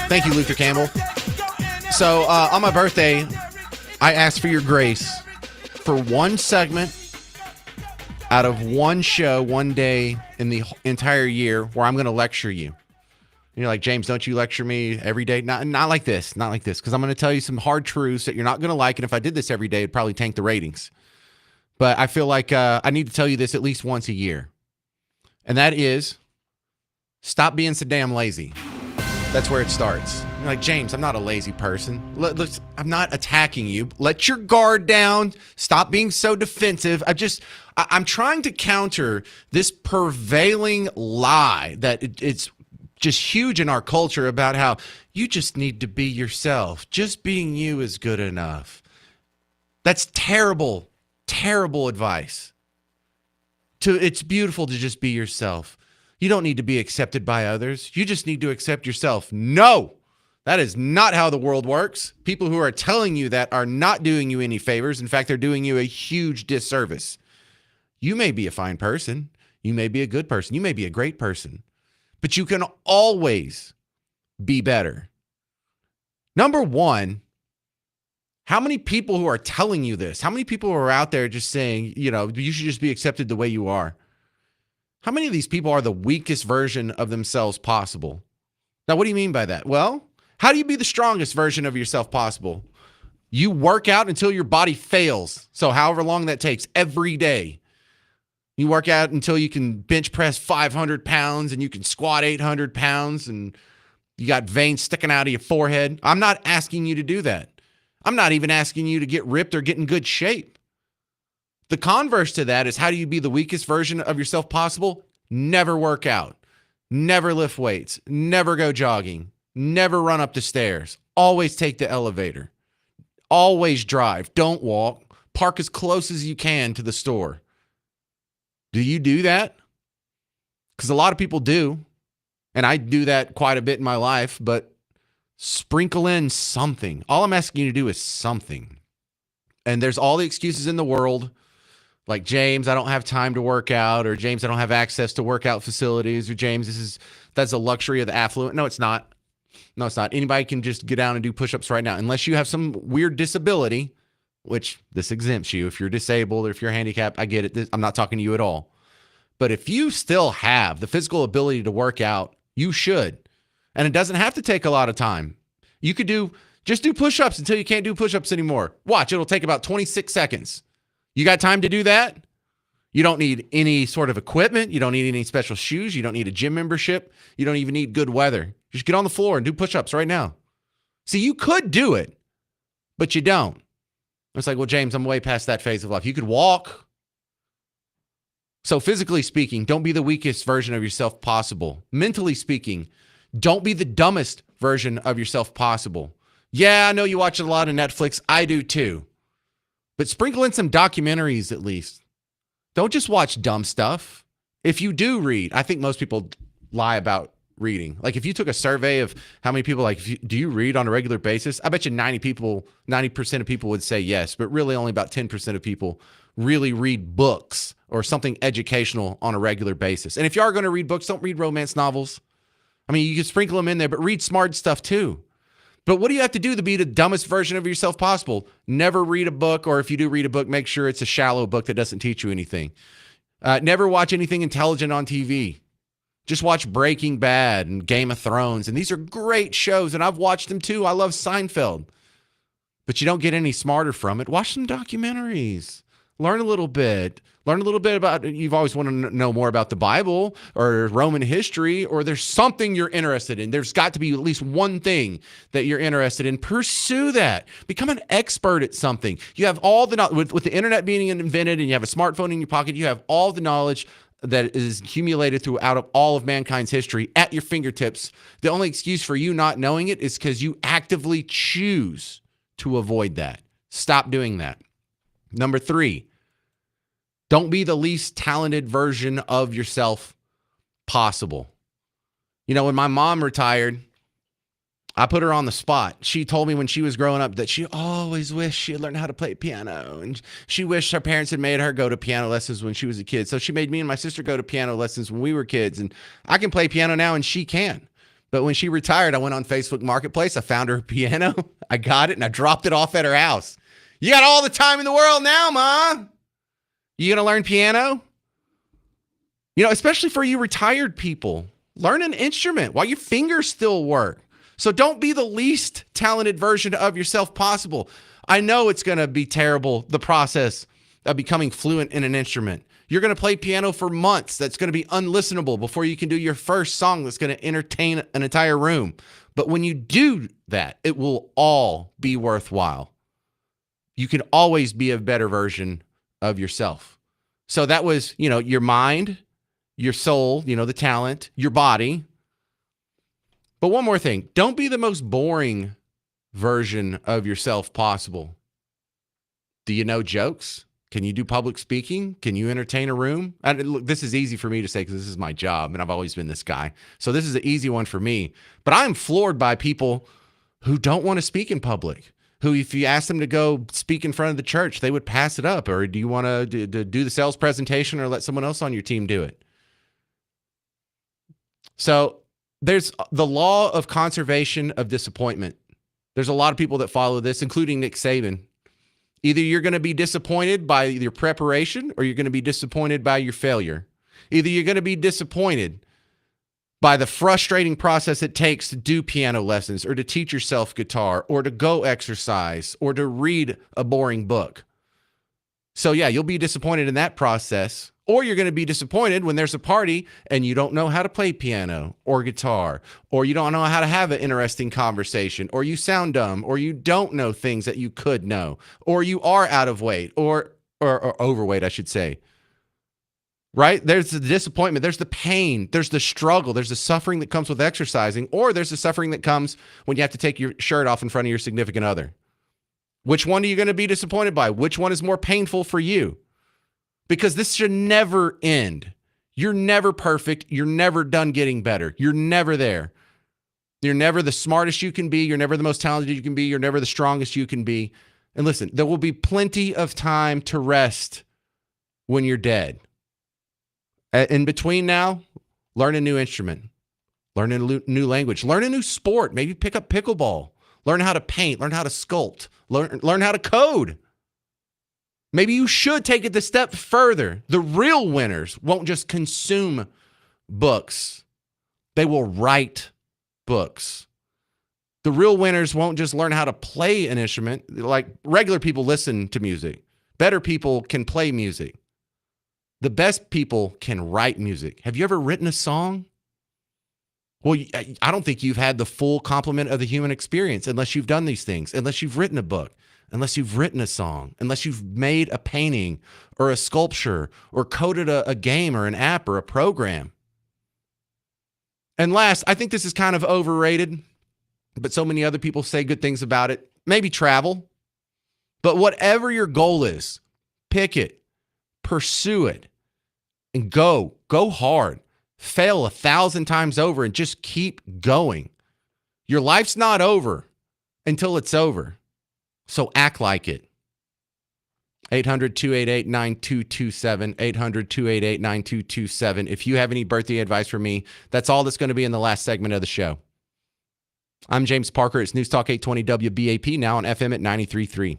Speaker 1: Thank you, Luther Campbell. So on my birthday, I asked for your grace for one segment out of one show, one day in the entire year where I'm going to lecture you. And you're like, James, don't you lecture me every day? Not like this, because I'm going to tell you some hard truths that you're not going to like. And if I did this every day, it'd probably tank the ratings. But I feel like I need to tell you this at least once a year. And that is, stop being so damn lazy. That's where it starts. You're like, James, I'm not a lazy person. I'm not attacking you. Let your guard down. Stop being so defensive. I'm trying to counter this prevailing lie that it's just huge in our culture about how you just need to be yourself. Just being you is good enough. That's terrible, terrible advice. It's beautiful to just be yourself. You don't need to be accepted by others. You just need to accept yourself. No, that is not how the world works. People who are telling you that are not doing you any favors. In fact, they're doing you a huge disservice. You may be a fine person. You may be a good person. You may be a great person. But you can always be better. Number one, how many people who are telling you this? How many people are out there just saying, you should just be accepted the way you are? How many of these people are the weakest version of themselves possible? Now, what do you mean by that? Well, how do you be the strongest version of yourself possible? You work out until your body fails. So however long that takes, every day. You work out until you can bench press 500 pounds and you can squat 800 pounds and you got veins sticking out of your forehead. I'm not asking you to do that. I'm not even asking you to get ripped or get in good shape. The converse to that is, how do you be the weakest version of yourself possible? Never work out. Never lift weights. Never go jogging. Never run up the stairs. Always take the elevator. Always drive. Don't walk. Park as close as you can to the store. Do you do that? Because a lot of people do. And I do that quite a bit in my life, but sprinkle in something. All I'm asking you to do is something. And there's all the excuses in the world. Like, James, I don't have time to work out, or James, I don't have access to workout facilities, or James, that's a luxury of the affluent. No, it's not. No, it's not. Anybody can just get down and do push-ups right now, unless you have some weird disability, which this exempts you. If you're disabled or if you're handicapped, I get it. I'm not talking to you at all. But if you still have the physical ability to work out, you should. And it doesn't have to take a lot of time. You could just do push-ups until you can't do push-ups anymore. Watch, it'll take about 26 seconds. You got time to do that? You don't need any sort of equipment. You don't need any special shoes. You don't need a gym membership. You don't even need good weather. Just get on the floor and do push-ups right now. See, you could do it, but you don't. It's like, well, James, I'm way past that phase of life. You could walk. So physically speaking, don't be the weakest version of yourself possible. Mentally speaking, don't be the dumbest version of yourself possible. Yeah, I know you watch a lot of Netflix. I do too. But sprinkle in some documentaries at least. Don't just watch dumb stuff. If you do read, I think most people lie about reading. Like, if you took a survey of how many people, do you read on a regular basis? I bet you 90% of people would say yes, but really only about 10% of people really read books or something educational on a regular basis. And if you are going to read books, don't read romance novels. I mean, you can sprinkle them in there, but read smart stuff too. But what do you have to do to be the dumbest version of yourself possible? Never read a book, or if you do read a book, make sure it's a shallow book that doesn't teach you anything. Never watch anything intelligent on TV. Just watch Breaking Bad and Game of Thrones. And these are great shows, and I've watched them too. I love Seinfeld. But you don't get any smarter from it. Watch some documentaries. Learn a little bit. Learn a little bit about, you've always wanted to know more about the Bible or Roman history, or there's something you're interested in. There's got to be at least one thing that you're interested in. Pursue that. Become an expert at something. You have all the knowledge. With the internet being invented and you have a smartphone in your pocket, you have all the knowledge that is accumulated throughout all of mankind's history at your fingertips. The only excuse for you not knowing it is because you actively choose to avoid that. Stop doing that. Number 3, don't be the least talented version of yourself possible. You know, when my mom retired, I put her on the spot. She told me when she was growing up that she always wished she had learned how to play piano. And she wished her parents had made her go to piano lessons when she was a kid. So she made me and my sister go to piano lessons when we were kids. And I can play piano now and she can. But when she retired, I went on Facebook Marketplace. I found her a piano. I got it and I dropped it off at her house. You got all the time in the world now, Ma. You going to learn piano? You know, especially for you retired people, learn an instrument while your fingers still work. So don't be the least talented version of yourself possible. I know it's going to be terrible, the process of becoming fluent in an instrument. You're going to play piano for months. That's going to be unlistenable before you can do your first song that's going to entertain an entire room. But when you do that, it will all be worthwhile. You can always be a better version of yourself. So that was, you know, your mind, your soul, you know, the talent, your body. But one more thing, don't be the most boring version of yourself possible. Do you know jokes? Can you do public speaking? Can you entertain a room? And look, this is easy for me to say because this is my job and I've always been this guy. So this is an easy one for me. But I'm floored by people who don't want to speak in public, who if you ask them to go speak in front of the church, they would pass it up. Or do you want to do the sales presentation or let someone else on your team do it? So there's the law of conservation of disappointment. There's a lot of people that follow this, including Nick Saban. Either you're going to be disappointed by your preparation or you're going to be disappointed by your failure. Either you're going to be disappointed by the frustrating process it takes to do piano lessons or to teach yourself guitar or to go exercise or to read a boring book. So yeah, you'll be disappointed in that process. Or you're going to be disappointed when there's a party and you don't know how to play piano or guitar, or you don't know how to have an interesting conversation, or you sound dumb, or you don't know things that you could know, or you are out of weight or overweight, I should say. Right? There's the disappointment. There's the pain. There's the struggle. There's the suffering that comes with exercising, or there's the suffering that comes when you have to take your shirt off in front of your significant other. Which one are you going to be disappointed by? Which one is more painful for you? Because this should never end. You're never perfect. You're never done getting better. You're never there. You're never the smartest you can be. You're never the most talented you can be. You're never the strongest you can be. And listen, there will be plenty of time to rest when you're dead. In between now, learn a new instrument. Learn a new language. Learn a new sport. Maybe pick up pickleball. Learn how to paint. Learn how to sculpt. Learn how to code. Maybe you should take it a step further. The real winners won't just consume books. They will write books. The real winners won't just learn how to play an instrument. Like regular people listen to music. Better people can play music. The best people can write music. Have you ever written a song? Well, I don't think you've had the full complement of the human experience unless you've done these things, unless you've written a book, unless you've written a song, unless you've made a painting or a sculpture or coded a game or an app or a program. And last, I think this is kind of overrated, but so many other people say good things about it. Maybe travel. But whatever your goal is, pick it, pursue it, and go hard. Fail 1,000 times over and just keep going. Your life's not over until it's over. So act like it. 800-288-9227, 800-288-9227. If you have any birthday advice for me, that's all that's going to be in the last segment of the show. I'm James Parker. It's News Talk 820 WBAP, now on FM at 93.3.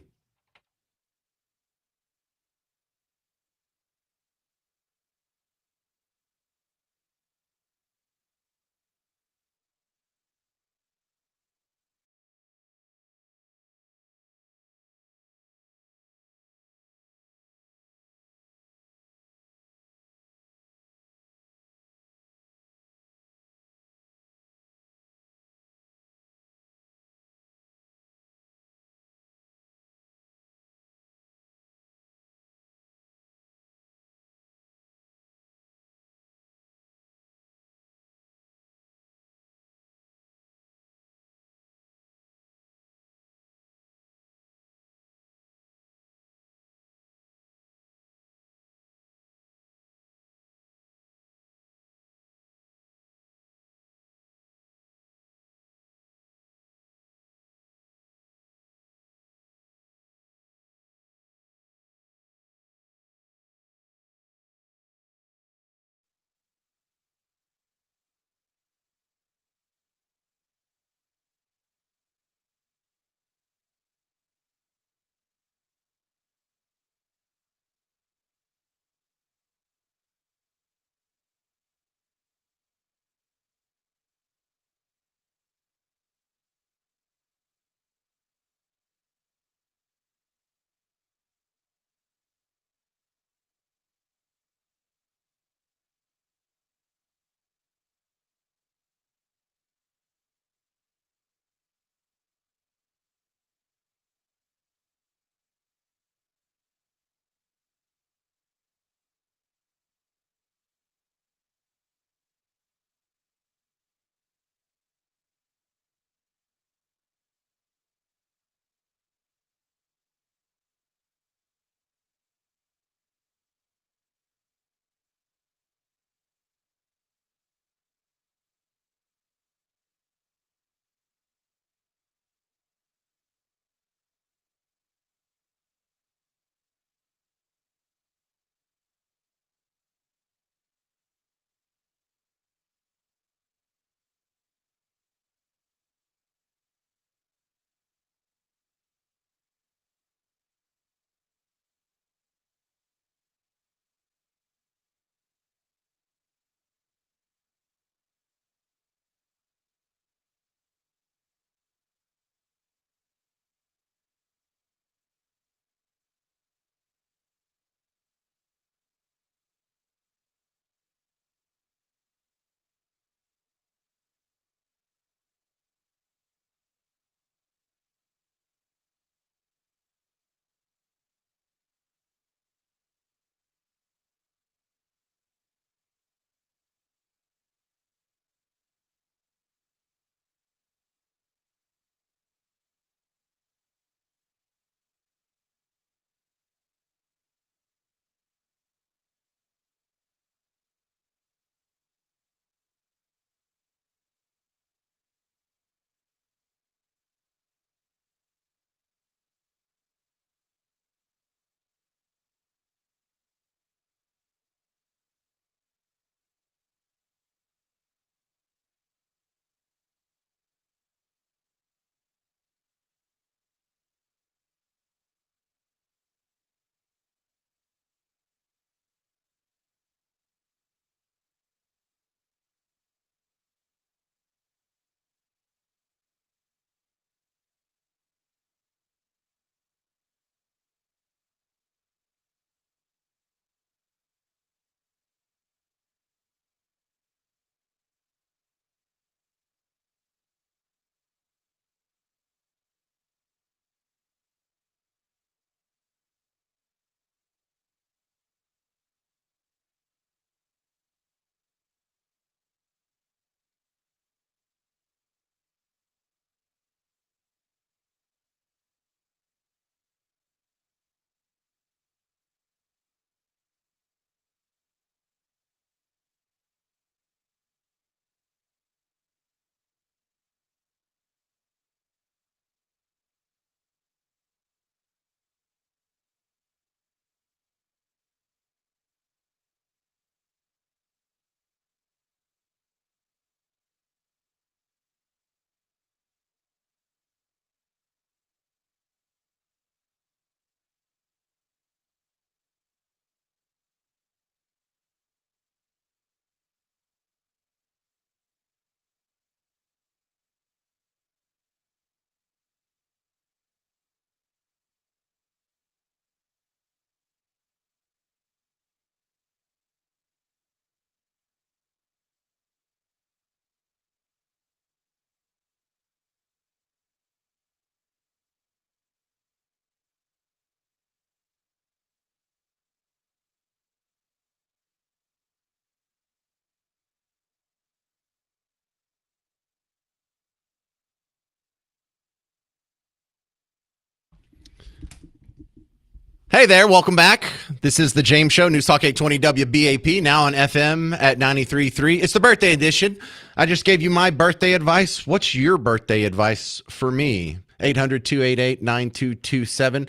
Speaker 1: Hey there, welcome back. This is the James Show, News Talk 820 WBAP, now on FM at 93.3. It's the birthday edition. I just gave you my birthday advice. What's your birthday advice for me? 800-288-9227.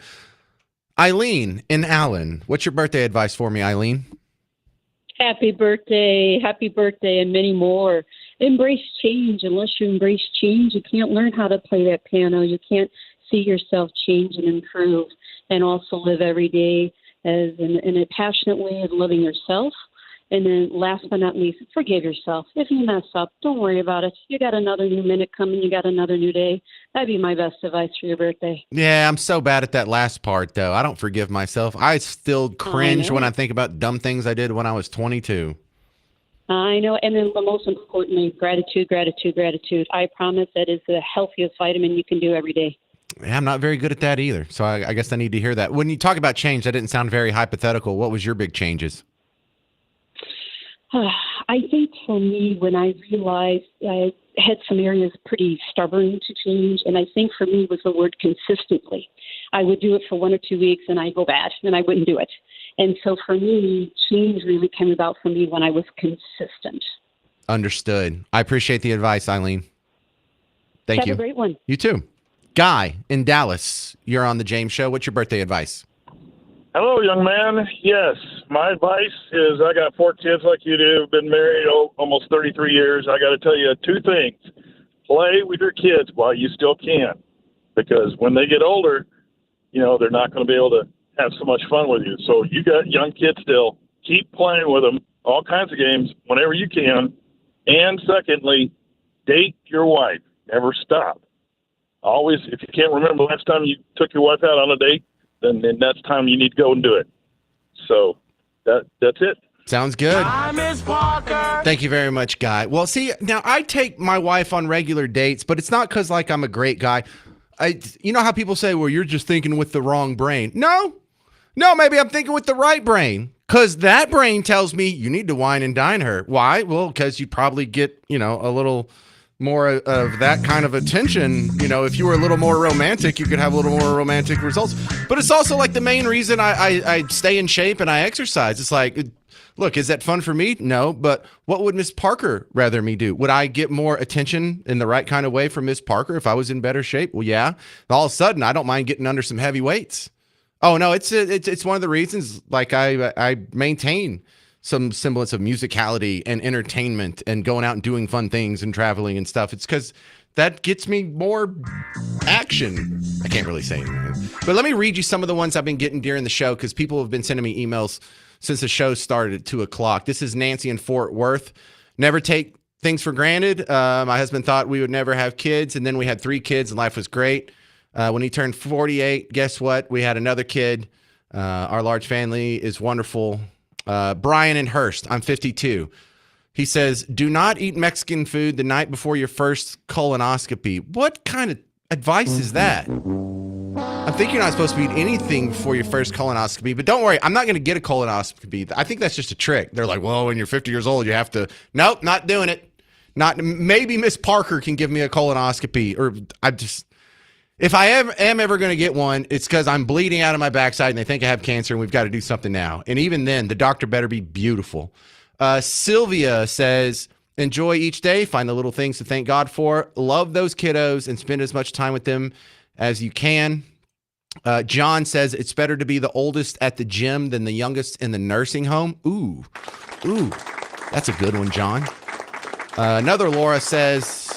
Speaker 1: Eileen in Allen, what's your birthday advice for me, Eileen?
Speaker 4: Happy birthday, and many more. Embrace change. Unless you embrace change, you can't learn how to play that piano. You can't see yourself change and improve, and also live every day as in a passionate way of loving yourself. And then last but not least, forgive yourself. If you mess up, don't worry about it. You got another new minute coming. You got another new day. That'd be my best advice for your birthday.
Speaker 1: Yeah, I'm so bad at that last part, though. I don't forgive myself. I still cringe when I think about dumb things I did when I was 22.
Speaker 4: I know. And then most importantly, gratitude, gratitude, gratitude. I promise that is the healthiest vitamin you can do every day.
Speaker 1: Yeah, I'm not very good at that either. So I guess I need to hear that. When you talk about change, that didn't sound very hypothetical. What was your big changes?
Speaker 4: I think for me, when I realized I had some areas pretty stubborn to change, and I think for me was the word consistently. I would do it for 1 or 2 weeks, and I'd go bad, and I wouldn't do it. And so for me, change really came about for me when I was consistent.
Speaker 1: Understood. I appreciate the advice, Eileen. Thank you.
Speaker 4: Have a great one.
Speaker 1: You too. Guy in Dallas, you're on the James Show. What's your birthday advice?
Speaker 5: Hello, young man. Yes, my advice is I got 4 kids like you do, been married almost 33 years. I got to tell you 2 things. Play with your kids while you still can, because when they get older, they're not going to be able to have so much fun with you. So you got young kids still. Keep playing with them, all kinds of games, whenever you can. And secondly, date your wife. Never stop. Always, if you can't remember the last time you took your wife out on a date, then that's time you need to go and do it. So that's it.
Speaker 1: Sounds good. Thank you very much, Guy. Well, see, now I take my wife on regular dates, but it's not because I'm a great guy. You know how people say, well, you're just thinking with the wrong brain. No, maybe I'm thinking with the right brain, because that brain tells me you need to wine and dine her. Why? Well, because you'd probably get, a little more of that kind of attention. If you were a little more romantic, you could have a little more romantic results. But it's also like the main reason I stay in shape and I exercise. It's like, look, is that fun for me? No, but what would Miss Parker rather me do? Would I get more attention in the right kind of way from Miss Parker if I was in better shape? Well, yeah. All of a sudden, I don't mind getting under some heavy weights. Oh no, it's one of the reasons. Like I maintain some semblance of musicality and entertainment and going out and doing fun things and traveling and stuff. It's because that gets me more action. I can't really say anything. But let me read you some of the ones I've been getting during the show, because people have been sending me emails since the show started at 2 o'clock. This is Nancy in Fort Worth. Never take things for granted. My husband thought we would never have kids, and then we had 3 kids and life was great. When he turned 48, guess what? We had another kid. Our large family is wonderful. Brian in Hurst, I'm 52. He says, do not eat Mexican food the night before your first colonoscopy. What kind of advice is that? I think you're not supposed to eat anything before your first colonoscopy, but don't worry, I'm not going to get a colonoscopy. I think that's just a trick. They're like, well, when you're 50 years old, you have to. Nope, not doing it. Maybe Miss Parker can give me a colonoscopy, or if I am ever going to get one, it's because I'm bleeding out of my backside and they think I have cancer and we've got to do something now. And even then, the doctor better be beautiful. Sylvia says, enjoy each day. Find the little things to thank God for. Love those kiddos and spend as much time with them as you can. John says, it's better to be the oldest at the gym than the youngest in the nursing home. Ooh, that's a good one, John. Another Laura says,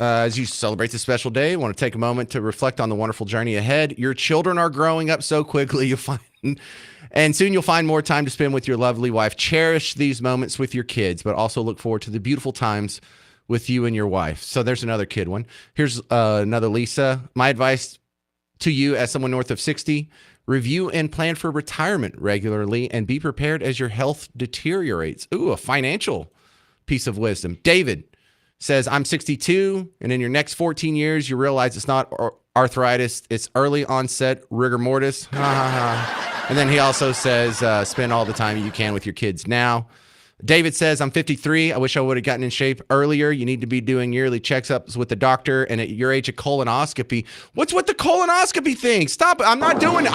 Speaker 1: as you celebrate this special day, I want to take a moment to reflect on the wonderful journey ahead. Your children are growing up so quickly, and soon you'll find more time to spend with your lovely wife. Cherish these moments with your kids, but also look forward to the beautiful times with you and your wife. So there's another kid one. Here's another Lisa. My advice to you as someone north of 60, review and plan for retirement regularly and be prepared as your health deteriorates. Ooh, a financial piece of wisdom. David says, I'm 62, and in your next 14 years, you realize it's not arthritis, it's early onset rigor mortis. And then he also says, spend all the time you can with your kids now. David says, I'm 53. I wish I would have gotten in shape earlier. You need to be doing yearly checkups with the doctor, and at your age, a colonoscopy. What's with the colonoscopy thing? Stop it. I'm not doing it.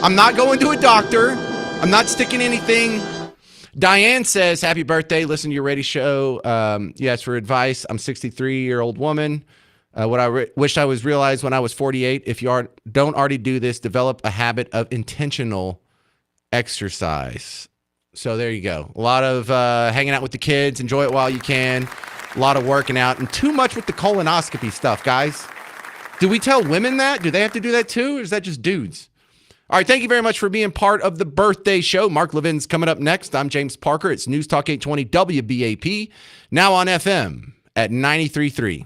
Speaker 1: I'm not going to a doctor. I'm not sticking anything. Diane says, happy birthday. Listen to your radio show. Yes, for advice. I'm a 63-year-old woman. What I wish I was realized when I was 48, if you don't already do this, develop a habit of intentional exercise. So there you go. A lot of hanging out with the kids. Enjoy it while you can. A lot of working out. And too much with the colonoscopy stuff, guys. Do we tell women that? Do they have to do that too? Or is that just dudes? All right, thank you very much for being part of the birthday show. Mark Levin's coming up next. I'm James Parker. It's News Talk 820 WBAP, now on FM at 93.3.